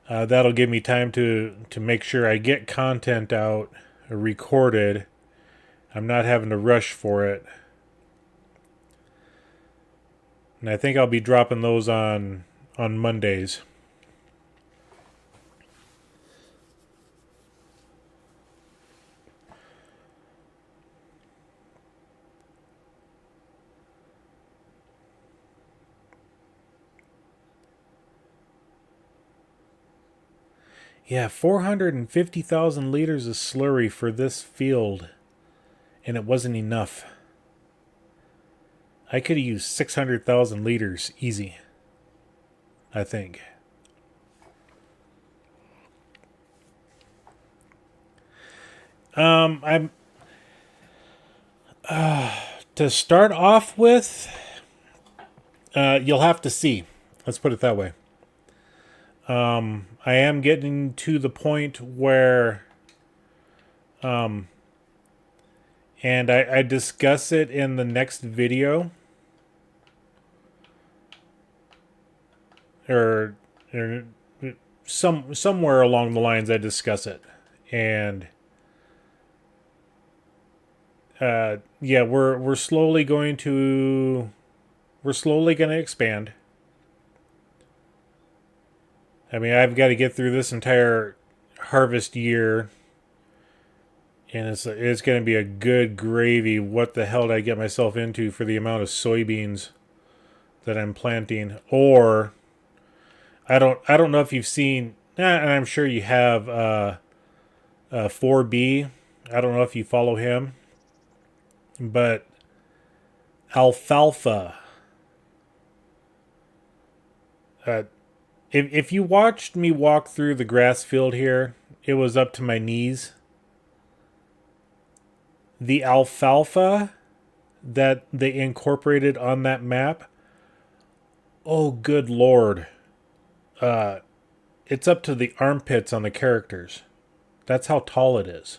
That'll give me time to make sure I get content out, recorded. I'm not having to rush for it. And I think I'll be dropping those on Mondays. Yeah, 450,000 liters of slurry for this field, and it wasn't enough. I could have used 600,000 liters easy, I think. I'm to start off with, you'll have to see. Let's put it that way. I am getting to the point where, and I discuss it in the next video, or somewhere along the lines I discuss it, and yeah, we're slowly going to expand. I mean, I've got to get through this entire harvest year, and it's going to be a good gravy. What the hell did I get myself into for the amount of soybeans that I'm planting? Or I don't know if you've seen, and I'm sure you have, 4B. I don't know if you follow him, but alfalfa. If you watched me walk through the grass field here, it was up to my knees. The alfalfa that they incorporated on that map, oh good lord. It's up to the armpits on the characters. That's how tall it is.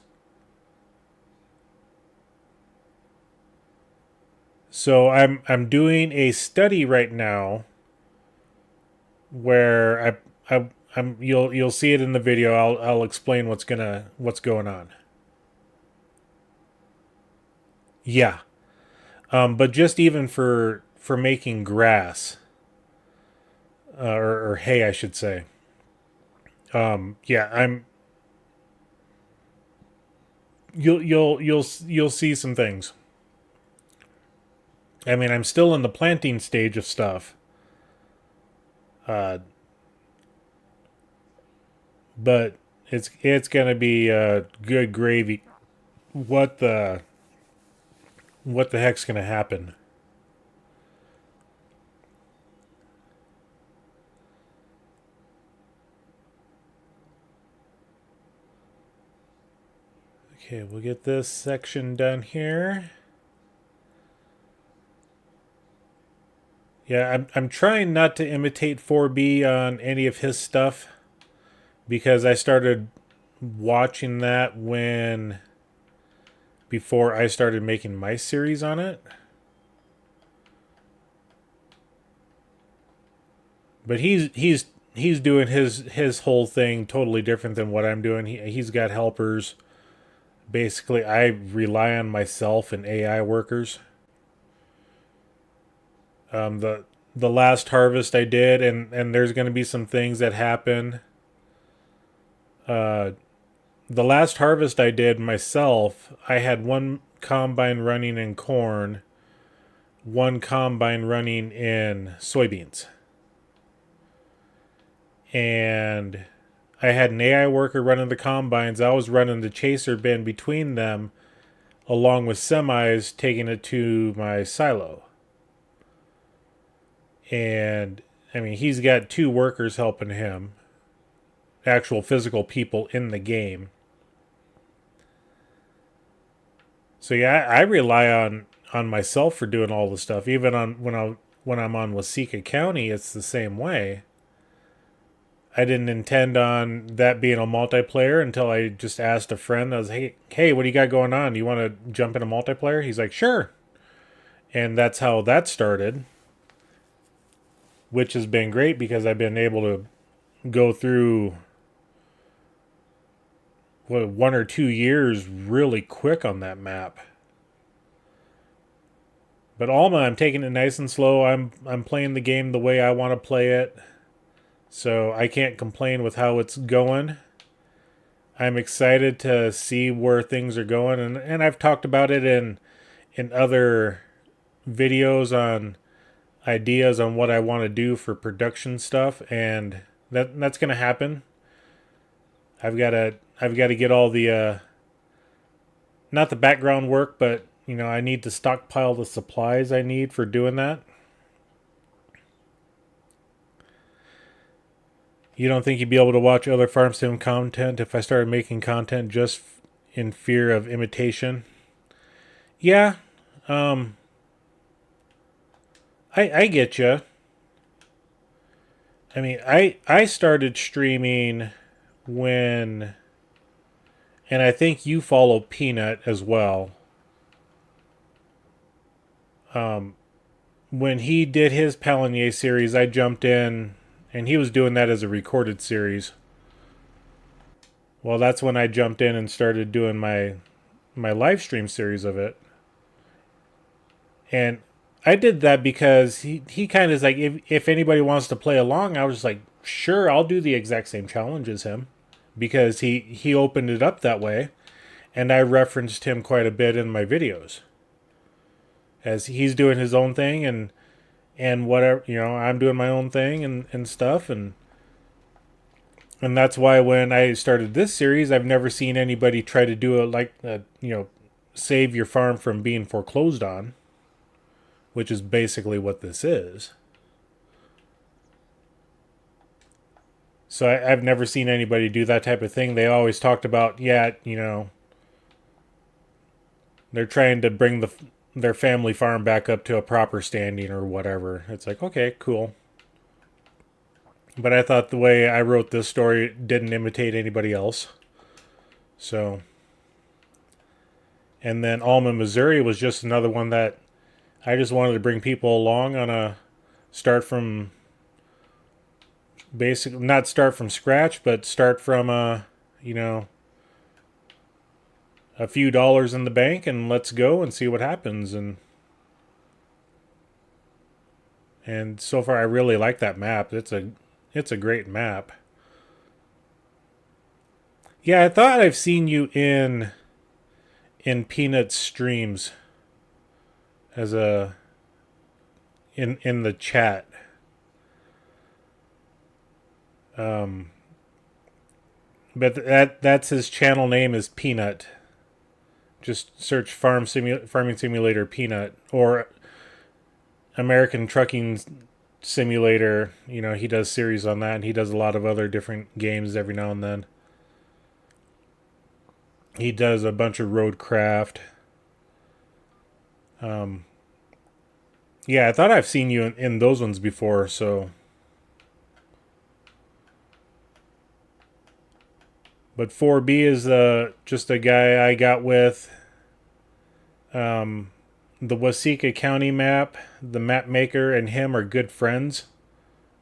So I'm doing a study right now where I'm you'll see it in the video. I'll explain what's going on. Yeah. But just even for making grass, or hay, I should say. Yeah, you'll see some things. I mean, I'm still in the planting stage of stuff. But it's gonna be good gravy. What the heck's gonna happen? Okay, we'll get this section done here. Yeah, I'm trying not to imitate 4B on any of his stuff, because I started watching that before I started making my series on it. But he's doing his whole thing totally different than what I'm doing. He's got helpers. Basically, I rely on myself and AI workers. The last harvest I did, and there's going to be some things that happen the last harvest I did myself, I had one combine running in corn, one combine running in soybeans. And I had an AI worker running the combines. I was running the chaser bin between them, along with semis, taking it to my silo. And I mean, he's got 2 workers helping him, actual physical people in the game. So yeah, I rely on myself for doing all the stuff. Even on when I'm on Waseca County, it's the same way. I didn't intend on that being a multiplayer until I just asked a friend. I was, hey, what do you got going on? Do you want to jump in a multiplayer? He's like, sure. And that's how that started, which has been great because I've been able to go through 1 or 2 years really quick on that map. But Alma, I'm taking it nice and slow. I'm playing the game the way I want to play it. So I can't complain with how it's going. I'm excited to see where things are going, and I've talked about it in other videos on ideas on what I want to do for production stuff, and that's going to happen. I've got to get all the not the background work, but I need to stockpile the supplies I need for doing that. You don't think you'd be able to watch other farm sim content if I started making content just in fear of imitation? Yeah, I get you. I mean, I started streaming when, and I think you follow Peanut as well. When he did his Palinier series, I jumped in, and he was doing that as a recorded series. Well, that's when I jumped in and started doing my live stream series of it. And I did that because he kind of is like, if anybody wants to play along, I was just like, sure, I'll do the exact same challenge as him, because he opened it up that way, and I referenced him quite a bit in my videos as he's doing his own thing, and whatever, I'm doing my own thing and stuff, and that's why when I started this series, I've never seen anybody try to do it like save your farm from being foreclosed on, which is basically what this is. So I've never seen anybody do that type of thing. They always talked about, they're trying to bring their family farm back up to a proper standing or whatever. It's like, okay, cool. But I thought the way I wrote this story didn't imitate anybody else. So, and then Alma, Missouri was just another one that I just wanted to bring people along on a start from not start from scratch, but start from a few dollars in the bank, and let's go and see what happens. And so far I really like that map. It's a great map. Yeah, I thought I've seen you in Peanut's streams as in the chat. But that's his channel name is Peanut. Just search Farming Simulator Peanut or American Trucking Simulator. He does series on that, and he does a lot of other different games every now and then. He does a bunch of roadcraft. Yeah, I thought I've seen you in those ones before, so. But 4B is just a guy I got with. The Waseca County map, the map maker and him are good friends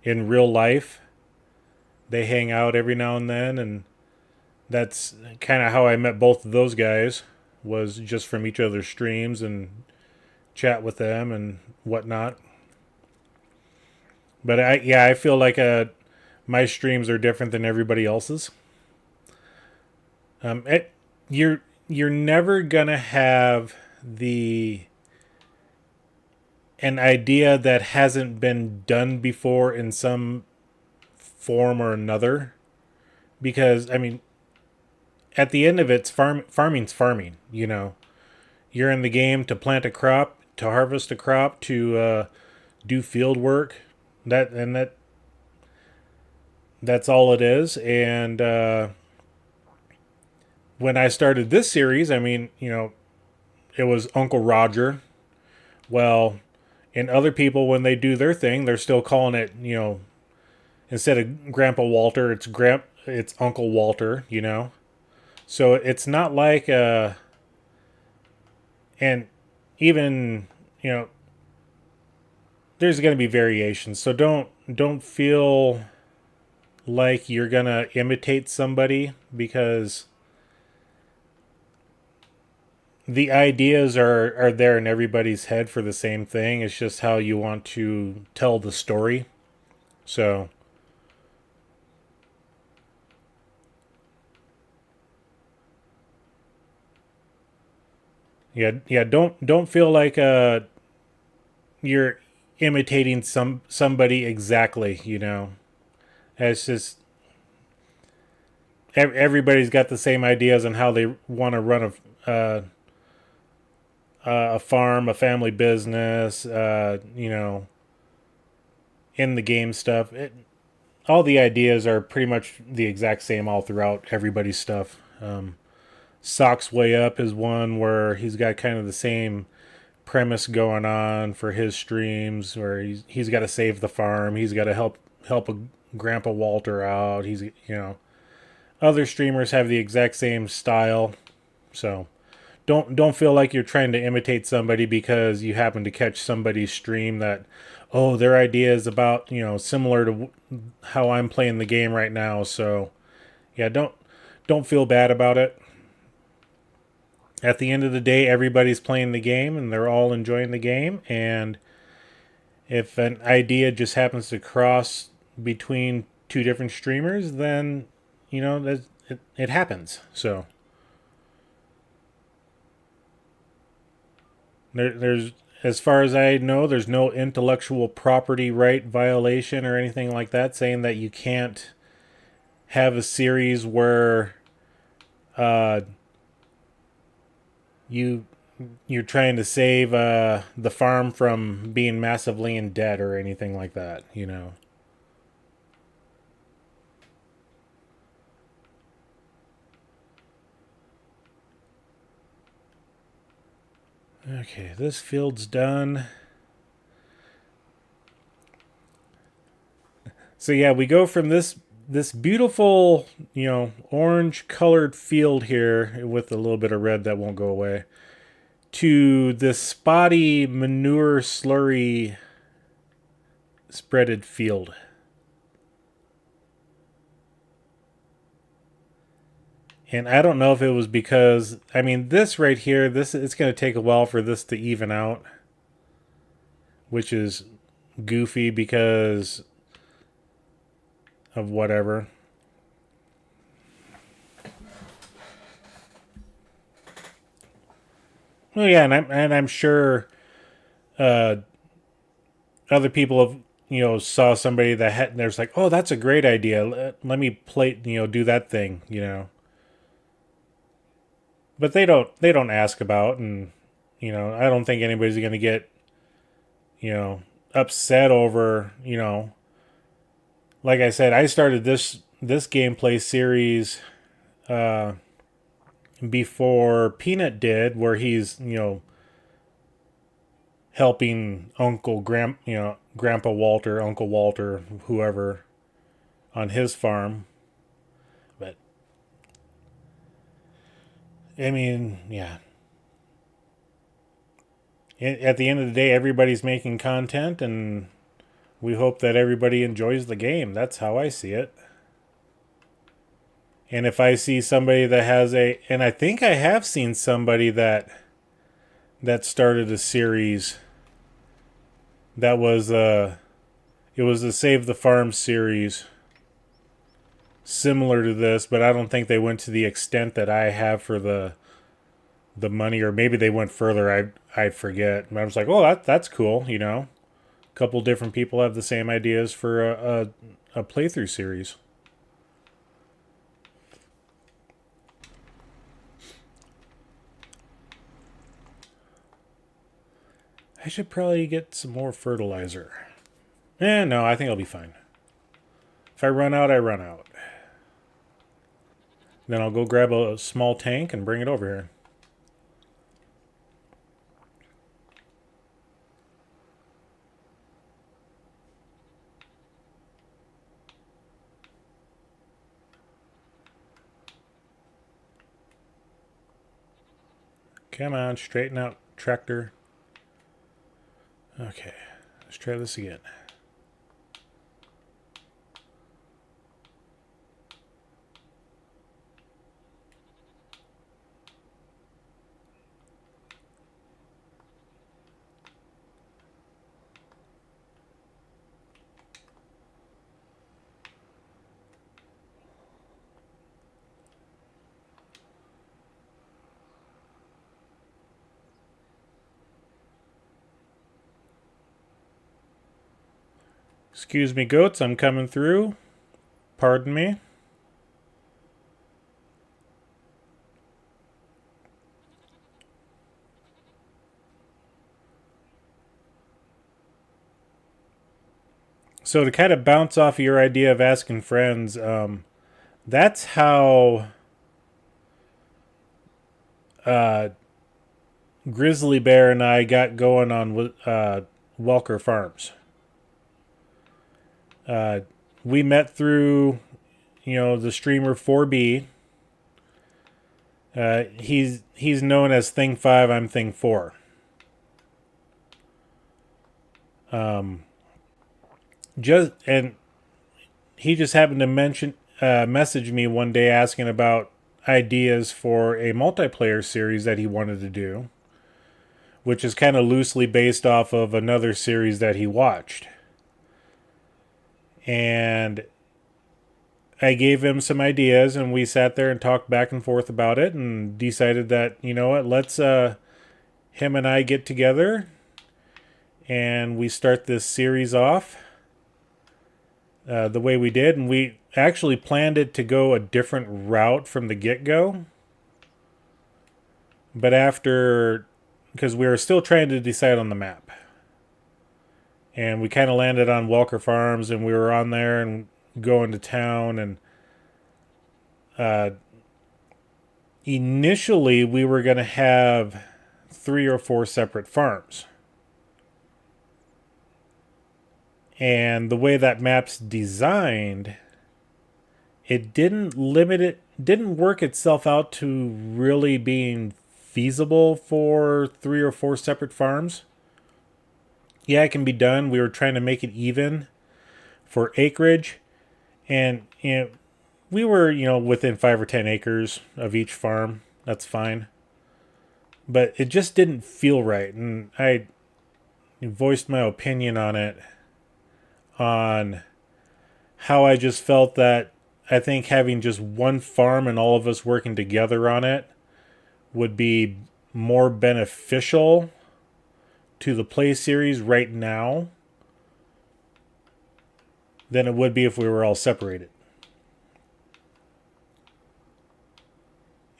in real life. They hang out every now and then, and that's kind of how I met both of those guys, was just from each other's streams and chat with them and whatnot. But I feel like my streams are different than everybody else's. You're never gonna have an idea that hasn't been done before in some form or another, because I mean, at the end of it, farming's farming. You're in the game to plant a crop, to harvest a crop, to do field work. That's all it is. And when I started this series, I mean, it was Uncle Roger. Well, and other people, when they do their thing, they're still calling it, instead of Grandpa Walter, it's Uncle Walter. So it's not like and even there's going to be variations. So don't feel like you're going to imitate somebody, because the ideas are there in everybody's head for the same thing. It's just how you want to tell the story. So yeah, don't feel like you're imitating somebody exactly. It's just everybody's got the same ideas on how they want to run a farm, a family business, in the game stuff. All the ideas are pretty much the exact same all throughout everybody's stuff. Socks Way Up is one where he's got kind of the same premise going on for his streams, where he's got to save the farm, he's got to help a Grandpa Walter out. Other streamers have the exact same style, so don't feel like you're trying to imitate somebody because you happen to catch somebody's stream that, oh, their idea is about similar to how I'm playing the game right now. So yeah, don't feel bad about it. At the end of the day, everybody's playing the game and they're all enjoying the game. And if an idea just happens to cross between two different streamers, then it happens. So there's, as far as I know, there's no intellectual property right violation or anything like that saying that you can't have a series where you're trying to save the farm from being massively in debt or anything like that. Okay, this field's done. So yeah, we go from this beautiful, orange colored field here with a little bit of red that won't go away, to this spotty manure slurry spreaded field. And I don't know if it was because, I mean, this right here, it's going to take a while for this to even out, which is goofy because of whatever. Well, yeah, and I'm sure other people have saw somebody that had, and there's like, oh, that's a great idea. Let me play, do that thing, But they don't ask about, and I don't think anybody's gonna get upset over like I said, I started this gameplay series before Peanut did, where he's helping Grandpa Walter, Uncle Walter, whoever, on his farm. But I mean, yeah. At the end of the day, everybody's making content, and we hope that everybody enjoys the game. That's how I see it. And if I see somebody that has and I think I have seen somebody that started a series that was it was the Save the Farm series. similar to this, but I don't think they went to the extent that I have for the money, or maybe they went further. I forget. But I was like, oh, that's cool. You know, a couple different people have the same ideas for a playthrough series. I should probably get some more fertilizer. No, I think I'll be fine. If I run out, I run out. Then I'll go grab a small tank and bring it over here. Come on, straighten out, tractor. Okay, let's try this again. Excuse me, goats, I'm coming through. Pardon me. So to kind of bounce off of your idea of asking friends, that's how Grizzly Bear and I got going on Welker Farms. We met through, the streamer 4B. He's known as Thing 5. I'm Thing 4. He just happened to message me one day asking about ideas for a multiplayer series that he wanted to do, which is kind of loosely based off of another series that he watched. And I gave him some ideas, and we sat there and talked back and forth about it, and decided that, you know what, let's him and I get together and we start this series off the way we did. And we actually planned it to go a different route from the get-go. But because we were still trying to decide on the map. And we kind of landed on Welker Farms, and we were on there and going to town. And initially, we were going to have 3 or 4 separate farms. And the way that map's designed, it didn't work itself out to really being feasible for 3 or 4 separate farms. Yeah, it can be done. We were trying to make it even for acreage. And we were, within 5 or 10 acres of each farm. That's fine. But it just didn't feel right. And I voiced my opinion on it, on how I just felt that I think having just one farm and all of us working together on it would be more beneficial to the play series right now than it would be if we were all separated.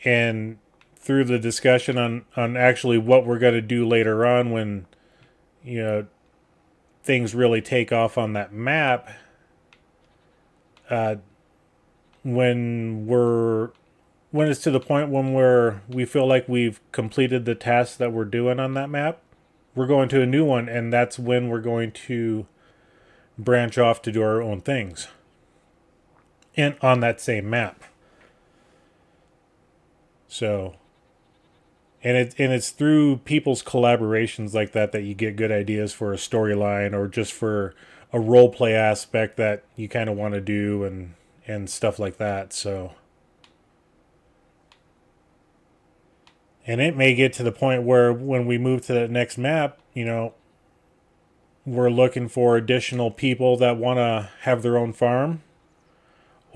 And through the discussion on actually what we're going to do later on, when things really take off on that map, when it's to the point when we feel like we've completed the tasks that we're doing on that map, we're going to a new one, and that's when we're going to branch off to do our own things, and on that same map. So, and it's through people's collaborations like that you get good ideas for a storyline, or just for a role play aspect that you kind of want to do, and stuff like that. So, and it may get to the point where when we move to the next map, we're looking for additional people that want to have their own farm,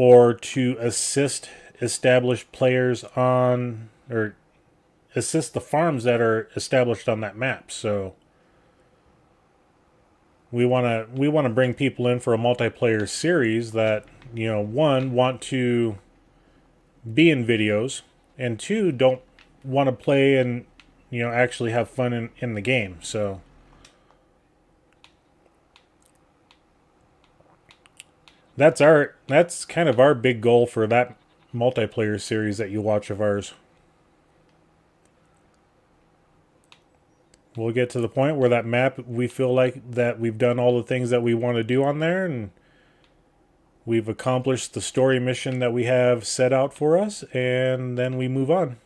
or to assist established players on, or assist the farms that are established on that map. So we want to bring people in for a multiplayer series that, you know, one, want to be in videos, and two, don't want to play and, you know, actually have fun in the game. So that's kind of our big goal for that multiplayer series that you watch of ours. We'll get to the point where that map, we feel like that we've done all the things that we want to do on there, and we've accomplished the story mission that we have set out for us, and then we move on.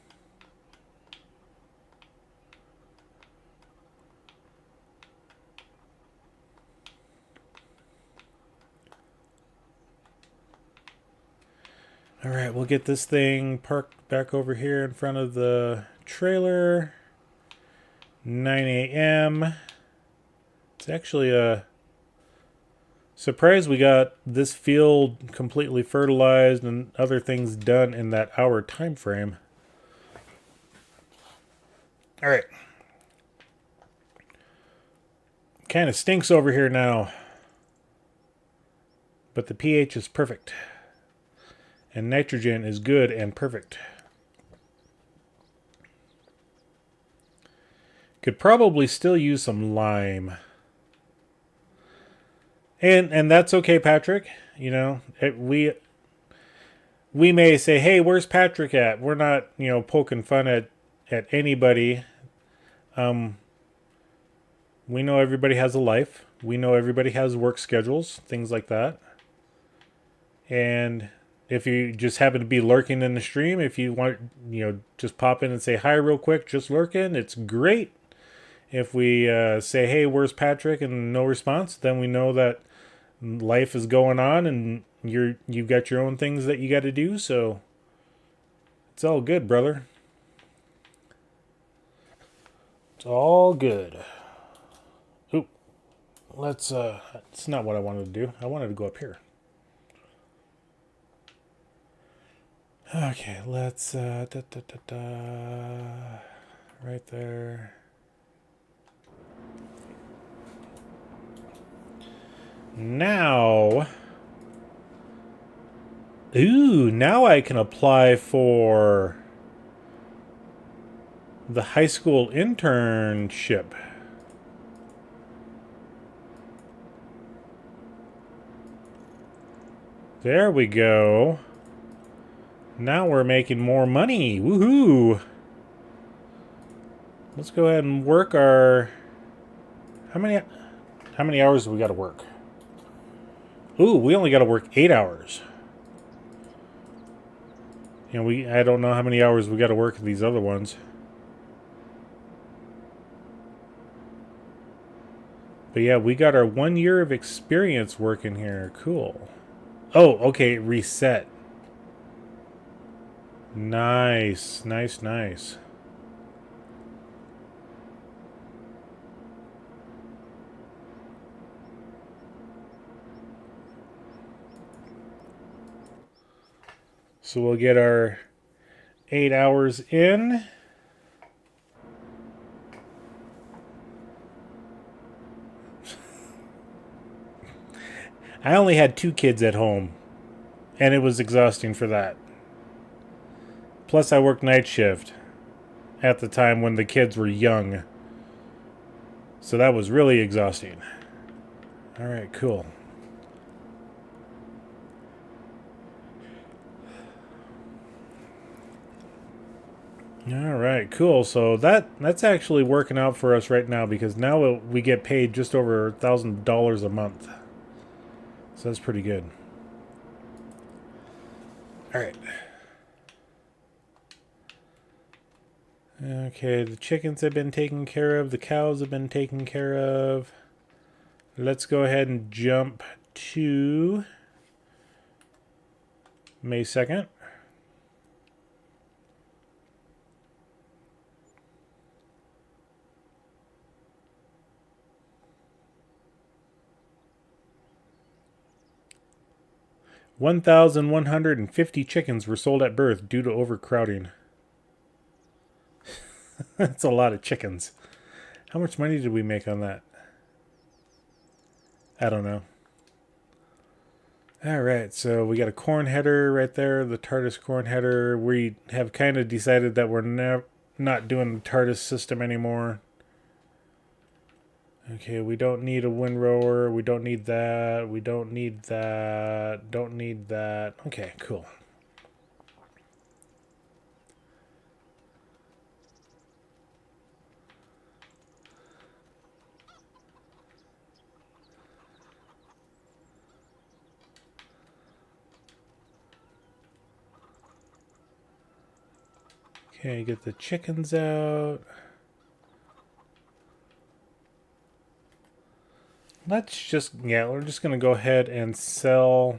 All right, we'll get this thing parked back over here in front of the trailer. 9 a.m. It's actually a surprise we got this field completely fertilized and other things done in that hour time frame. All right. Kind of stinks over here now, but the pH is perfect. And nitrogen is good and perfect. Could probably still use some lime. And that's okay, Patrick. You know, we may say, hey, where's Patrick at? We're not, you know, poking fun at anybody. We know everybody has a life. We know everybody has work schedules, things like that. And if you just happen to be lurking in the stream, if you want, you know, just pop in and say hi real quick, just lurking, it's great. If we say, hey, where's Patrick, and no response, then we know that life is going on and you've got your own things that you got to do, so it's all good, brother. It's all good. Oop. Let's, it's not what I wanted to do. I wanted to go up here. Okay, let's, right there. Now, now I can apply for the high school internship. There we go. Now we're making more money. Woohoo! Let's go ahead and work our... How many hours do we got to work? Ooh, we only got to work 8 hours. You know, I don't know how many hours we got to work these other ones. But yeah, we got our 1 year of experience working here. Cool. Oh, okay, reset. Nice, nice, nice. So we'll get our 8 hours in. I only had 2 kids at home, and it was exhausting for that. Plus I worked night shift at the time when the kids were young. So that was really exhausting. All right, cool. All right, cool. So that's actually working out for us right now, because now we get paid just over $1,000 a month. So that's pretty good. All right. Okay, the chickens have been taken care of. The cows have been taken care of. Let's go ahead and jump to May 2nd. 1,150 chickens were sold at birth due to overcrowding. That's a lot of chickens. How much money did we make on that? I don't know. Alright, so we got a corn header right there, the TARDIS corn header. We have kind of decided that we're not doing the TARDIS system anymore. Okay, we don't need a windrower. We don't need that. We don't need that. Don't need that. Okay, cool. Okay, get the chickens out. Let's just, yeah, we're just going to go ahead and sell.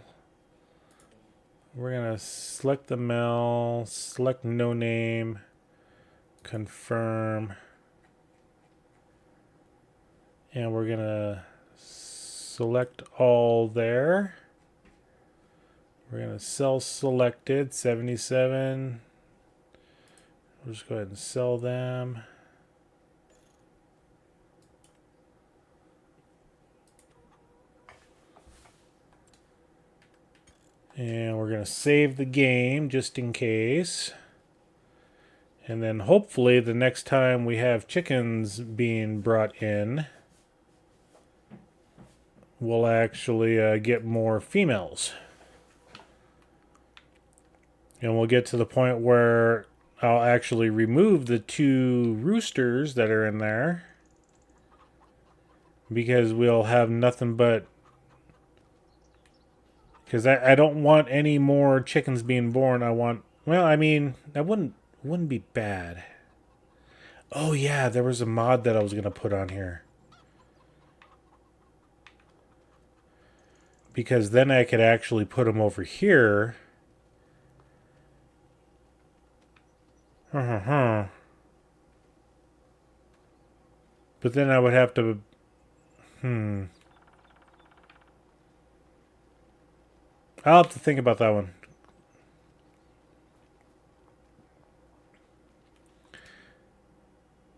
We're going to select the mail, select no name, confirm. And we're going to select all there. We're going to sell selected, 77. We'll just go ahead and sell them. And we're going to save the game just in case. And then hopefully the next time we have chickens being brought in, we'll actually get more females. And we'll get to the point where I'll actually remove the 2 roosters that are in there. Because we'll have nothing but... Because I don't want any more chickens being born. I want... Well, I mean, that wouldn't be bad. Oh, yeah, there was a mod that I was going to put on here. Because then I could actually put them over here. But then I would have to... I'll have to think about that one.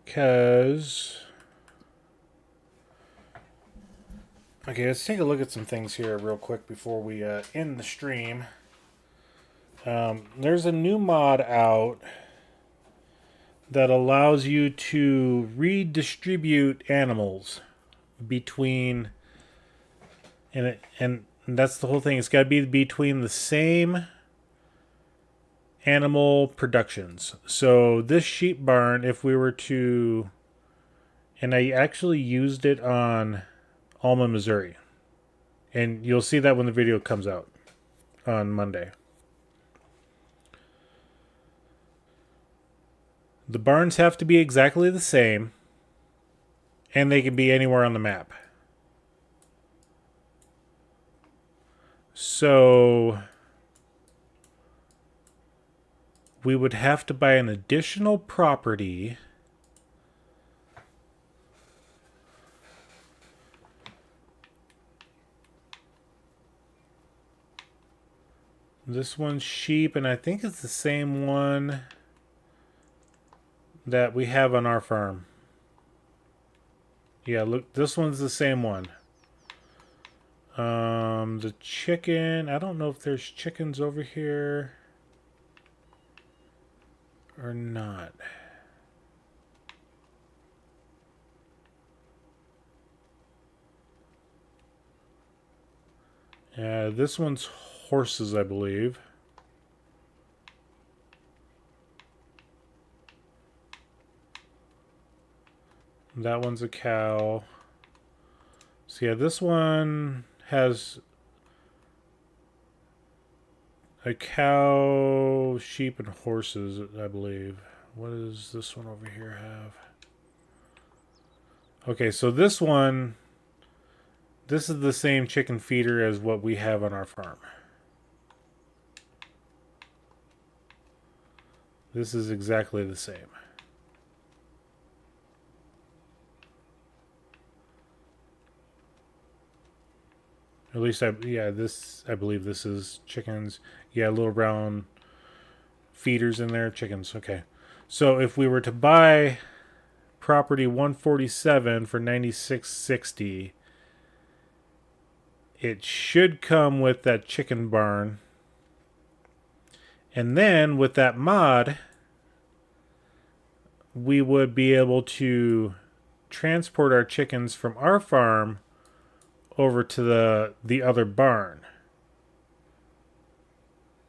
Because... Okay, let's take a look at some things here real quick before we end the stream. There's a new mod out that allows you to redistribute animals between... And that's the whole thing. It's got to be between the same animal productions. So this sheep barn, if we were to... And I actually used it on Alma, Missouri. And you'll see that when the video comes out on Monday. The barns have to be exactly the same. And they can be anywhere on the map. So we would have to buy an additional property. This one's sheep, and I think it's the same one that we have on our farm. Yeah, look, this one's the same one. The chicken, I don't know if there's chickens over here or not. This one's horses, I believe. That one's a cow. So yeah, this one has a cow, sheep, and horses, I believe. What does this one over here have? Okay, so this one, this is the same chicken feeder as what we have on our farm. This is exactly the same. At least I believe this is chickens. Yeah, little brown feeders in there, chickens. Okay. So if we were to buy property 147 for 9660, it should come with that chicken barn. And then with that mod, we would be able to transport our chickens from our farm over to the other barn.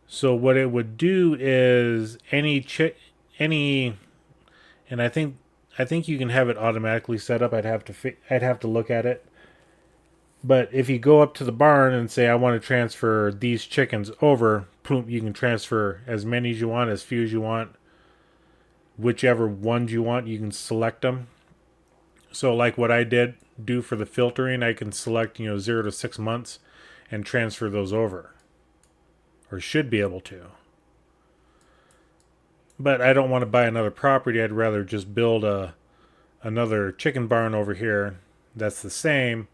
So what it would do is and I think you can have it automatically set up. I'd have to look at it. But if you go up to the barn and say I want to transfer these chickens over, boom, you can transfer as many as you want, as few as you want. Whichever ones you want, you can select them. So like what I do for the filtering, I can select 0 to 6 months and transfer those over, or should be able to. But I don't want to buy another property. I'd rather just build another chicken barn over here that's the same.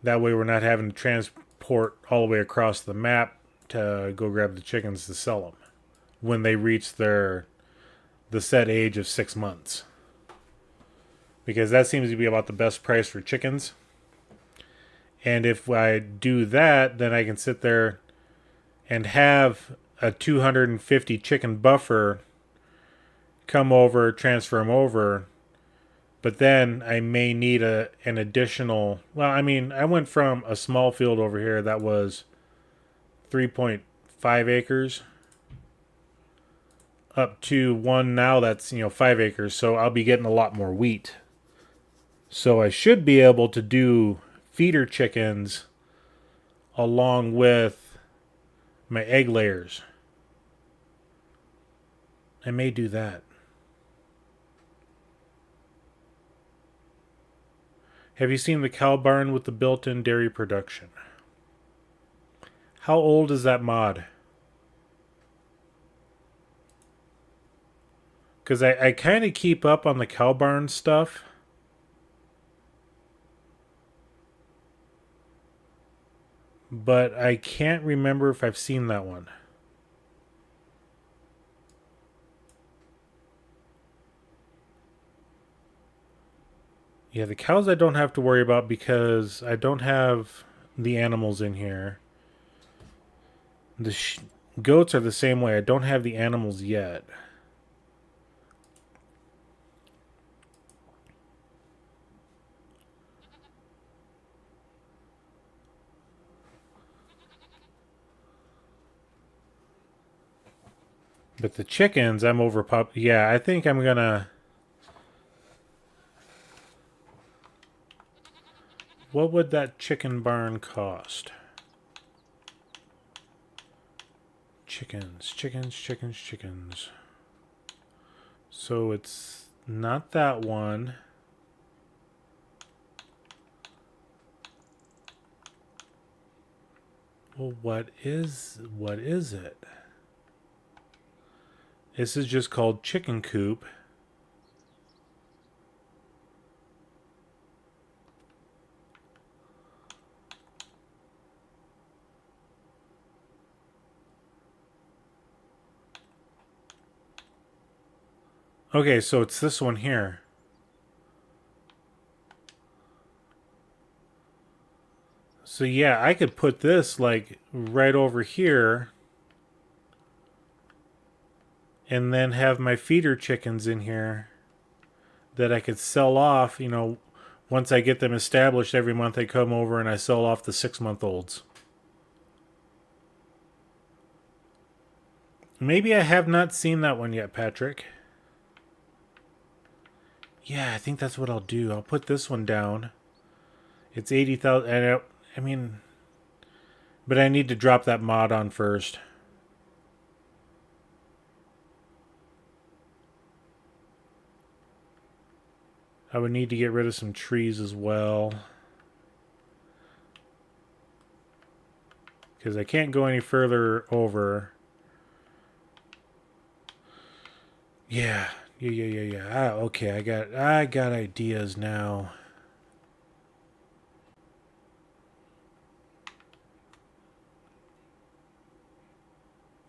That way we're not having to transport all the way across the map to go grab the chickens to sell them when they reach the set age of 6 months. Because that seems to be about the best price for chickens. And if I do that, then I can sit there and have a 250 chicken buffer come over, transfer them over. But then I may need an additional... Well, I mean, I went from a small field over here that was 3.5 acres up to one now that's, 5 acres. So I'll be getting a lot more wheat. So I should be able to do feeder chickens along with my egg layers. I may do that. Have you seen the cow barn with the built-in dairy production? How old is that mod? Because I kind of keep up on the cow barn stuff. But I can't remember if I've seen that one. Yeah, the cows I don't have to worry about because I don't have the animals in here. The goats are the same way. I don't have the animals yet. But the chickens, I'm Yeah, I think I'm gonna... What would that chicken barn cost? Chickens. So it's not that one. Well, what is it? This is just called chicken coop. Okay, so it's this one here. So yeah, I could put this like right over here and then have my feeder chickens in here that I could sell off, once I get them established. Every month I come over and I sell off the 6-month-olds. Maybe I have not seen that one yet, Patrick. Yeah, I think that's what I'll do. I'll put this one down. It's 80,000. I mean, but I need to drop that mod on first. I would need to get rid of some trees as well. Because I can't go any further over. Yeah. Okay, I got ideas now.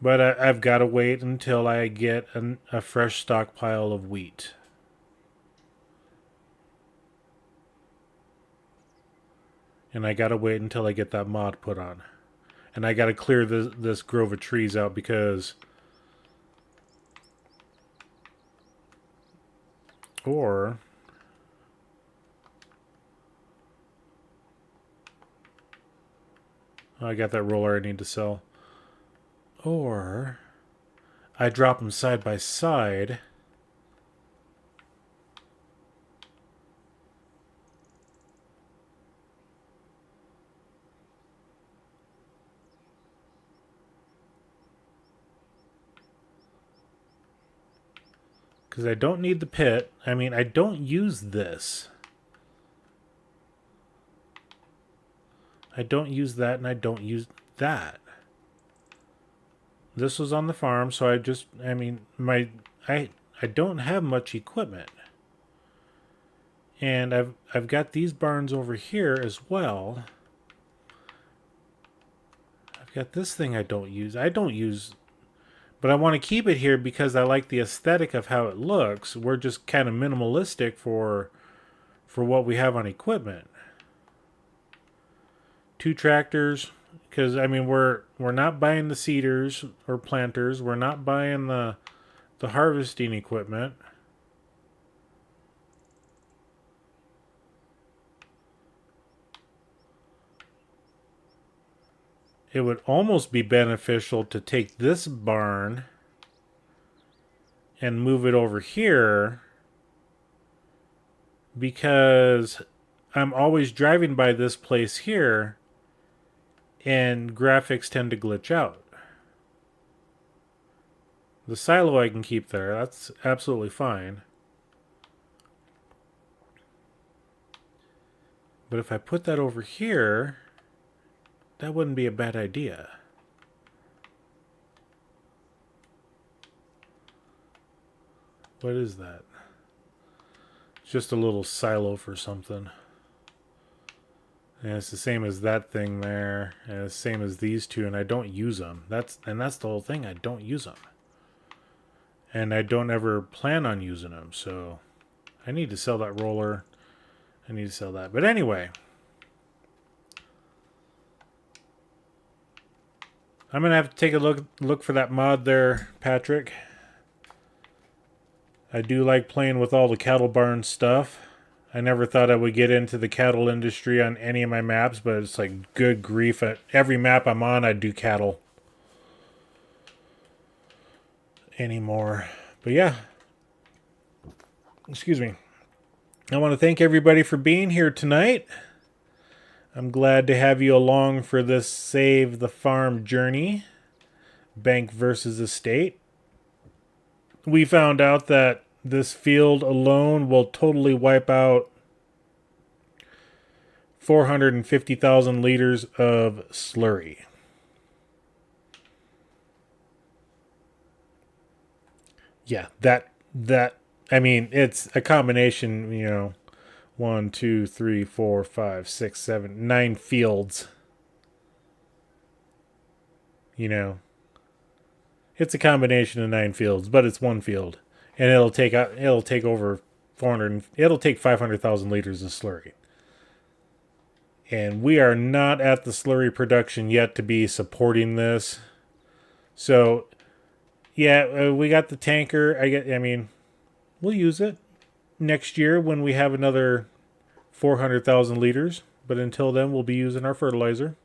But I've got to wait until I get a fresh stockpile of wheat. And I got to wait until I get that mod put on. And I got to clear this grove of trees out because... Or... I got that roller I need to sell. Or... I drop them side by side... Because I don't need the pit. I mean, I don't use this. I don't use that, and I don't use that. This was on the farm, so I don't have much equipment. And I've got these barns over here as well. I've got this thing I don't use. But I want to keep it here because I like the aesthetic of how it looks. We're just kind of minimalistic for what we have on equipment. 2 tractors, because I mean we're not buying the seeders or planters. We're not buying the harvesting equipment. It would almost be beneficial to take this barn and move it over here because I'm always driving by this place here and graphics tend to glitch out. The silo I can keep there. That's absolutely fine. But if I put that over here, that wouldn't be a bad idea. What is that? It's just a little silo for something. And it's the same as that thing there. And it's the same as these two, and I don't use them. That's the whole thing. I don't use them. And I don't ever plan on using them. So I need to sell that roller. I need to sell that. But anyway, I'm going to have to take a look for that mod there, Patrick. I do like playing with all the cattle barn stuff. I never thought I would get into the cattle industry on any of my maps, but it's like good grief. At every map I'm on, I do cattle anymore. But yeah. Excuse me. I want to thank everybody for being here tonight. I'm glad to have you along for this Save the Farm journey. Bank versus estate. We found out that this field alone will totally wipe out 450,000 liters of slurry. Yeah, I mean, it's a combination, 1, 2, 3, 4, 5, 6, 7, 9 fields. It's a combination of 9 fields, but it's one field. And it'll take over 500,000 liters of slurry. And we are not at the slurry production yet to be supporting this. So, yeah, we got the tanker. We'll use it next year when we have another 400,000 liters. But until then, we'll be using our fertilizer.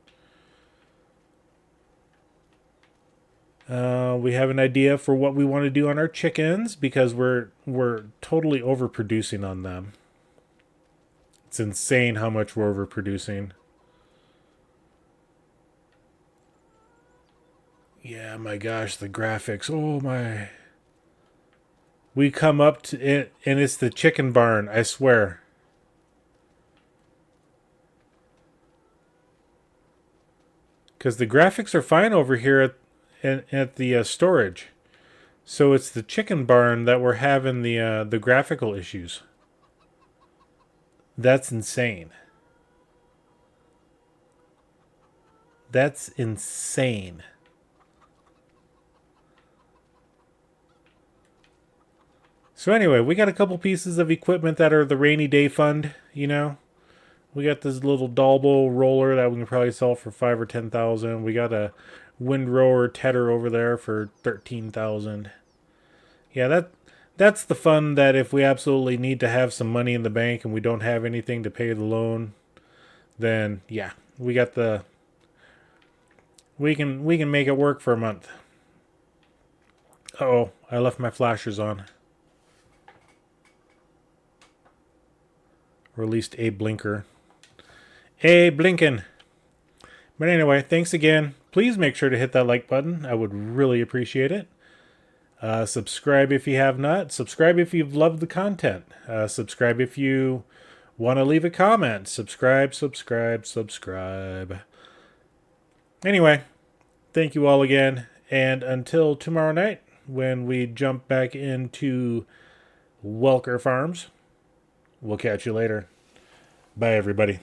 We have an idea for what we want to do on our chickens because we're totally overproducing on them. It's insane how much we're overproducing. Yeah, my gosh, the graphics. Oh my. We come up to it, and it's the chicken barn, I swear. Because the graphics are fine over here at the storage. So it's the chicken barn that we're having the graphical issues. That's insane. That's insane. So anyway, we got a couple pieces of equipment that are the rainy day fund, you know. We got this little Dalbo roller that we can probably sell for 5 or 10,000. We got a windrower tedder over there for 13,000. Yeah, that's the fund that if we absolutely need to have some money in the bank and we don't have anything to pay the loan, then yeah, we got the we can make it work for a month. Uh-oh, I left my flashers on. Or at least a blinker. Hey, blinking. But anyway, thanks again. Please make sure to hit that like button. I would really appreciate it. Subscribe if you have not. Subscribe if you've loved the content. Subscribe if you want to leave a comment. Subscribe. Anyway, thank you all again. And until tomorrow night, when we jump back into Welker Farms, we'll catch you later. Bye, everybody.